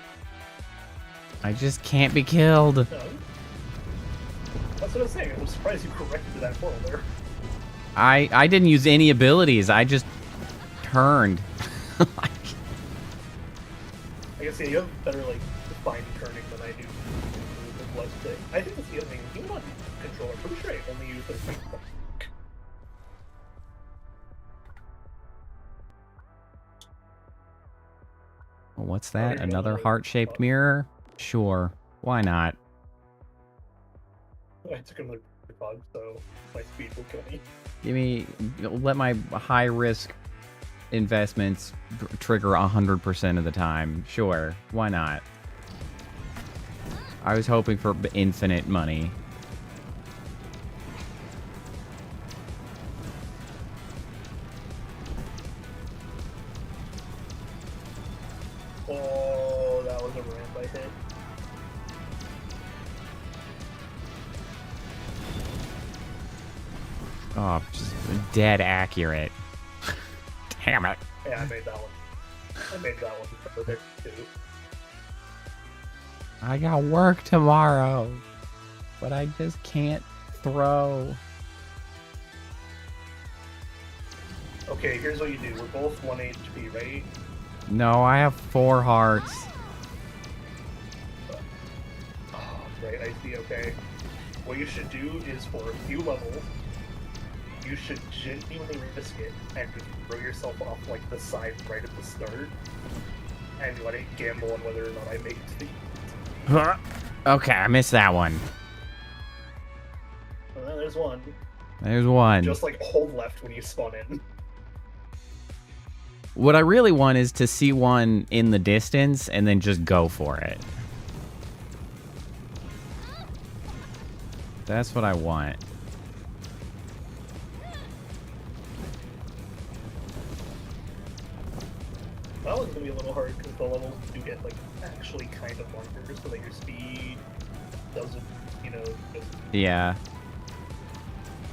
I just can't be killed. No. That's what I was saying. I was surprised you corrected that portal there. I didn't use any abilities. I just turned. Like, I guess, yeah, you have better, like, defined turning than I do with less thing. I think that's the other thing. Even on controller, I'm pretty sure I only use the right button. what's that? Another heart-shaped mirror? Sure. Why not? I took another bug, so my speed will kill me. Let my high-risk investments trigger 100% of the time. Sure. Why not? I was hoping for infinite money. Oh, that was a ramp I hit. Oh, just dead accurate. Damn it. Yeah, I made that one. I made that one perfect too. I got work tomorrow, but I just can't throw. Okay, here's what you do. We're both 1 HP, right? No, I have 4 hearts. Oh, right, I see, okay. What you should do is, for a few levels, you should genuinely risk it and just throw yourself off, like, the side right at the start, and let it gamble on whether or not I make it to the... Okay, I missed that one. Well, there's one. There's one. Just, like, hold left when you spawn in. What I really want is to see one in the distance and then just go for it. That's what I want. That one's gonna be a little hard because the levels do get, like, actually kind of longer so that your speed doesn't, you know, just... Yeah.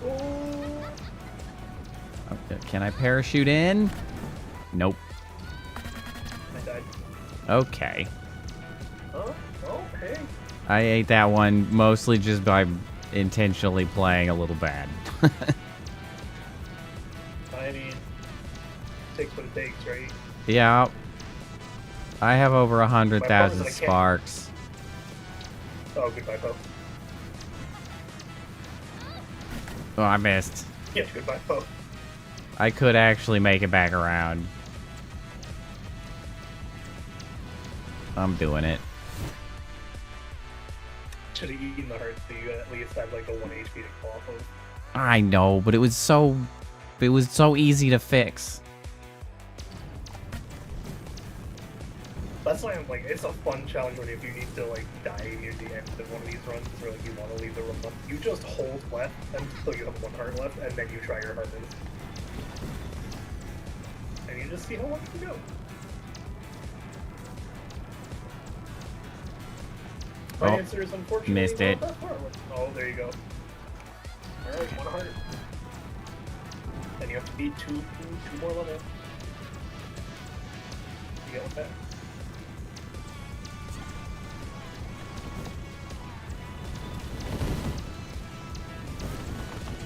Oh. Okay, can I parachute in? Nope. I died. Okay. Huh? Oh, hey. I ate that one mostly just by intentionally playing a little bad. I mean, takes what it takes, right? Yeah. I have over My problem 100,000 is that I can't- sparks. Oh, goodbye, Poe. Oh, I missed. Yeah, goodbye, Poe. I could actually make it back around. I'm doing it. Should have eaten the heart so you at least had, like, the 1 HP to claw off of. I know, but it was so It was so easy to fix. That's why I'm like, it's a fun challenge when if you need to like die near the end of one of these runs, or like you want to leave the room left, you just hold left until you have 1 heart left, and then you try your hardest. And you just see how long you can go. My Oh, answer is unfortunately missed it. not that far. Oh, there you go. Alright, 1 heart. Then you have to beat two more levels. You get one back.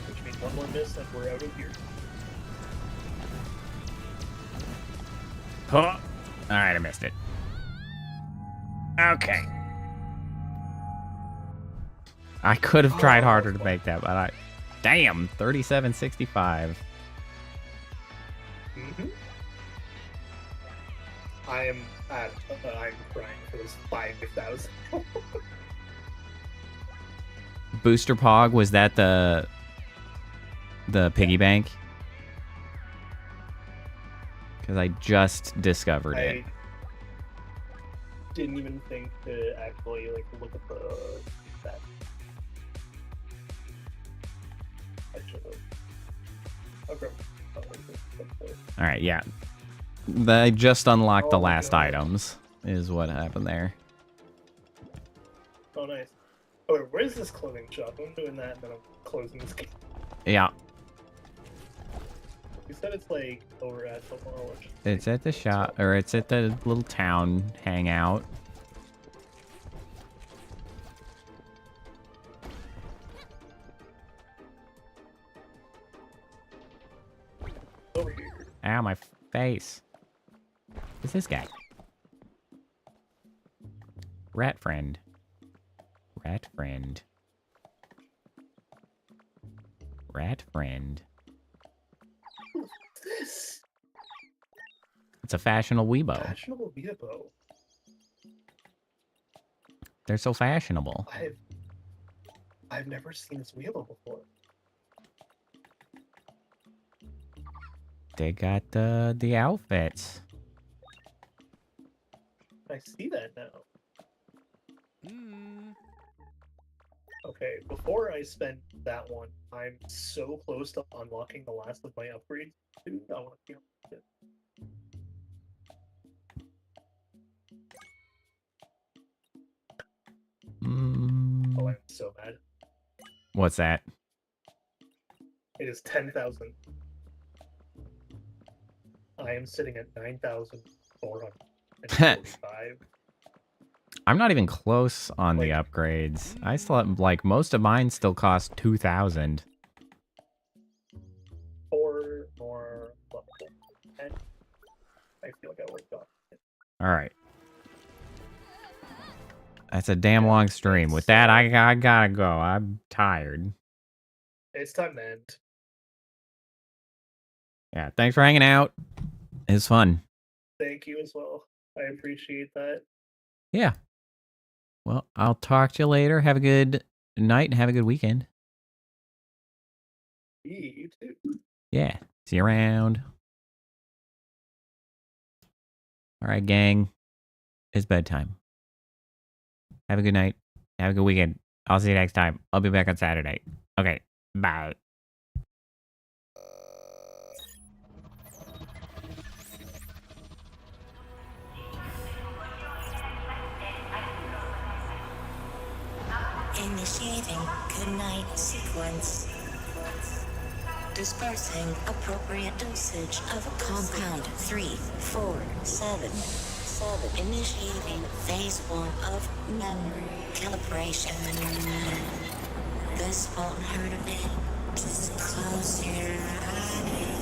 Which means 1 more miss and we're out of here. Huh. Alright, I missed it. Okay. I could have tried harder to make that, but I... Damn, 3765. Mm-hmm. I'm crying for this 5,000. Booster Pog, was that the piggy bank? Because I just discovered it. I didn't even think to actually like look at that. I should have. Okay. All right, yeah. I just unlocked the Oh, last God. items, is what happened there. Oh, nice. Oh, wait, where's this clothing shop? I'm doing that and then I'm closing this game. Yeah, You said it's like over at the mall. it's at the shop, or it's at the little town hangout. Over here. Ow, my face. Who's this guy? Rat friend. Rat friend. Rat friend. Who's this? It's a fashionable weebo. Fashionable Weebo. They're so fashionable. I've never seen this Weebo before. They got the outfits. I see that now. Okay, before I spend that one, I'm so close to unlocking the last of my upgrades. Dude, I want to feel it. Oh, I'm so mad. What's that? It is 10,000. I am sitting at 9,445. I'm not even close on the Like- upgrades. I still have, like, most of mine still cost 2,000. 4 more levels. And I feel like I worked on it. All right. That's a damn long stream. With that, I gotta go. I'm tired. It's time to end. Yeah, thanks for hanging out. It was fun. Thank you as well. I appreciate that. Yeah. Well, I'll talk to you later. Have a good night and have a good weekend. You too. Yeah. See you around. All right, gang. It's bedtime. Have a good night. Have a good weekend. I'll see you next time. I'll be back on Saturday. Okay. Bye. Initiating goodnight sequence. Dispersing appropriate dosage of compound 347. Initiating phase 1 of memory calibration. This won't hurt a bit. Just close your eyes.